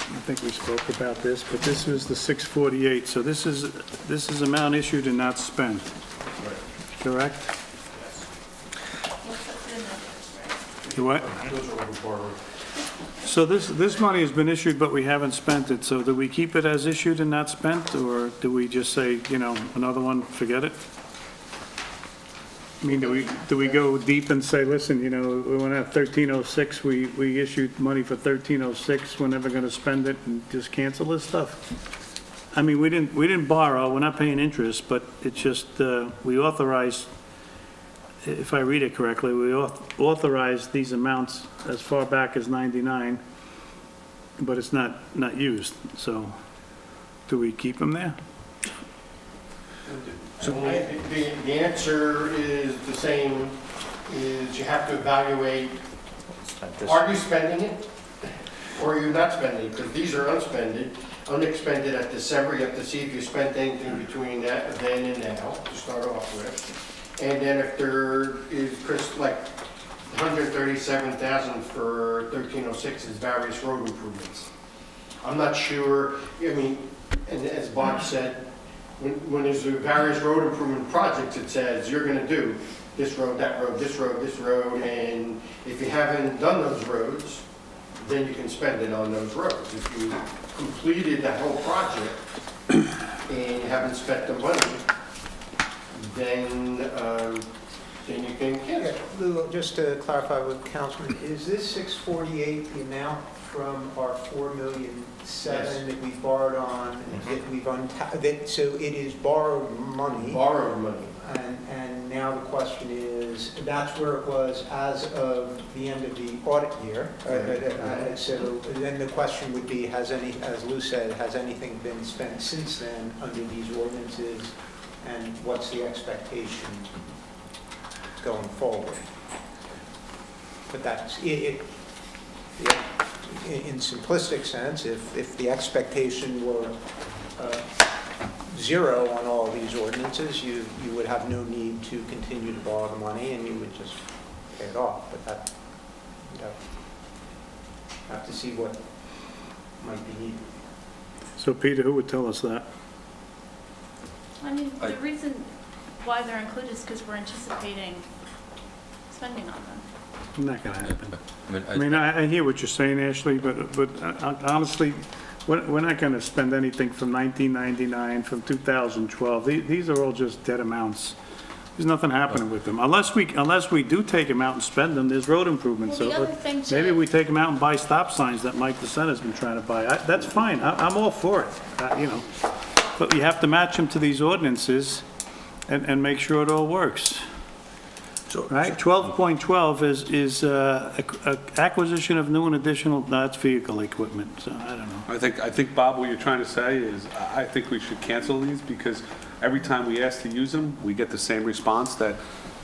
I think we spoke about this, but this was the 648. So this is amount issued and not spent. Correct? You what? Those are all borrowed. So this money has been issued, but we haven't spent it. So do we keep it as issued and not spent, or do we just say, you know, another one, forget it? I mean, do we go deep and say, listen, you know, we want to have 1306, we issued money for 1306, we're never going to spend it, and just cancel this stuff? I mean, we didn't borrow, we're not paying interest, but it's just, we authorized, if I read it correctly, we authorized these amounts as far back as 99, but it's not used. So do we keep them there? The answer is the same, is you have to evaluate, are you spending it? Or are you not spending it? Because these are unexpended at December. You have to see if you spent anything between that, then and now, to start off with. And then if there is, Chris, like 137,000 for 1306 is various road improvements. I'm not sure, I mean, and as Bob said, when there's various road improvement projects, it says you're gonna do this road, that road, this road, this road, and if you haven't done those roads, then you can spend it on those roads. If you completed that whole project and you haven't spent the money, then you can cancel. Lou, just to clarify with Councilman, is this 648 the amount from our 4,000,007 that we borrowed on, that we've untapped, so it is borrowed money? Borrowed money. And now the question is, that's where it was as of the end of the audit year. So then the question would be, as Lou said, has anything been spent since then under these ordinances? And what's the expectation going forward? But that's, in simplistic sense, if the expectation were zero on all these ordinances, you would have no need to continue to borrow the money and you would just pay it off. But that, you'd have to see what might be needed. So Peter, who would tell us that? I mean, the reason why they're included is because we're anticipating spending on them. Not gonna happen. I mean, I hear what you're saying, Ashley, but honestly, we're not gonna spend anything from 1999, from 2012. These are all just dead amounts. There's nothing happening with them. Unless we do take them out and spend them, there's road improvements. Well, the So other thing, too- maybe we take them out and buy stop signs that Mike DeSena's been trying to buy. That's fine. I'm all for it, you know. But you have to match them to these ordinances and make sure it all works. Right? 12.12 is acquisition of new and additional, no, that's vehicle equipment, so I don't know. I think, Bob, what you're trying to say is, I think we should cancel these, because every time we ask to use them, we get the same response, that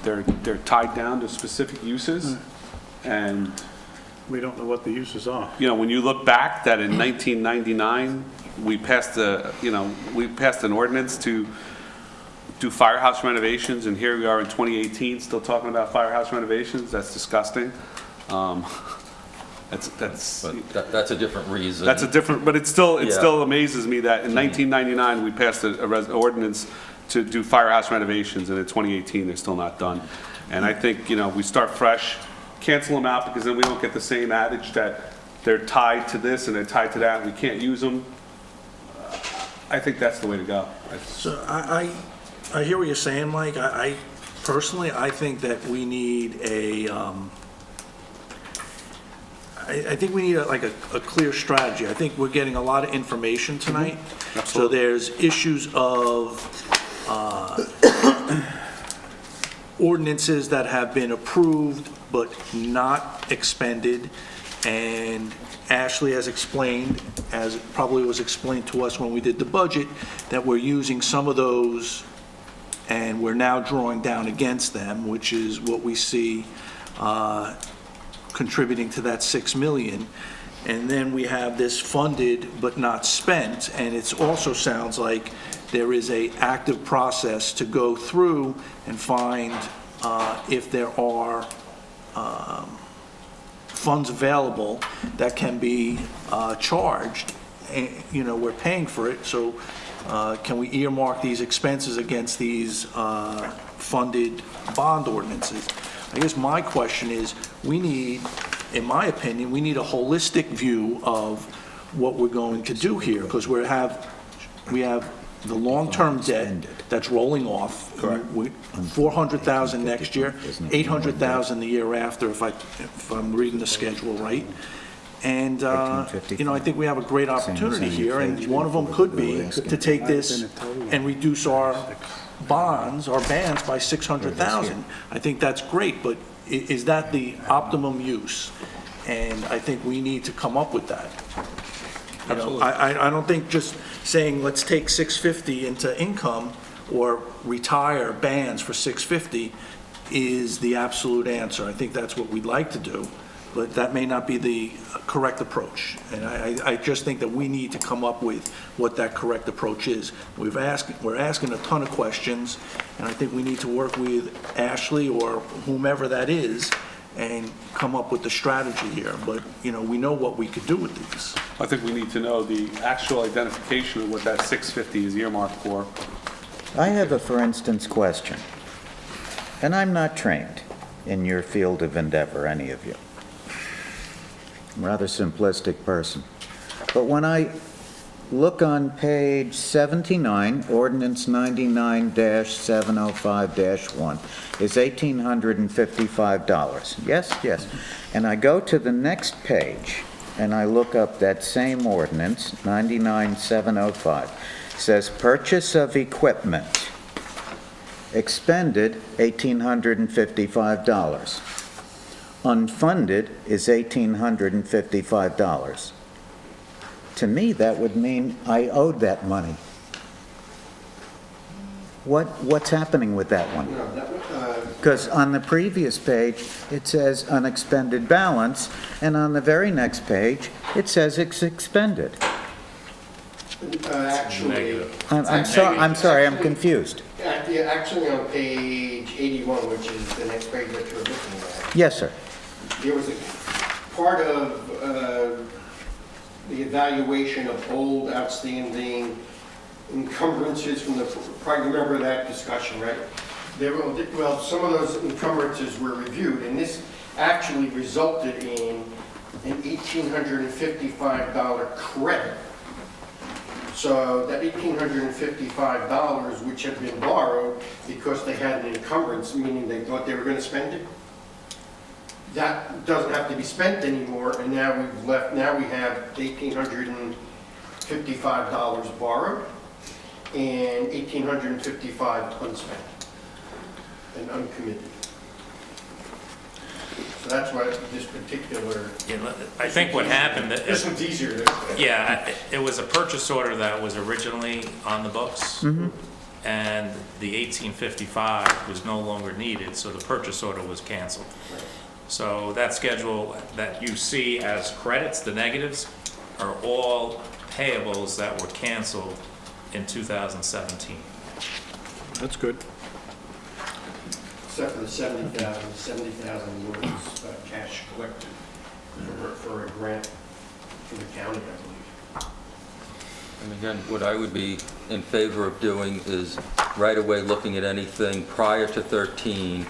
they're tied down to specific uses, and, We don't know what the uses are. you know, when you look back, that in 1999, we passed an ordinance to do firehouse renovations, and here we are in 2018, still talking about firehouse renovations. That's disgusting. That's That's a different reason. That's a different, but it still Yeah. amazes me that in 1999, we passed an ordinance to do firehouse renovations, and in 2018, they're still not done. And I think, you know, we start fresh, cancel them out, because then we don't get the same adage that they're tied to this and they're tied to that, and we can't use them. I think that's the way to go. So I hear what you're saying, Mike. I personally, I think that we need I think we need a clear strategy. I think we're getting a lot of information tonight. So there's issues of ordinances that have been approved but not expended, and Ashley has explained, as it probably was explained to us when we did the budget, that we're using some of those and we're now drawing down against them, which is what we see contributing to that 6 million. And then we have this funded but not spent, and it also sounds like there is a active process to go through and find if there are funds available that can be charged. And, you know, we're paying for it, so can we earmark these expenses against these funded bond ordinances? I guess my question is, we need, in my opinion, we need a holistic view of what we're going to do here, because we have the long-term debt that's rolling off. Correct. 400,000 next year, 800,000 the year after, if I'm reading the schedule right. And, you know, I think we have a great opportunity here, and one of them could be to take this and reduce our bonds, our bans by 600,000. I think that's great, but is that the optimum use? And I think we need to come up with that. You know, I don't think just saying, let's take 650 into income or retire bans for 650 is the absolute answer. I think that's what we'd like to do, but that may not be the correct approach. And I just think that we need to come up with what that correct approach is. We're asking a ton of questions, and I think we need to work with Ashley or whomever that is and come up with the strategy here. But, you know, we know what we could do with these. I think we need to know the actual identification of what that 650 is earmarked for. I have a for instance question, and I'm not trained in your field of endeavor, any of you. I'm a rather simplistic person. But when I look on page 79, ordinance 99-705-1 is $1,855. Yes, yes. And I go to the next page and I look up that same ordinance, 99-705. It says purchase of equipment, expended $1,855. Unfunded is $1,855. To me, that would mean I owed that money. What's happening with that one? Because on the previous page, it says unexpended balance, and on the very next page, it says it's expended. Actually, I'm sorry, I'm confused. actually on page 81, which is the next page that you're looking at, Yes, sir. there was a part of the evaluation of old outstanding encumbrances from the, probably remember that discussion, right? Well, some of those encumbrances were reviewed, and this actually resulted in an $1,855 credit. So that $1,855, which had been borrowed because they had an encumbrance, meaning they thought they were going to spend it, that doesn't have to be spent anymore, and now we have $1,855 borrowed and $1,855 unspent and uncommitted. So that's why this particular, I think what happened, this one's easier to. yeah, it was a purchase order that was originally on the books, and the 1855 was no longer needed, so the purchase order was canceled. So that schedule that you see as credits, the negatives, are all payables that were canceled in 2017. That's good. Except for the 70,000 was cash collected for a grant from the county, I believe. And again, what I would be in favor of doing is right away looking at anything prior to 13,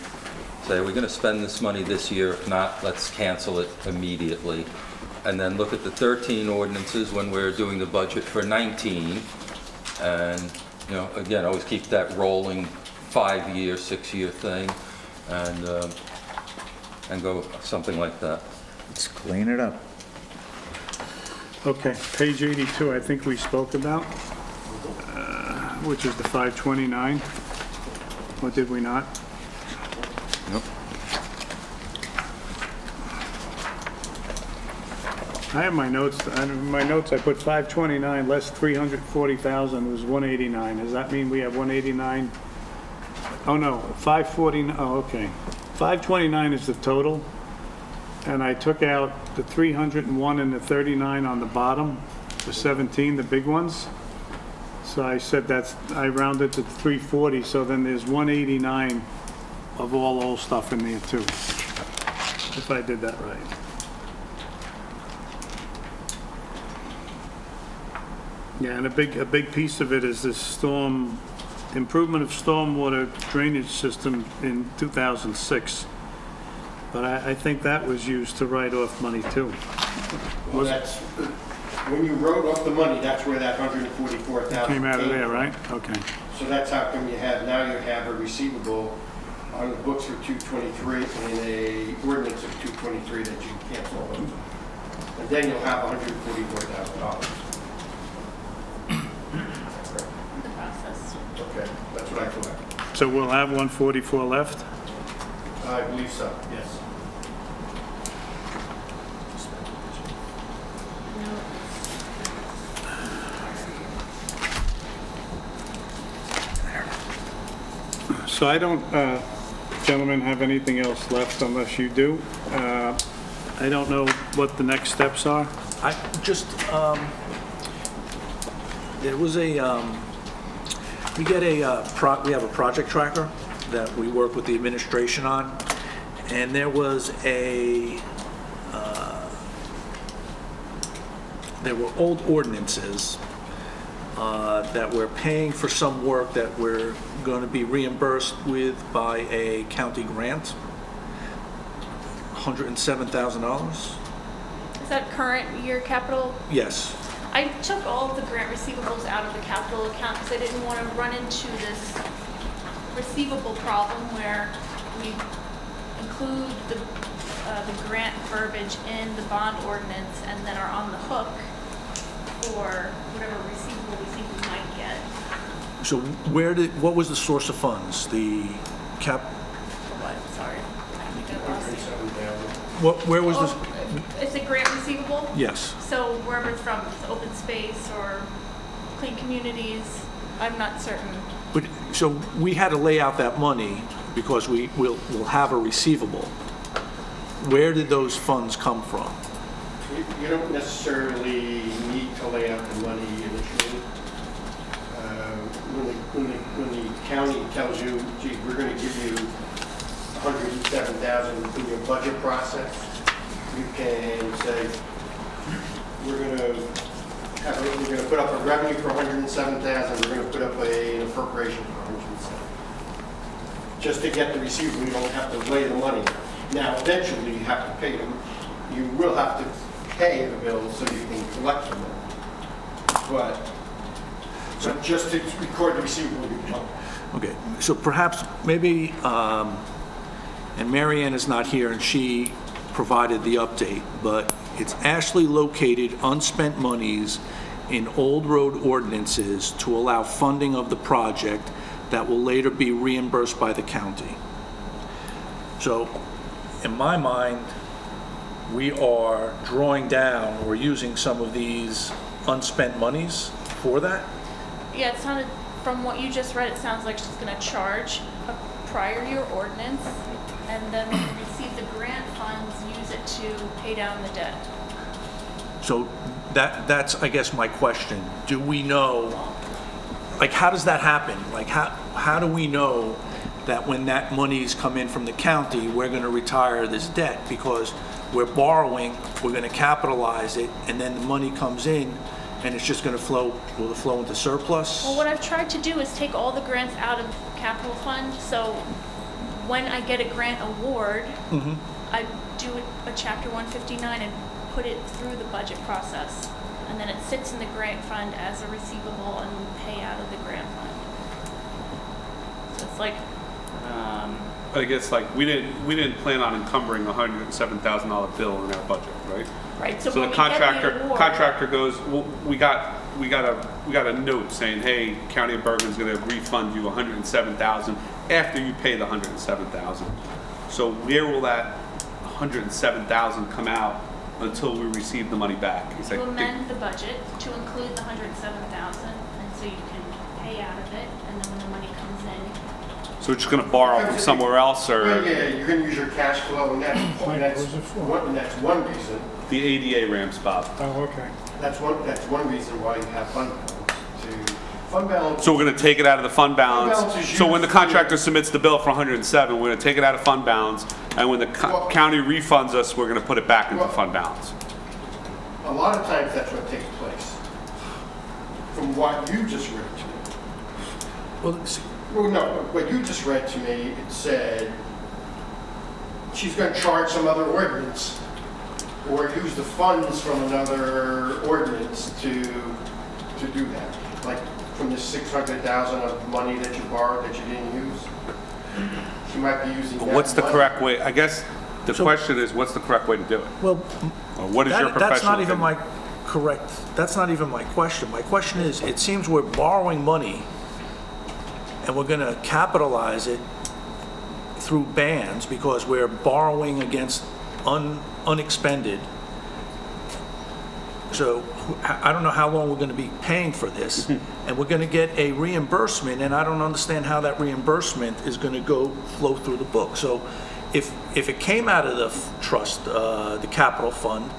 say, are we going to spend this money this year? If not, let's cancel it immediately. And then look at the 13 ordinances when we're doing the budget for 19. And, you know, again, always keep that rolling 5-year, 6-year thing, and go something like that. Let's clean it up. Okay, page 82, I think we spoke about, which is the 529. Or did we not? Nope. I have my notes, I put 529 less 340,000 was 189. Does that mean we have 189? Oh, no, 540, oh, okay. 529 is the total, and I took out the 301 and the 39 on the bottom, the 17, the big ones. So I said I rounded to 340, so then there's 189 of all old stuff in there too, if I did that right. Yeah, and a big piece of it is this improvement of stormwater drainage system in 2006. But I think that was used to write off money too. Well, that's, when you wrote off the money, that's where that 144,000 Came out of there, from. right? Okay. So that's how come now you have a receivable on the books for 223 and a ordinance of 223 that you cancel over. And then you'll have $144,000. The process. Okay, that's what I thought. So we'll have 144 left? I believe so, yes. So I don't, gentlemen, have anything else left unless you do. I don't know what the next steps are. I just, there was we have a project tracker that we work with the administration on, and there was there were old ordinances that we're paying for some work that we're going to be reimbursed with by a county grant, $107,000. Is that current year capital? Yes. I took all of the grant receivables out of the capital account because I didn't want to run into this receivable problem where we include the grant verbiage in the bond ordinance and then are on the hook for whatever receivable we think we might get. So what was the source of funds? The cap, For what? Sorry. I think I lost you. Where was this? It's a grant receivable? Yes. So wherever it's from, it's open space or clean communities, I'm not certain. But, so we had to lay out that money because we'll have a receivable. Where did those funds come from? You don't necessarily need to lay out the money initially. When the county tells you, gee, we're going to give you $107,000 in your budget process, you can say, we're going to put up a revenue for $107,000. We're going to put up an appropriation for $107,000. Just to get the receivable, you don't have to lay the money. Now, eventually, you have to pay them. You will have to pay the bills so you can collect them. But But just to record the receivable. Okay, so perhaps, maybe, and Mary Ann is not here, and she provided the update, but it's Ashley located unspent monies in old road ordinances to allow funding of the project that will later be reimbursed by the county. So, in my mind, we are drawing down or using some of these unspent monies for that? Yeah, it sounded, from what you just read, it sounds like she's gonna charge a prior year ordinance, and then when you receive the grant funds, use it to pay down the debt. So that's, I guess, my question. Do we know, like, how does that happen? Like, how do we know that when that money's come in from the county, we're going to retire this debt? Because we're borrowing, we're going to capitalize it, and then the money comes in, and it's just going to flow, will it flow into surplus? Well, what I've tried to do is take all the grants out of capital fund, so when I get a grant award, I do a chapter 159 and put it through the budget process, and then it sits in the grant fund as a receivable and we pay out of the grant fund. So it's like, I guess like we didn't plan on encumbering a $107,000 bill in our budget, right? right, so So when the we get the award. contractor goes, well, we got a note saying, hey, County of Bergen's gonna refund you $107,000 after you pay the $107,000. So where will that $107,000 come out until we receive the money back? He's You like, amend the budget to include the $107,000, and so you can pay out of it, and then when the money comes in, so we're just gonna borrow from somewhere else, Well, or yeah, you're gonna use your cash flow, and that's one reason. the ADA ramps, Bob? Oh, okay. That's one reason why you have fund balance. Fund balance. So we're gonna take it out of the fund balance. Fund balance is So when the used for- contractor submits the bill for 107, we're gonna take it out of fund balance, and when the county refunds us, we're gonna put it back into fund balance. A lot of times that's what takes place. From what you just read to me. Well, see, Well, no, what you just read to me, it said she's gonna charge some other ordinance or use the funds from another ordinance to do that. Like from the 600,000 of money that you borrowed that you didn't use. She might be using that. What's the money. correct way? I guess the question is, what's the correct way to do it? well, Or what is your professional that's not even opinion? that's not even my question. My question is, it seems we're borrowing money and we're going to capitalize it through bans because we're borrowing against unexpended. So I don't know how long we're going to be paying for this, and we're going to get a reimbursement, and I don't understand how that reimbursement is going to flow through the book. So if it came out of the trust, the capital fund,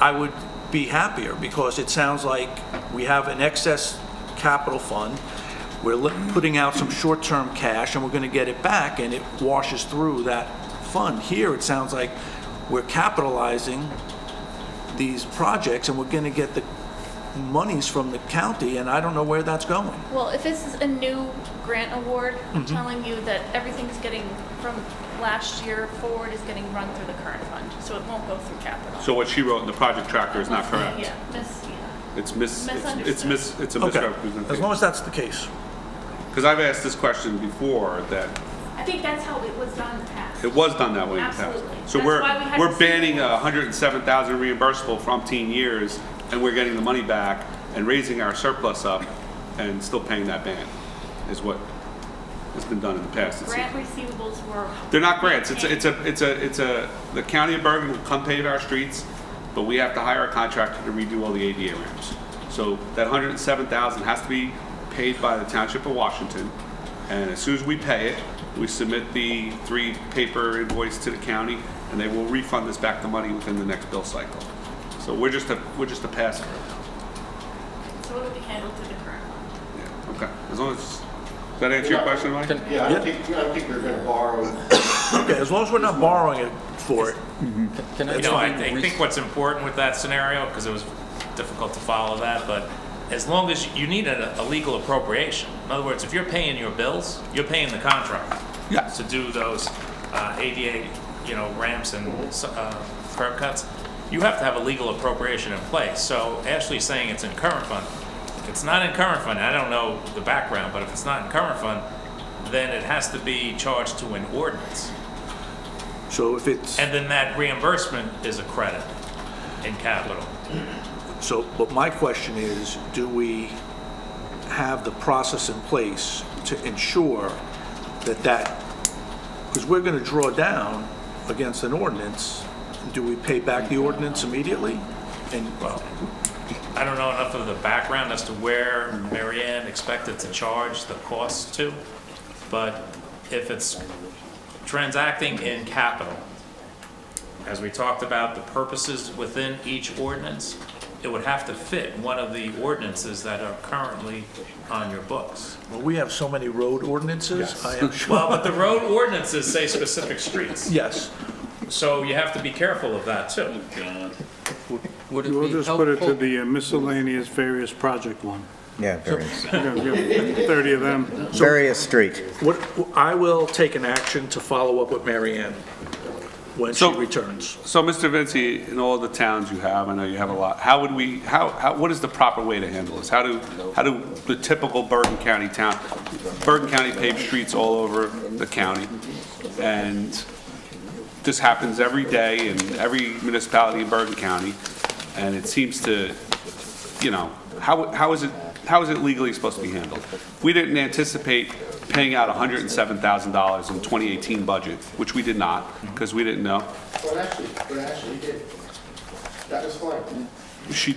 I would be happier because it sounds like we have an excess capital fund. We're putting out some short-term cash, and we're going to get it back, and it washes through that fund. Here, it sounds like we're capitalizing these projects, and we're going to get the monies from the county, and I don't know where that's going. well, if this is a new grant award, I'm telling you that everything's getting, from last year forward, is getting run through the current fund, so it won't go through capital. So what she wrote in the project tracker is not correct? Yeah, It's a Misunderstood. misrepresentation. Okay, as long as that's the case. Because I've asked this question before, that I think that's how it was done in the past. it was done that way in the past. Absolutely. So That's why we had we're to see banning it. 107,000 reimbursable for umpteen years, and we're getting the money back and raising our surplus up and still paying that ban, is what has been done in the past. Grant receivables were. They're not grants. The county of Bergen will come pave our streets, but we have to hire a contractor to redo all the ADA ramps. So that 107,000 has to be paid by the Township of Washington, and as soon as we pay it, we submit the 3 paper invoice to the county, and they will refund us back the money within the next bill cycle. So we're just a pass through. So it'll be handled through the current fund. Yeah. Okay. As long as does that answer your question, Mike? Yeah, I don't think we're gonna borrow. Okay, as long as we're not borrowing it for it. Can I You know, I think what's important with that scenario, because it was difficult to follow that, but as long as you need a legal appropriation. In other words, if you're paying your bills, you're paying the contractor to do those ADA, ramps and curb cuts. You have to have a legal appropriation in place. So Ashley's saying it's in current fund. If it's not in current fund, I don't know the background, but if it's not in current fund, then it has to be charged to an ordinance. So if it's, And then that reimbursement is a credit in capital. so, but my question is, do we have the process in place to ensure that, because we're going to draw down against an ordinance, do we pay back the ordinance immediately? And, Well, I don't know enough of the background as to where Mary Ann expected to charge the costs to, but if it's transacting in capital, as we talked about the purposes within each ordinance, it would have to fit one of the ordinances that are currently on your books. well, we have so many road ordinances, I am sure. Well, but the road ordinances say specific streets, Yes. so you have to be careful of that too. Would it We'll be just put it to helpful? the miscellaneous various project one. Yeah, various, We're gonna give 30 of them. various street. What, I will take an action to follow up with Mary Ann when she So- returns. So, Mr. Vinci, in all the towns you have, I know you have a lot, how would we, what is the proper way to handle this? How do the typical Bergen County town, Bergen County paved streets all over the county, and this happens every day in every municipality in Bergen County, and it seems to, you know, how is it legally supposed to be handled? We didn't anticipate paying out $107,000 in 2018 budget, which we did not, because we didn't know. But actually, you did. That was fine. You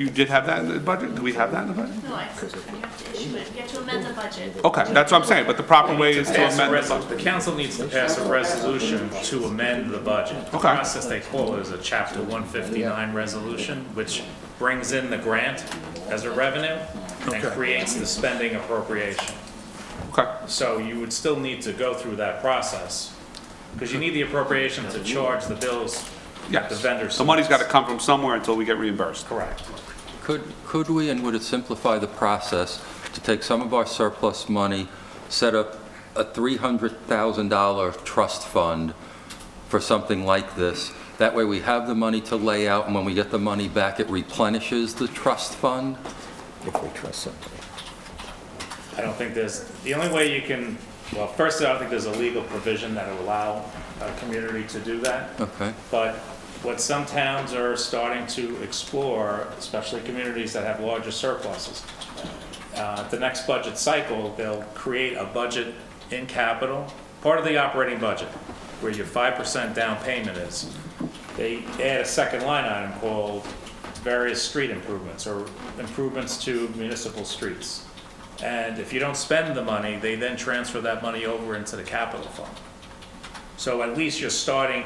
did have that in the budget? Do we have that in the budget? No, you have to issue it, you have to amend the budget. Okay, that's what I'm saying, but the proper way is to Pass a amend the resol- budget. The council needs to pass a resolution to amend the budget. The Okay. process they call it is a chapter 159 resolution, which brings in the grant as a revenue and Okay. creates the spending appropriation. Okay, So you would still need to go through that process, because you need the appropriation to charge the bills that the yes. vendors. The money's got to come from somewhere until we get reimbursed. Correct. Could we, and would it simplify the process to take some of our surplus money, set up a $300,000 trust fund for something like this? That way we have the money to lay out, and when we get the money back, it replenishes the trust fund? If we trust somebody. I don't think the only way you can, well, first, I don't think there's a legal provision that will allow a community to do that. Okay. But what some towns are starting to explore, especially communities that have larger surpluses, at the next budget cycle, they'll create a budget in capital, part of the operating budget, where your 5% down payment is. They add a second line item called various street improvements or improvements to municipal streets. And if you don't spend the money, they then transfer that money over into the capital fund. So at least you're starting,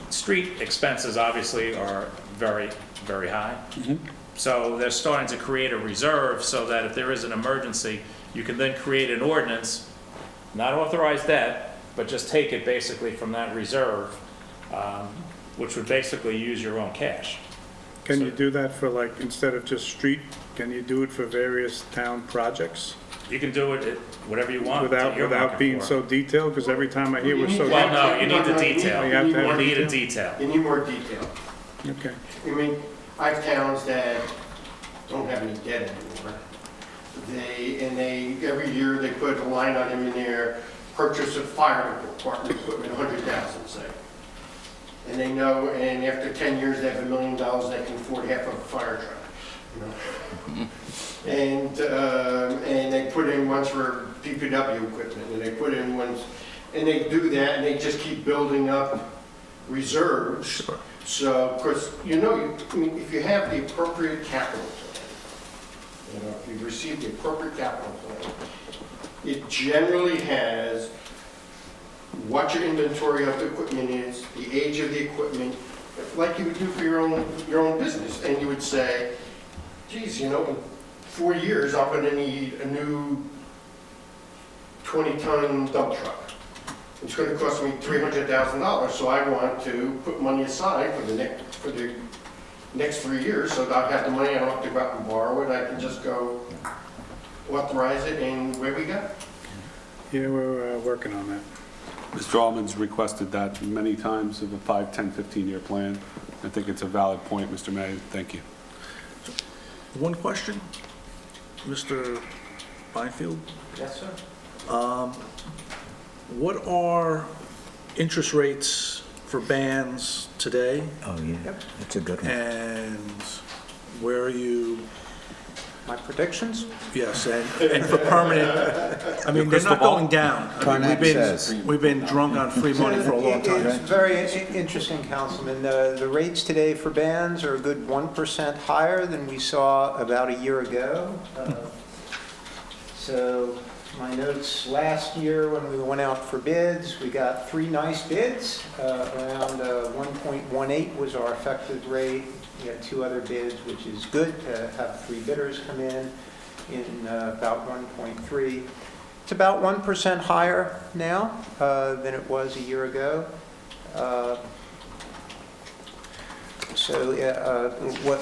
street expenses obviously are very, very high. So they're starting to create a reserve so that if there is an emergency, you can then create an ordinance, not authorize debt, but just take it basically from that reserve, which would basically use your own cash. Can you do that for like, instead of just street, can you do it for various town projects? You can do it whatever you want. that you're Without looking being for. so detailed? Because every time I hear we're so. Well, no, you need the detail. You have to have You need a detail? detail. You need more detail. Okay. I mean, I have towns that don't have any debt anymore. Every year they put a line item in there, purchase of fire department equipment, 100,000, say. And they know, and after 10 years, they have $1 million, they can afford half of a fire truck, you know? And they put in ones for DPW equipment, and they put in ones, and they do that, and they just keep building up reserves. Sure. So, of course, I mean, if you have the appropriate capital plan, if you've received the appropriate capital plan, it generally has what your inventory of the equipment is, the age of the equipment, like you would do for your own business. And you would say, geez, in 4 years, I'm going to need a new 20-ton dump truck. It's going to cost me $300,000, so I want to put money aside for the next 3 years, so that I have the money, I don't have to go out and borrow it, I can just go authorize it, and where we go. Yeah, we're working on that. Mr. Allman's requested that many times of a 5, 10, 15-year plan. I think it's a valid point, Mr. May. Thank you. One question? Mr. Byfield, Yes, sir. what are interest rates for bands today? Oh, yeah, that's a good one. And where are you, My predictions? yes, and for permanent, I mean, they're not going down. I mean, we've been drunk on free money for a long time. It's very interesting, Councilman. The rates today for bands are a good 1% higher than we saw about a year ago. So my notes last year when we went out for bids, we got 3 nice bids. Around 1.18 was our effective rate. We had 2 other bids, which is good to have 3 bidders come in about 1.3. It's about 1% higher now than it was a year ago.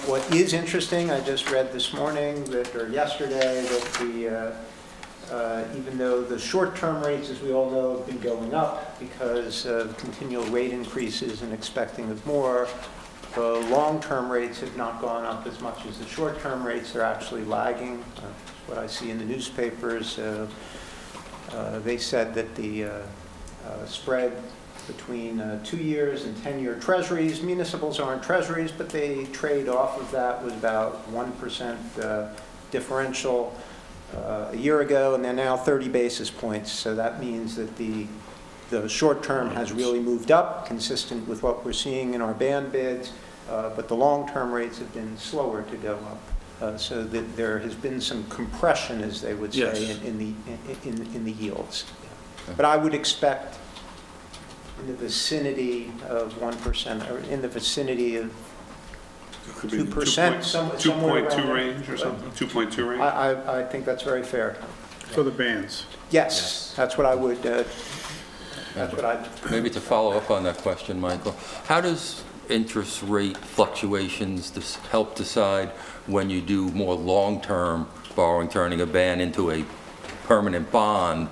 What is interesting, I just read this morning or yesterday that even though the short-term rates, as we all know, have been going up because of continual rate increases and expecting of more, the long-term rates have not gone up as much as the short-term rates. They're actually lagging. What I see in the newspapers, they said that the spread between 2 years and 10-year treasuries, municipals aren't treasuries, but they trade off of that, was about 1% differential a year ago, and they're now 30 basis points. So that means that the short term has really moved up, consistent with what we're seeing in our band bids, but the long-term rates have been slower to go up. So that there has been some compression, as they would say, Yes. in the yields. But I would expect in the vicinity of 1%, or in the vicinity of Could be 2%, somewhere 2.2 around range or something, 2.2 range? I think that's very fair. For the bands. Yes, that's what I would, Maybe to follow up on that question, Michael, how does interest rate fluctuations help decide when you do more long-term borrowing, turning a band into a permanent bond,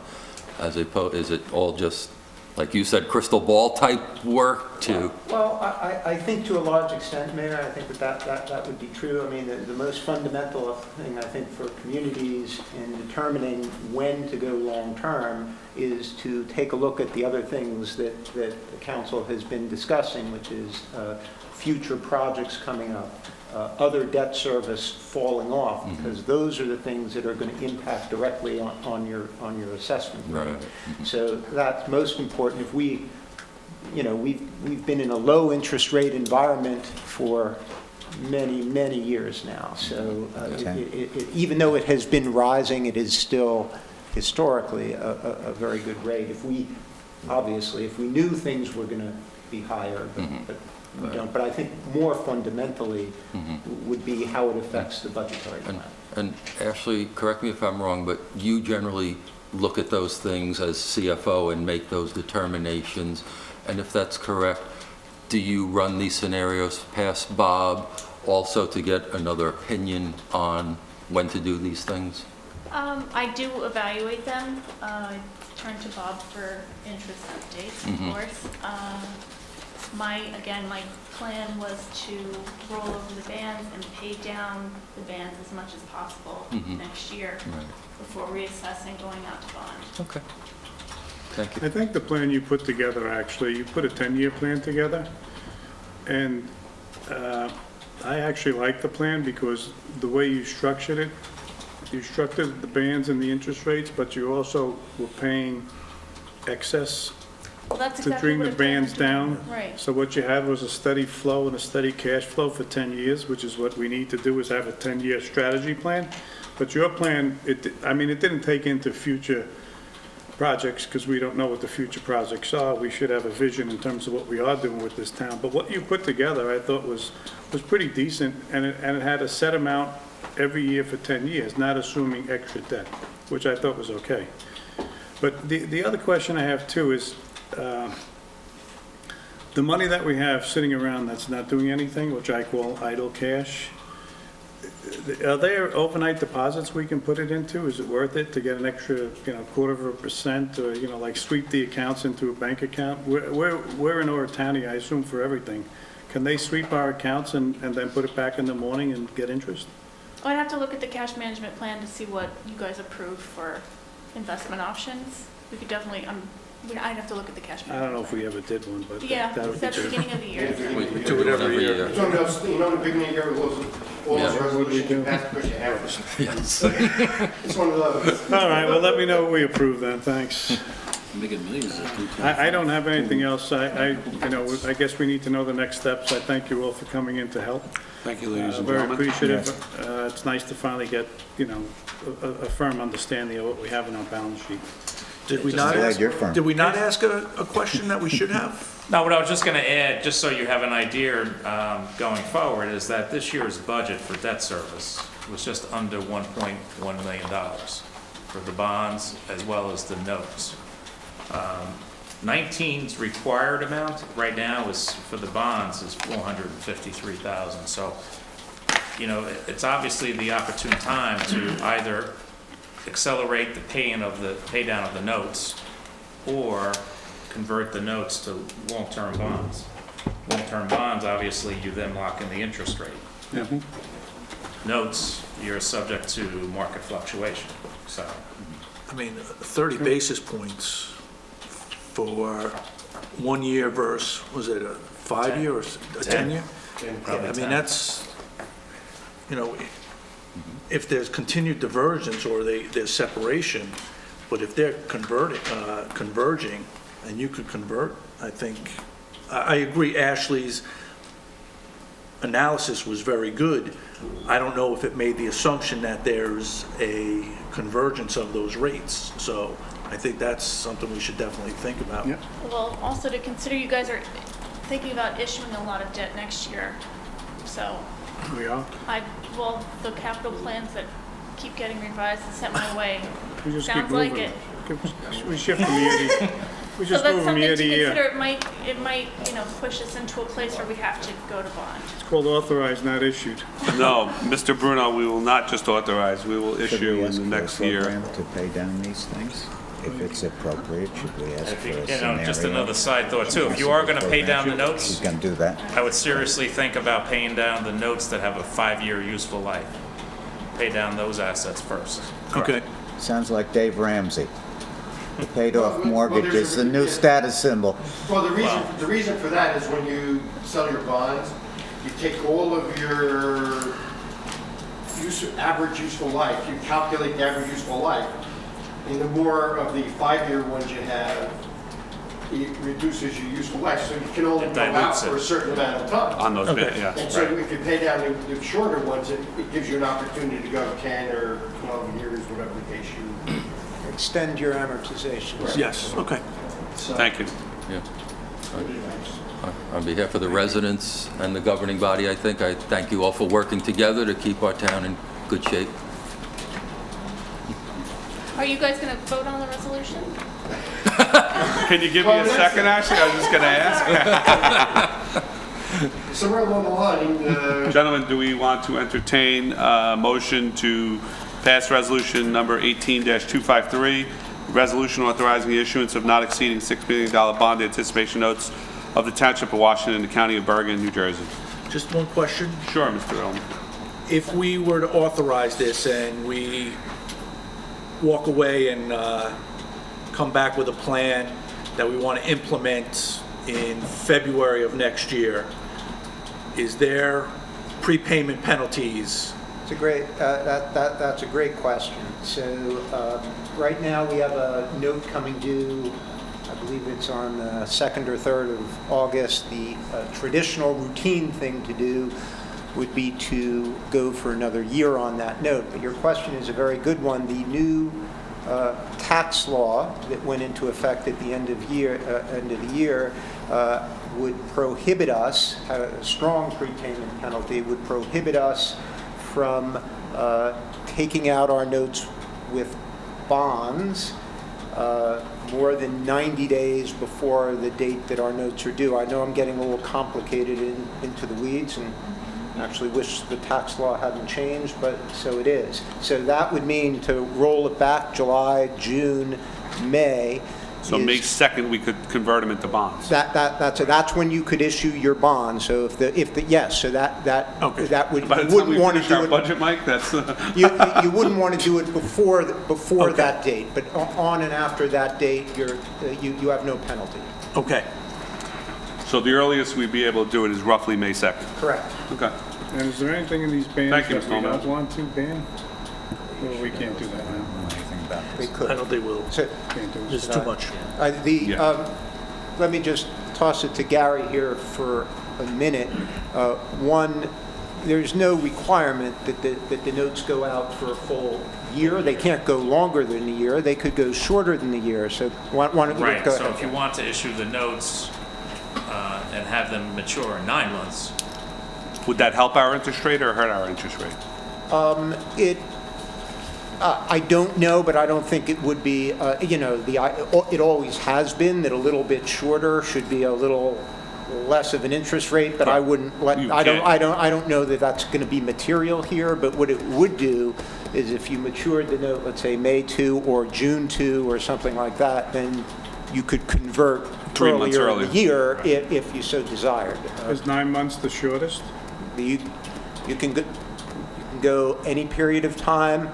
as opposed, is it all just, like you said, crystal ball type work to? Well, I think to a large extent, Mayor, I think that would be true. I mean, the most fundamental thing, I think, for communities in determining when to go long-term is to take a look at the other things that the council has been discussing, which is future projects coming up, other debt service falling off, because those are the things that are going to impact directly on your assessment. Right. So that's most important. If we've been in a low interest rate environment for many years now. So even though it has been rising, it is still historically a very good rate. If we knew things were going to be higher, but we don't. But I think more fundamentally would be how it affects the budgetary plan. And Ashley, correct me if I'm wrong, but you generally look at those things as CFO and make those determinations. And if that's correct, do you run these scenarios past Bob also to get another opinion on when to do these things? I do evaluate them. I turn to Bob for interest updates, of course. My plan was to roll over the bands and pay down the bands as much as possible next year before reassessing going out to bond. Okay. Thank you. I think the plan you put together, actually, you put a 10-year plan together, and I actually like the plan because the way you structured it, you structured the bands and the interest rates, but you also were paying excess Well, that's to exactly bring what the it does. bands down. Right. So what you had was a steady flow and a steady cash flow for 10 years, which is what we need to do, is have a 10-year strategy plan. But your plan, it didn't take into future projects because we don't know what the future projects are. We should have a vision in terms of what we are doing with this town. But what you put together, I thought was pretty decent, and it had a set amount every year for 10 years, not assuming extra debt, which I thought was okay. But the other question I have too is, the money that we have sitting around that's not doing anything, which I call idle cash, are there overnight deposits we can put it into? Is it worth it to get an extra, 0.25% or, like sweep the accounts into a bank account? We're in Oritani, I assume, for everything. Can they sweep our accounts and then put it back in the morning and get interest? I'd have to look at the cash management plan to see what you guys approved for investment options. We could definitely, I'd have to look at the cash I management. don't know if we ever did one, but Yeah, that would be that's the good. beginning of the year. We do it every year. So, you know, the beginning of the year, all those resolutions you pass because you have them. Yes. It's one of those. All right, well, let me know what we approve then, thanks. Making millions of people. I don't have anything else. I guess we need to know the next steps. I thank you all for coming in to help. Thank you, ladies and Very gentlemen. appreciative. It's nice to finally get, a firm understanding of what we have in our balance sheet. Did we not glad ask, you're firm. did we not ask a question that we should have? No, what I was just going to add, just so you have an idea going forward, is that this year's budget for debt service was just under $1.1 million for the bonds as well as the notes. 19's required amount right now is, for the bonds, is $453,000. So, it's obviously the opportune time to either accelerate the pay down of the notes, or convert the notes to long-term bonds. Long-term bonds, obviously, you then lock in the interest rate. Notes, you're subject to market fluctuation, so. I mean, 30 basis points for 1 year versus, was it a 5-year or a 10-year? Probably I 10. mean, that's, if there's continued divergence or there's separation, but if they're converging, and you could convert, I think, I agree Ashley's analysis was very good. I don't know if it made the assumption that there's a convergence of those rates. So I think that's something we should definitely think about. Yeah. Well, also to consider, you guys are thinking about issuing a lot of debt next year. So We are? the capital plans that keep getting revised and sent my way, We just keep sounds like moving. it. We shift from year to, we So just that's move from something year to to year. consider. It might, push us into a place where we have to go to bond. It's called authorized, not issued. No, Mr. Bruno, we will not just authorize, we will Should issue we in ask the for a next year. program to pay down these things? If it's appropriate, should we ask If for you, a scenario? just another side thought too, if you are going to pay down the She's notes, gonna do that. I would seriously think about paying down the notes that have a 5-year useful life. Pay down those assets first. Okay. Sounds like Dave Ramsey. The paid-off Well, mortgage there's is the a- new status symbol. Well, the reason for that is when you sell your bonds, you take all of your average useful life, you calculate the average useful life, and the more of the 5-year ones you have, it reduces your useful life, so you can only It go out dilutes for it. a certain amount of time. On those, Okay. yeah. And so if you pay down the shorter ones, it gives you an opportunity to go 10 or 12 years, whatever the case you. Extend your amortization. Yes, okay. Thank you. Yeah. On behalf of the residents and the governing body, I thank you all for working together to keep our town in good shape. Are you guys going to vote on the resolution? Can you give me a second, Ashley? I was just gonna ask. Somewhere along the line, Gentlemen, do we want to entertain a motion to pass resolution number 18-253, resolution authorizing the issuance of not exceeding $6 million bond anticipation notes of the Township of Washington and the County of Bergen, New Jersey? Just one question. Sure, Mr. Elm. If we were to authorize this and we walk away and come back with a plan that we want to implement in February of next year, is there prepayment penalties? It's a great, that's a great question. So right now, we have a note coming due, I believe it's on the 2nd or 3rd of August. The traditional routine thing to do would be to go for another year on that note. But your question is a very good one. The new tax law that went into effect at the end of the year would prohibit us, have a strong prepayment penalty, would prohibit us from taking out our notes with bonds more than 90 days before the date that our notes are due. I know I'm getting a little complicated into the weeds, and actually wish the tax law hadn't changed, but so it is. So that would mean to roll it back July, June, May, So May 2nd, we could convert them into bonds. That's when you could issue your bond, so yes, so that would, By you the time wouldn't we want to finish do our it. budget, Mike, that's, You wouldn't want to do it before Okay. that date, but on and after that date, you have no penalty. Okay. so the earliest we'd be able to do it is roughly May 2nd. Correct. Okay. And is there anything in these bans Thank you, that Mr. we Holman. don't want to ban? Well, we can't do that now. They could. I don't think we'll, So, Can't do it. there's too much. Yeah. Let me just toss it to Gary here for a minute. One, there's no requirement that the notes go out for a full year. They can't go longer than a year. They could go shorter than a year. So why don't you Right, go so ahead? if you want to issue the notes and have them mature in 9 months, Would that help our interest rate or hurt our interest rate? I don't know, but I don't think it would be, it always has been that a little bit shorter should be a little less of an interest rate, but I wouldn't let, You I can't. don't know that that's going to be material here, but what it would do is if you matured the note, let's say May 2 or June 2 or something like that, then you could convert 3 months earlier in earlier. the year if you so desired. Is 9 months the shortest? You can go any period of time.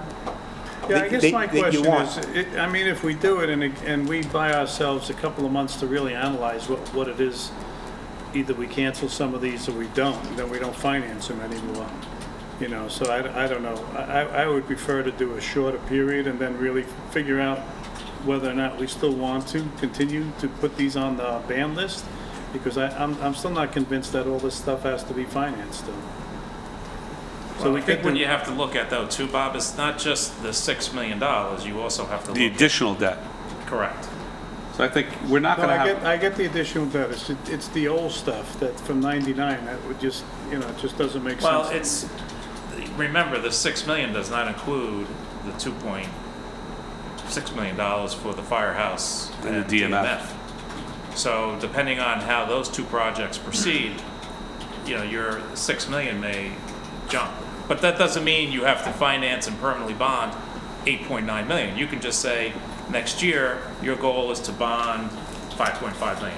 Yeah, I that- guess that- my that you question want. is, I mean, if we do it and we buy ourselves a couple of months to really analyze what it is, either we cancel some of these or we don't, then we don't finance them anymore. You know, so I don't know. I would prefer to do a shorter period and then really figure out whether or not we still want to continue to put these on the ban list, because I'm still not convinced that all this stuff has to be financed still. So well, we I think could what do- you have to look at though too, Bob, is not just the $6 million, you also have to The look at, additional debt. correct. So I think we're not No, going to have, I get the additional debt. It's the old stuff that from '99 that would just, it just doesn't make Well, sense. remember, the $6 million does not include the $2.6 million for the firehouse And the and DMF. DMF. So depending on how those two projects proceed, your $6 million may jump. But that doesn't mean you have to finance and permanently bond $8.9 million. You can just say, next year, your goal is to bond $5.5 million.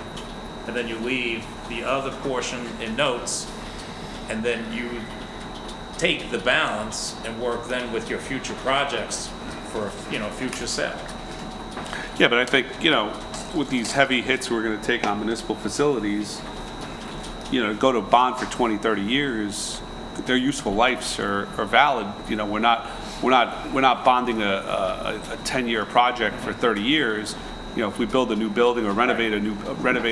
And then you leave the other portion in notes, and then you take the balance and work then with your future projects for, future sale. yeah, but I think, with these heavy hits we're going to take on municipal facilities, go to bond for 20, 30 years, their useful lives are valid. We're not bonding a 10-year project for 30 years. If we build a new building or renovate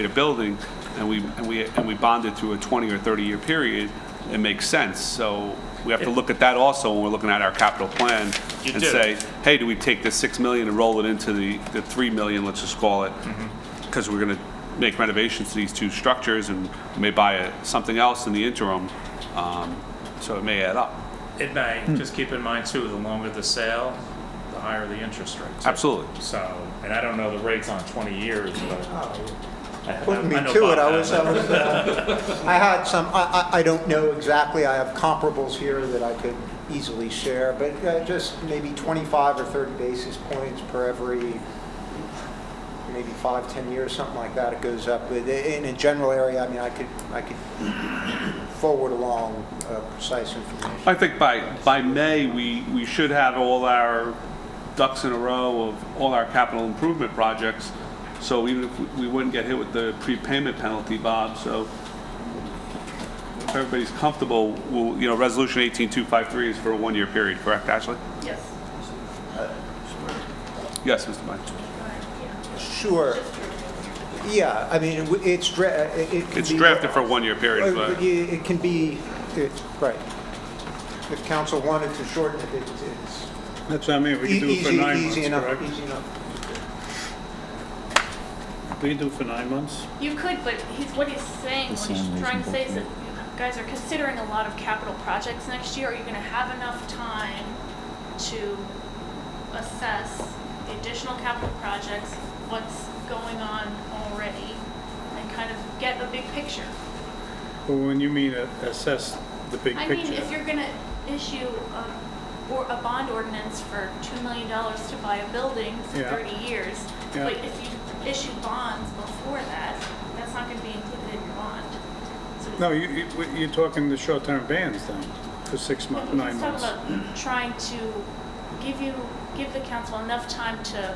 a building, and we bond it through a 20 or 30-year period, it makes sense. So we have to look at that also when we're looking at our capital plan and say, hey, do we take the $6 million and roll it into the $3 million, let's just call it, because we're going to make renovations to these two structures and we may buy something else in the interim, so it may add up. It may. Just keep in mind too, the longer the sale, the higher the interest rate. Absolutely. So, and I don't know the rates on 20 years, but. Putting me I know to it, Bob I has. had some, I don't know exactly, I have comparables here that I could easily share, but just maybe 25 or 30 basis points per every, maybe 5, 10 years, something like that, it goes up. But in a general area, I mean, I could forward along precise information. I think by May, we should have all our ducks in a row of all our capital improvement projects. So even if we wouldn't get hit with the prepayment penalty, Bob, so if everybody's comfortable, Resolution 18253 is for a 1-year period, correct, Ashley? Yes. Yes, Mr. Mike. Sure. Yeah, I mean, it's It's drafted for a 1-year period, but It can be, right. If council wanted to shorten it, it's That's what I mean, we can do it for 9 months, easy enough, correct? easy enough. We can do it for 9 months? You could, but what he's saying, what he's trying to say is that you guys are considering a lot of capital projects next year. Are you going to have enough time to assess the additional capital projects, what's going on already, and kind of get a big picture? Well, when you mean assess the big I picture. mean, if you're going to issue a bond ordinance for $2 million to buy a building for Yeah. 30 years, Yeah. but if you issue bonds before that, that's not gonna be included in your bond. So No, you're talking the short-term bans then, for 6 months, 9 Let's months. talk about trying to give the council enough time to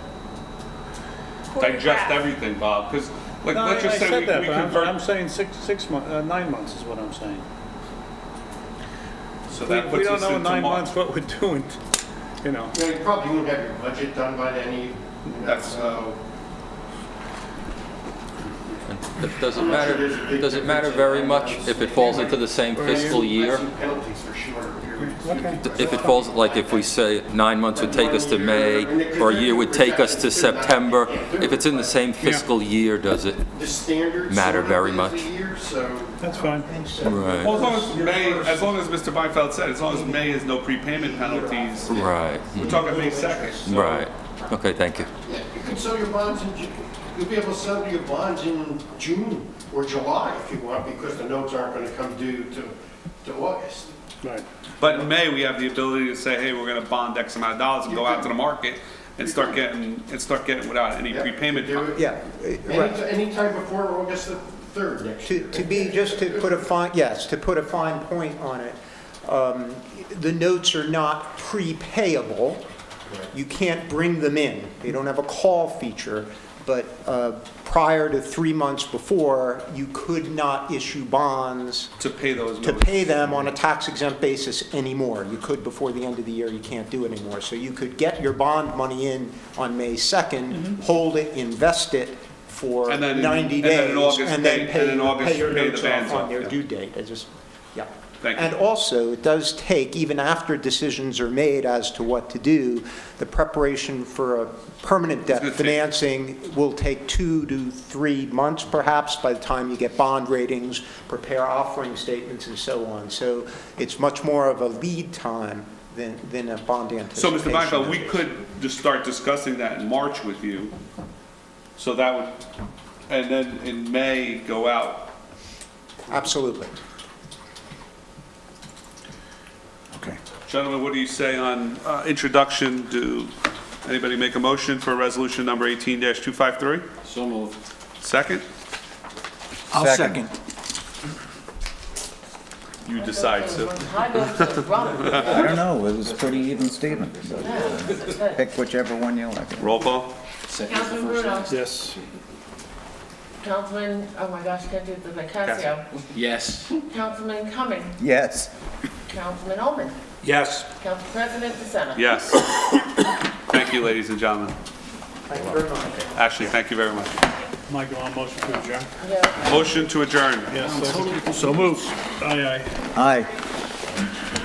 Digest choreograph. everything, Bob, because, like, No, let's I just say said that, we but convert. I'm saying 9 months is what I'm saying. So We that we puts don't us know in into 9 March. months what we're doing, you know. You know, you probably won't have your budget done by then, you know, That's- so. Does it matter very much if it falls into the same fiscal year? Penalties for shorter periods. Okay. If it falls, like if we say 9 months would take us to May, or a year would take us to September, if it's in the same fiscal year, does it? The standards. Matter very sort of much. is a year, so. That's fine. Right, Well, as long as Mr. Beinfeld said, as long as May has no prepayment penalties, right, we're talking May 2nd. so- right. Okay, thank you. Yeah, you can sell your bonds in June. You'll be able to sell your bonds in June or July if you want, because the notes aren't gonna come due to August. Right. But in May, we have the ability to say, hey, we're gonna bond X amount of dollars and go out to the market and start getting without any Yeah, prepayment. do it. Yeah, right. Anytime before August the 3rd next year. To be, just to put a fine, yes, to put a fine point on it, the notes are not prepayable. You can't bring them in. They don't have a call feature, but prior to 3 months before, you could not issue bonds To pay those to notes. pay them on a tax-exempt basis anymore. You could before the end of the year, you can't do it anymore. So you could get your bond money in on May 2nd, hold it, invest it for And then- 90 and then days, in August and then pay- and in August pay your pay the notes bands off on off, their yeah. due date. I just, yeah. Thank you. And also, it does take, even after decisions are made as to what to do, the preparation for a permanent debt gonna take- financing will take 2 to 3 months perhaps by the time you get bond ratings, prepare offering statements and so on. So it's much more of a lead time than a bond So, anticipation. Mr. Beinfeld, we could just start discussing that in March with you. So that would, and then in May, go out. Absolutely. Okay. Gentlemen, what do you say on introduction? Do anybody make a motion for resolution number 18-253? So moved. Second? I'll second. You decide, Sue. I go to the brother. I don't know, it was pretty even Steven. Yeah. Pick whichever one you like. Roll call? Councilman Bruno, Yes. Councilman, oh my gosh, can't do the Nicasio. Yes. Councilman Cumming, Yes. Councilman Omen, Yes. Council President DeSena. Yes. Thank you, ladies and gentlemen. Thank you very much. Ashley, thank you very much. Michael, on motion to adjourn? Yeah. Motion to adjourn. Yes. So moved. Aye, aye. Aye.